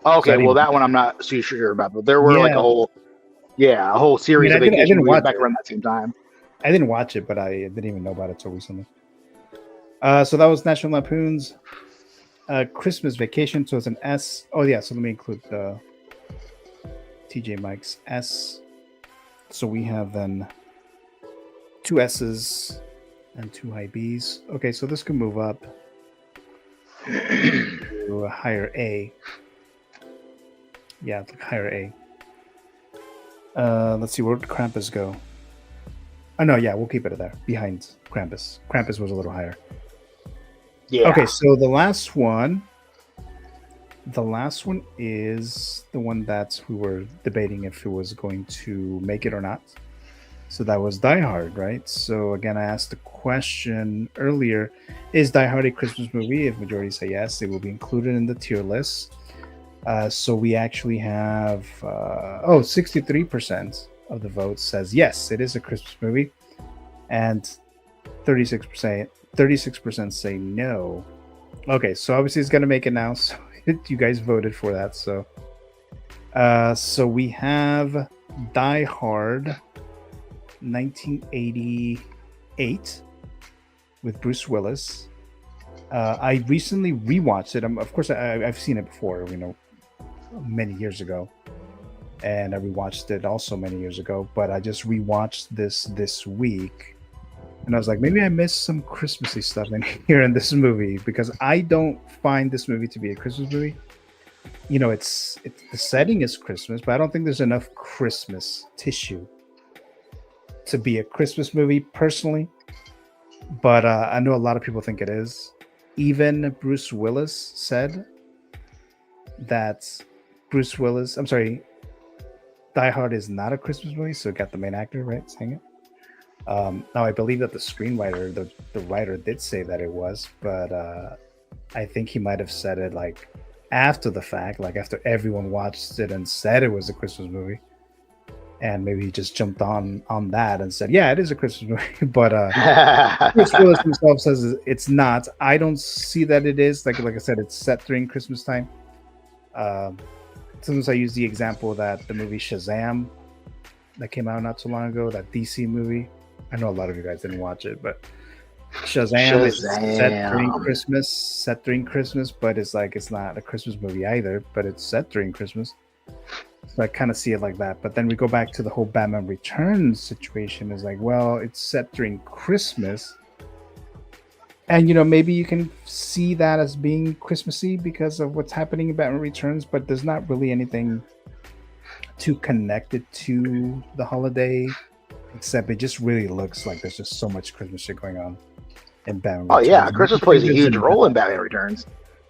Okay, well, that one I'm not too sure about, but there were like a whole series of vacation movies back around that same time. I didn't watch it, but I didn't even know about it till recently. So that was National Lampoon's Christmas Vacation. So it's an S. Oh yeah. So let me include the TJ Mike's S. So we have then 2 S's and 2 high B's. Okay, so this can move up to a higher A. Yeah, higher A. Let's see, where did Krampus go? Oh no, yeah, we'll keep it there behind Krampus. Krampus was a little higher. Yeah. Okay, so the last one is the one that we were debating if it was going to make it or not. So that was Die Hard, right? So again, I asked the question earlier, is Die Hard a Christmas movie? If majority say yes, it will be included in the tier list. So we actually have 63% of the vote says yes, it is a Christmas movie, and 36% say no. Okay, so obviously it's gonna make it now. So you guys voted for that. So we have Die Hard 1988 with Bruce Willis. I recently rewatched it. Of course, I've seen it before, many years ago, and I rewatched it also many years ago. But I just rewatched this week, and I was like, maybe I missed some Christmassy stuff in here in this movie, because I don't find this movie to be a Christmas movie. It's the setting is Christmas, but I don't think there's enough Christmas tissue to be a Christmas movie personally. But I know a lot of people think it is. Even Bruce Willis said that Die Hard is not a Christmas movie, so it got the main actor, right, saying it. Now I believe that the screenwriter, the writer did say that it was, but I think he might have said it like after the fact, like after everyone watched it and said it was a Christmas movie. And maybe he just jumped on that and said, yeah, it is a Christmas movie. But Bruce Willis himself says it's not. I don't see that it is. Like I said, it's set during Christmas time. Sometimes I use the example that the movie Shazam that came out not too long ago, that DC movie. I know a lot of you guys didn't watch it, but Shazam is set during Christmas, but it's not a Christmas movie either, but it's set during Christmas. So I kind of see it like that. But then we go back to the whole Batman Returns situation. Is like, well, it's set during Christmas. And, maybe you can see that as being Christmassy because of what's happening in Batman Returns. But there's not really anything to connect it to the holiday. Except it just really looks like there's just so much Christmas shit going on in Batman Returns. Oh, yeah. Christmas plays a huge role in Batman Returns.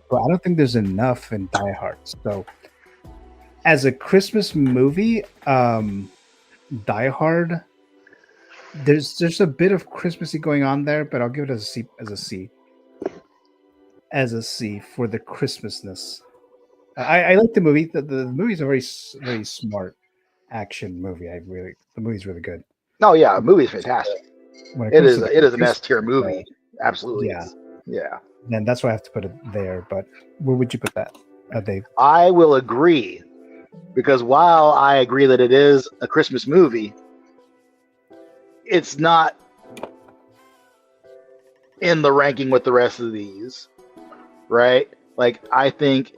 But I don't think there's enough in Die Hard. So as a Christmas movie, Die Hard, there's a bit of Christmassy going on there, but I'll give it as a C for the Christmasness. I like the movie. The movie's a very very smart action movie. The movie's really good. Oh yeah, the movie's fantastic. It is an S tier movie. Absolutely. Yeah. Yeah. And that's why I have to put it there. But where would you put that, Dave? I will agree. Because while I agree that it is a Christmas movie, it's not in the ranking with the rest of these, right? Like, I think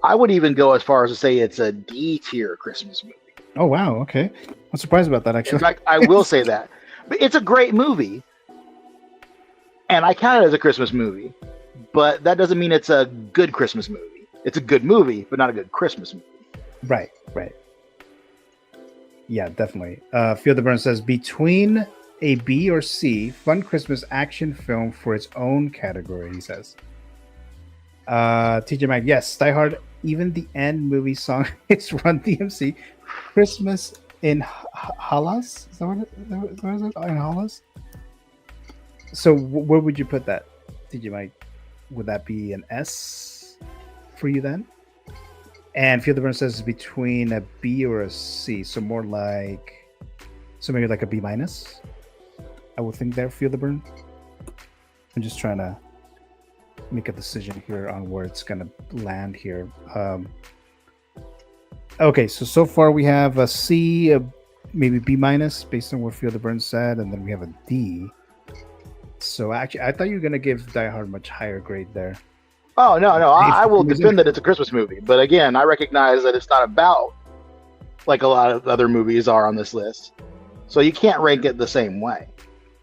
I would even go as far as to say it's a D tier Christmas movie. Oh, wow. Okay. I'm surprised about that, actually. In fact, I will say that. But it's a great movie, and I count it as a Christmas movie, but that doesn't mean it's a good Christmas movie. It's a good movie, but not a good Christmas movie. Right. Yeah, definitely. Feel the Burn says, between a B or C, fun Christmas action film for its own category, he says. TJ Mike, yes, Die Hard, even the end movie song is Run DMC. Christmas in Hollis? Is that what it is? In Hollis? So where would you put that, TJ Mike? Would that be an S for you then? And Feel the Burn says between a B or a C, so more like, so maybe like a B minus. I would think there, Feel the Burn. I'm just trying to make a decision here on where it's gonna land here. Okay, so far we have a C, maybe B minus based on what Feel the Burn said, and then we have a D. So actually, I thought you were gonna give Die Hard much higher grade there. Oh no, I will It was defend that it's a Christmas movie, but again, I recognize that it's not about like a lot of other movies are on this list. So you can't rank it the same way,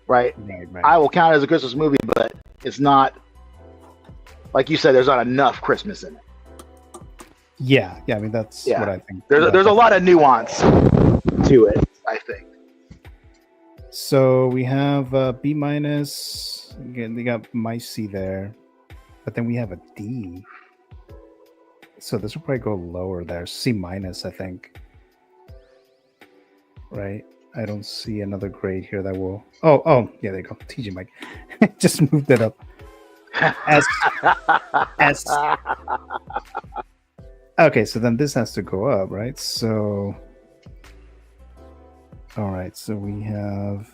right? Right. I will count it as a Christmas movie, but it's not like you said. There's not enough Christmas in it. Yeah. I mean, that's what I think. There's a lot of nuance to it, I think. So we have B minus. Again, they got my C there, but then we have a D. So this will probably go lower there. C minus, I think. Right. I don't see another grade here that will. Oh, yeah, there you go. TG Mike just moved it up. S. Okay, so then this has to go up, right? So, all right. So we have.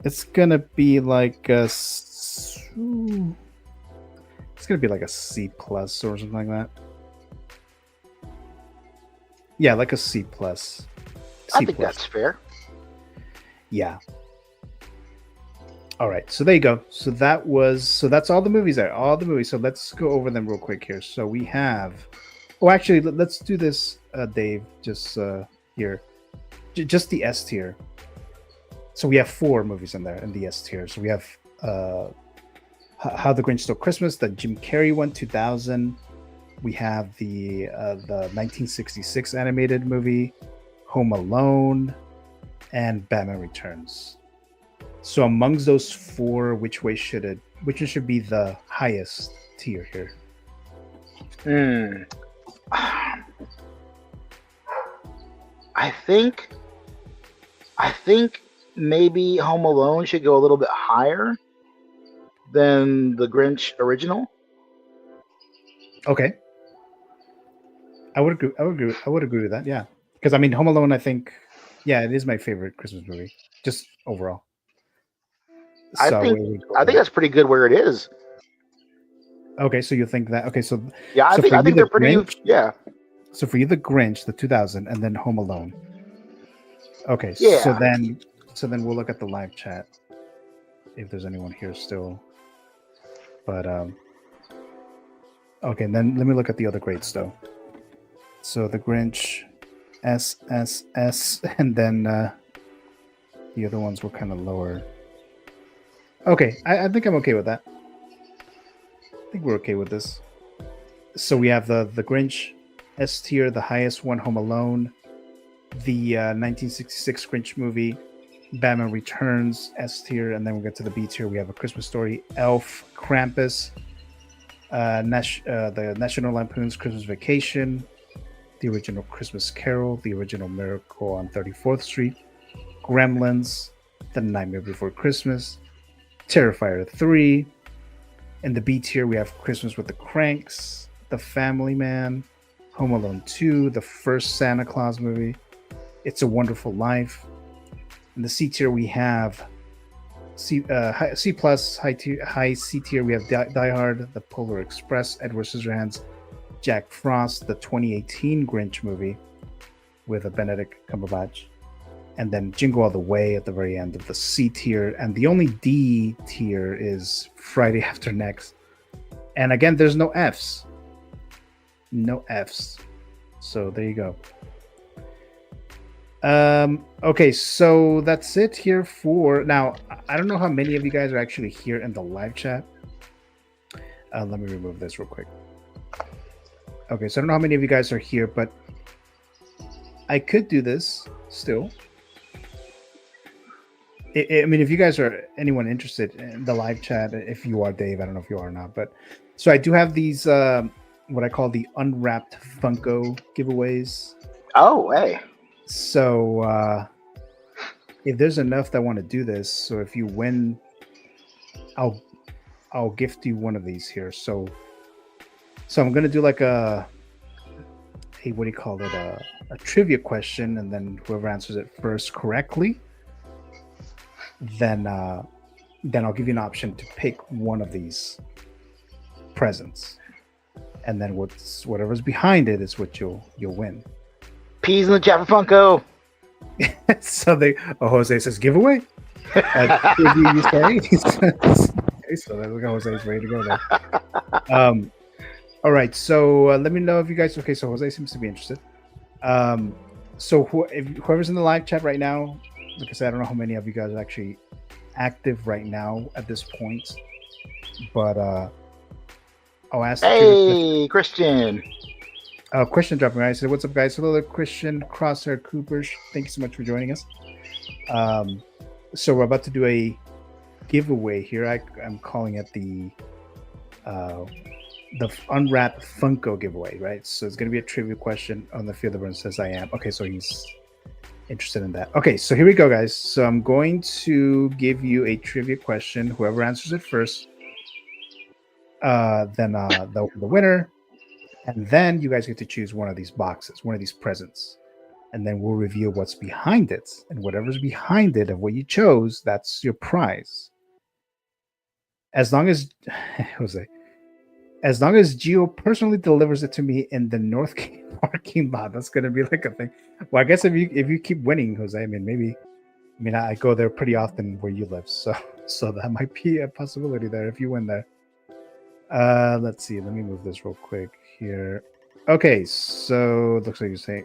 It's gonna be like a. It's gonna be like a C plus or something like that. Yeah, like a C plus. I think that's fair. Yeah. All right, so there you go. So that's all the movies there. All the movies. So let's go over them real quick here. So we have. Oh, actually, let's do this, Dave. Just here, just the S tier. So we have 4 movies in there in the S tier. So we have How the Grinch Stole Christmas, the Jim Carrey one, 2000. We have the 1966 animated movie, Home Alone, and Batman Returns. So amongst those 4, which one should be the highest tier here? I think maybe Home Alone should go a little bit higher than the Grinch original. Okay. I would agree with that. Yeah, because I mean, Home Alone. I think, yeah, it is my favorite Christmas movie, just overall. I think that's pretty good where it is. Okay, so you think that? Okay, so yeah, I think they're pretty. Grinch, yeah. So for you, the Grinch, the 2000, and then Home Alone. Okay. Yeah. So then we'll look at the live chat if there's anyone here still. But okay, then let me look at the other grades though. So the Grinch, S, and then the other ones were kind of lower. Okay, I think I'm okay with that. I think we're okay with this. So we have the Grinch, S tier, the highest one, Home Alone, the 1966 Grinch movie, Batman Returns, S tier, and then we get to the B tier. We have A Christmas Story, Elf, Krampus, the National Lampoon's Christmas Vacation, the original Christmas Carol, the original Miracle on 34th Street, Gremlins, The Nightmare Before Christmas, Terrifier 3. In the B tier, we have Christmas with the Cranks, The Family Man, Home Alone 2, the first Santa Claus movie, It's a Wonderful Life. In the C tier, we have C plus, high C tier, we have Die Hard, The Polar Express, Edward Scissorhands, Jack Frost, the 2018 Grinch movie with a Benedict Cumberbatch, and then Jingle All the Way at the very end of the C tier. And the only D tier is Friday After Next. And again, there's no Fs. No Fs. So there you go. Okay, so that's it here for now. I don't know how many of you guys are actually here in the live chat. Let me remove this real quick. Okay, so I don't know how many of you guys are here, but I could do this still. I mean, if you guys are anyone interested in the live chat, if you are, Dave, I don't know if you are or not, but so I do have these what I call the unwrapped Funko giveaways. Oh, hey. So if there's enough that want to do this, so if you win, I'll gift you one of these here. So I'm gonna do like a what do you call it? A trivia question, and then whoever answers it first correctly, then I'll give you an option to pick one of these presents, and then whatever's behind it is what you'll win. Peas in the chat for Funko. So Jose says giveaway. Trivia, you say? Okay, so look at Jose's ready to go there. All right, so let me know if you guys. Okay, so Jose seems to be interested. So whoever's in the live chat right now, like I said, I don't know how many of you guys are actually active right now at this point, but I'll ask. Hey, Christian. Question dropping. I said, "What's up, guys? Hello, Christian Crosshair Coopers. Thank you so much for joining us." So we're about to do a giveaway here. I'm calling it the unwrapped Funko giveaway, right? So it's going to be a trivia question on the field of burn. Says I am. Okay, so he's interested in that. Okay, so here we go, guys. So I'm going to give you a trivia question. Whoever answers it first, then the winner. And then you guys get to choose one of these boxes, one of these presents. And then we'll reveal what's behind it. And whatever's behind it of what you chose, that's your prize. As long as Jose, as long as Gio personally delivers it to me in the North parking lot, that's gonna be like a thing. Well, I guess if you keep winning, Jose, I go there pretty often where you live, so that might be a possibility there if you win there. Let's see. Let me move this real quick here. Okay, so looks like you're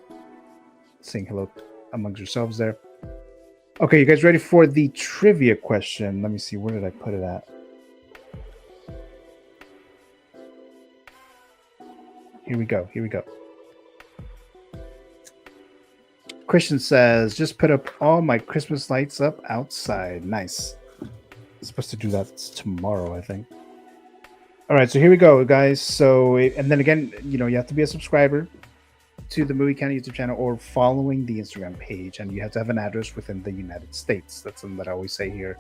saying hello amongst yourselves there. Okay, you guys ready for the trivia question? Let me see. Where did I put it at? Here we go. Christian says, just put up all my Christmas lights up outside. Nice. I'm supposed to do that tomorrow, I think. All right, so here we go, guys. So, and then again, you have to be a subscriber to the Movie Canon YouTube channel or following the Instagram page, and you have to have an address within the United States. That's something that I always say here.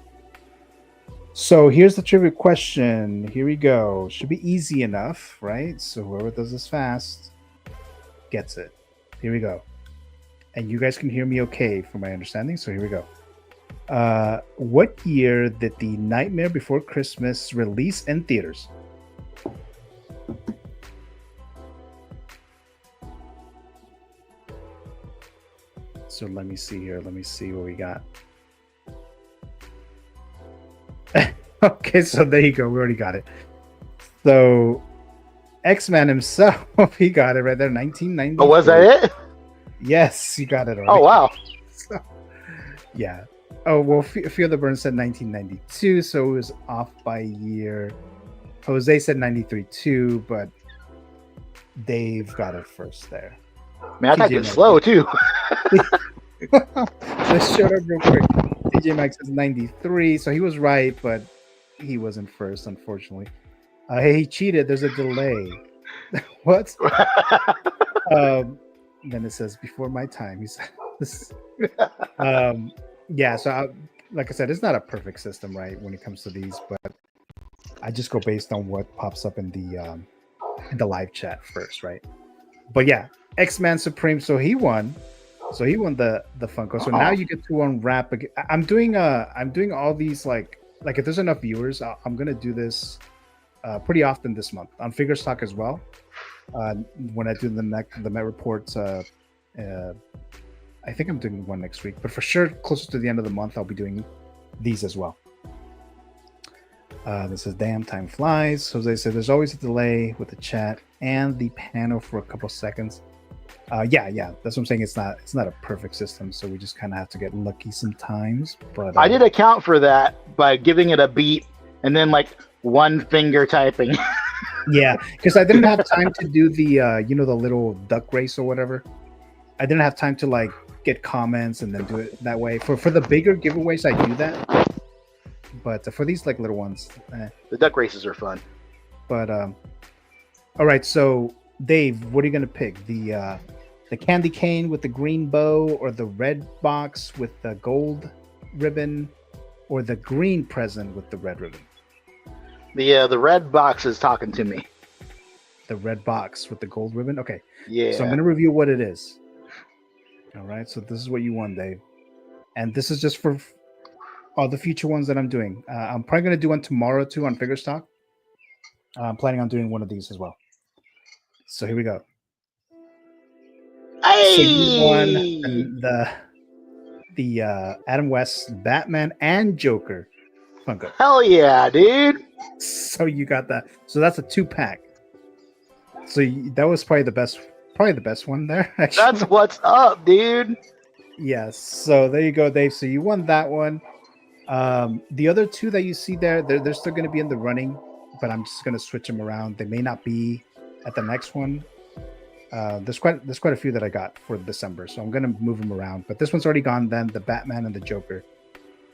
So here's the trivia question. Here we go. Should be easy enough, right? So whoever does this fast gets it. Here we go. And you guys can hear me okay from my understanding. So here we go. What year did The Nightmare Before Christmas release in theaters? So let me see here. Let me see what we got. Okay, so there you go. We already got it. So X-Man himself, he got it right there, 1990. Oh, was that it? Yes, you got it already. Oh, wow. So, yeah. Oh, well, Fear the Burn said 1992, so it was off by a year. Jose said 93 too, but Dave got it first there. Man, I typed it slow too. Let's shut up real quick. TJ Mike says 93, so he was right, but he wasn't first, unfortunately. Hey, he cheated. There's a delay. What? Then it says before my time. He says, yeah. So, like I said, it's not a perfect system, right, when it comes to these, but I just go based on what pops up in the live chat first, right? But yeah, X-Man Supreme. So he won. So he won the Funko. So now you get to unwrap. I'm doing all these like if there's enough viewers, I'm gonna do this pretty often this month on Figure Stock as well. When I do the Met reports, I think I'm doing one next week, but for sure closer to the end of the month, I'll be doing these as well. This is damn time flies. Jose said there's always a delay with the chat and the panel for a couple seconds. Yeah, that's what I'm saying. It's not a perfect system, so we just kind of have to get lucky sometimes. But I did account for that by giving it a beat and then like one finger typing. Yeah, because I didn't have time to do the the little duck race or whatever. I didn't have time to like get comments and then do it that way. For the bigger giveaways, I do that. But for these like little ones, the duck races are fun. But all right, so Dave, what are you gonna pick? The candy cane with the green bow, or the red box with the gold ribbon, or the green present with the red ribbon? The red box is talking to me. The red box with the gold ribbon? Okay. Yeah. So I'm gonna review what it is. All right, so this is what you won, Dave. And this is just for all the future ones that I'm doing. I'm probably gonna do one tomorrow too on Figure Stock. I'm planning on doing one of these as well. So here we go. Hey! So you won the Adam West Batman and Joker Funko. Hell yeah, dude. So you got that. So that's a 2-pack. So that was probably the best one there. Actually. That's what's up, dude. Yes. So there you go, Dave. So you won that one. The other two that you see there, they're still going to be in the running, but I'm just going to switch them around. They may not be at the next one. There's quite a few that I got for December, so I'm going to move them around. But this one's already gone. Then the Batman and the Joker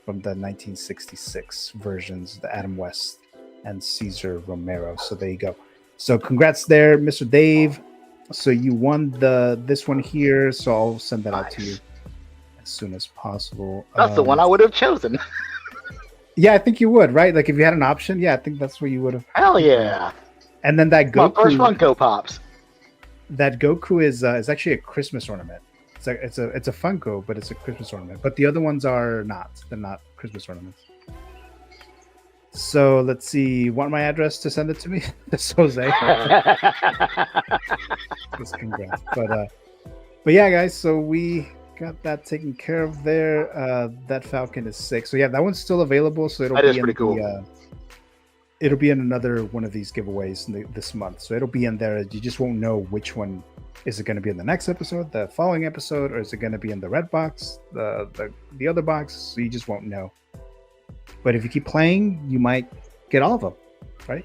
from the 1966 versions, the Adam West and Cesar Romero. So there you go. So congrats there, Mr. Dave. So you won this one here. So I'll send that out to you as soon as possible. That's the one I would have chosen. Yeah, I think you would, right? Like if you had an option, yeah, I think that's what you would have. Hell yeah! And then that My Goku, first Funko Pops. that Goku is actually a Christmas ornament. It's a Funko, but it's a Christmas ornament. But the other ones are not. They're not Christmas ornaments. So let's see. Want my address to send it to me? It's Jose. Just congrats. But yeah, guys. So we got that taken care of there. That Falcon is 6. So yeah, that one's still available. So That is pretty cool. It'll be in another one of these giveaways this month. So it'll be in there. You just won't know which one. Is it going to be in the next episode, the following episode, or is it going to be in the red box, the other box? So you just won't know. But if you keep playing, you might get all of them, right?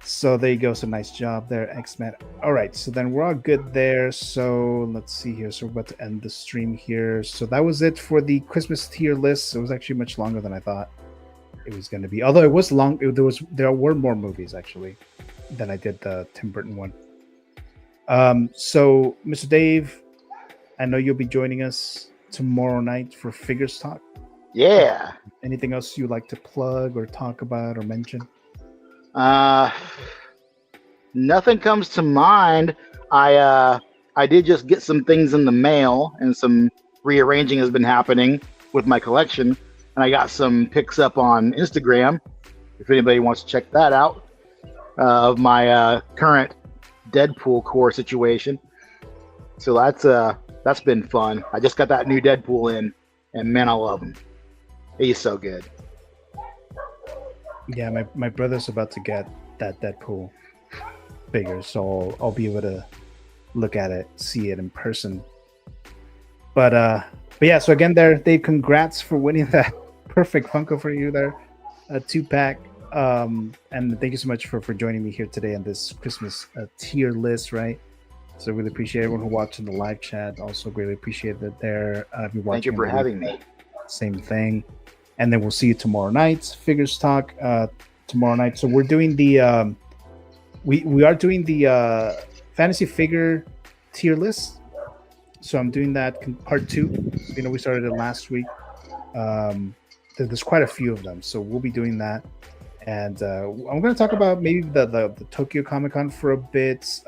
So there you go. So nice job there, X-Men. All right. So then we're all good there. So let's see here. So we're about to end the stream here. So that was it for the Christmas tier list. It was actually much longer than I thought it was going to be. Although it was long. There were more movies actually than I did the Tim Burton one. So Mr. Dave, I know you'll be joining us tomorrow night for Figures Talk. Yeah. Anything else you'd like to plug or talk about or mention? Nothing comes to mind. I did just get some things in the mail, and some rearranging has been happening with my collection, and I got some pics up on Instagram. If anybody wants to check that out, of my current Deadpool core situation. So that's been fun. I just got that new Deadpool in, and man, I love him. He's so good. Yeah, my brother's about to get that Deadpool figure, so I'll be able to look at it, see it in person. But yeah, so again there, Dave, congrats for winning that perfect Funko for you there, a 2-pack. And thank you so much for joining me here today on this Christmas tier list, right? So really appreciate everyone who watched in the live chat. Also greatly appreciate that there. If you're watching, Thank you for having me. Same thing. And then we'll see you tomorrow night. Figures Talk tomorrow night. So we're doing the we are doing the fantasy figure tier list. So I'm doing that part 2. You know, we started it last week. There's quite a few of them, so we'll be doing that. And I'm going to talk about maybe the Tokyo Comic Con for a bit.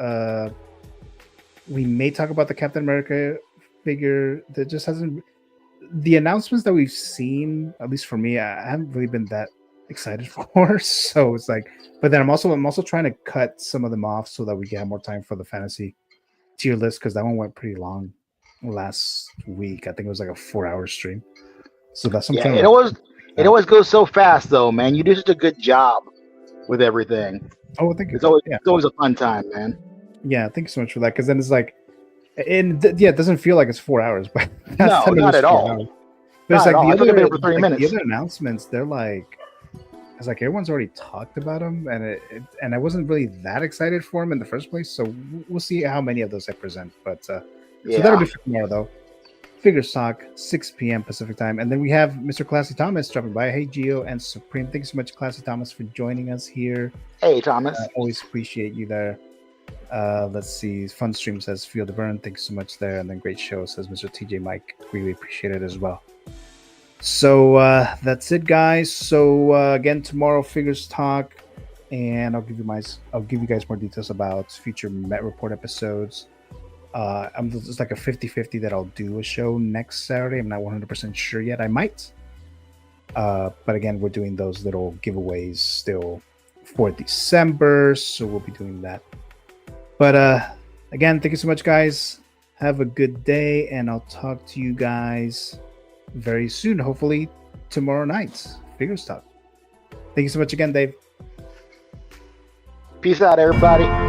We may talk about the Captain America figure. That just hasn't. The announcements that we've seen, at least for me, I haven't really been that excited for. So it's like, but then I'm also trying to cut some of them off so that we can have more time for the fantasy tier list, because that one went pretty long last week. I think it was like a 4-hour stream. So that's something. Yeah, it always goes so fast, though, man. You do such a good job with everything. Oh, thank you. It's always a fun time, man. Yeah, thank you so much for that. Because then it's like, it doesn't feel like it's 4 hours, but no, not at all. Hours. But it's not like at all. I took it for 3 minutes. The other announcements, they're like, it's like everyone's already talked about them, and I wasn't really that excited for them in the first place. So we'll see how many of those I present. But so that'll be for tomorrow, though. Figures Talk, 6 p.m. Pacific time. And then we have Mr. Classy Thomas dropping by. Hey, Gio and Supreme. Thank you so much, Classy Thomas, for joining us here. Hey, Thomas. Always appreciate you there. Let's see. Fun stream says Feel the Burn. Thanks so much there. And then great show says Mr. TJ Mike. Really appreciate it as well. So that's it, guys. So again, tomorrow Figures Talk, and I'll give you guys more details about future Met Report episodes. I'm just like a 50-50 that I'll do a show next Saturday. I'm not 100% sure yet. I might. But again, we're doing those little giveaways still for December, so we'll be doing that. But again, thank you so much, guys. Have a good day, and I'll talk to you guys very soon. Hopefully tomorrow night's Figures Talk. Thank you so much again, Dave. Peace out, everybody.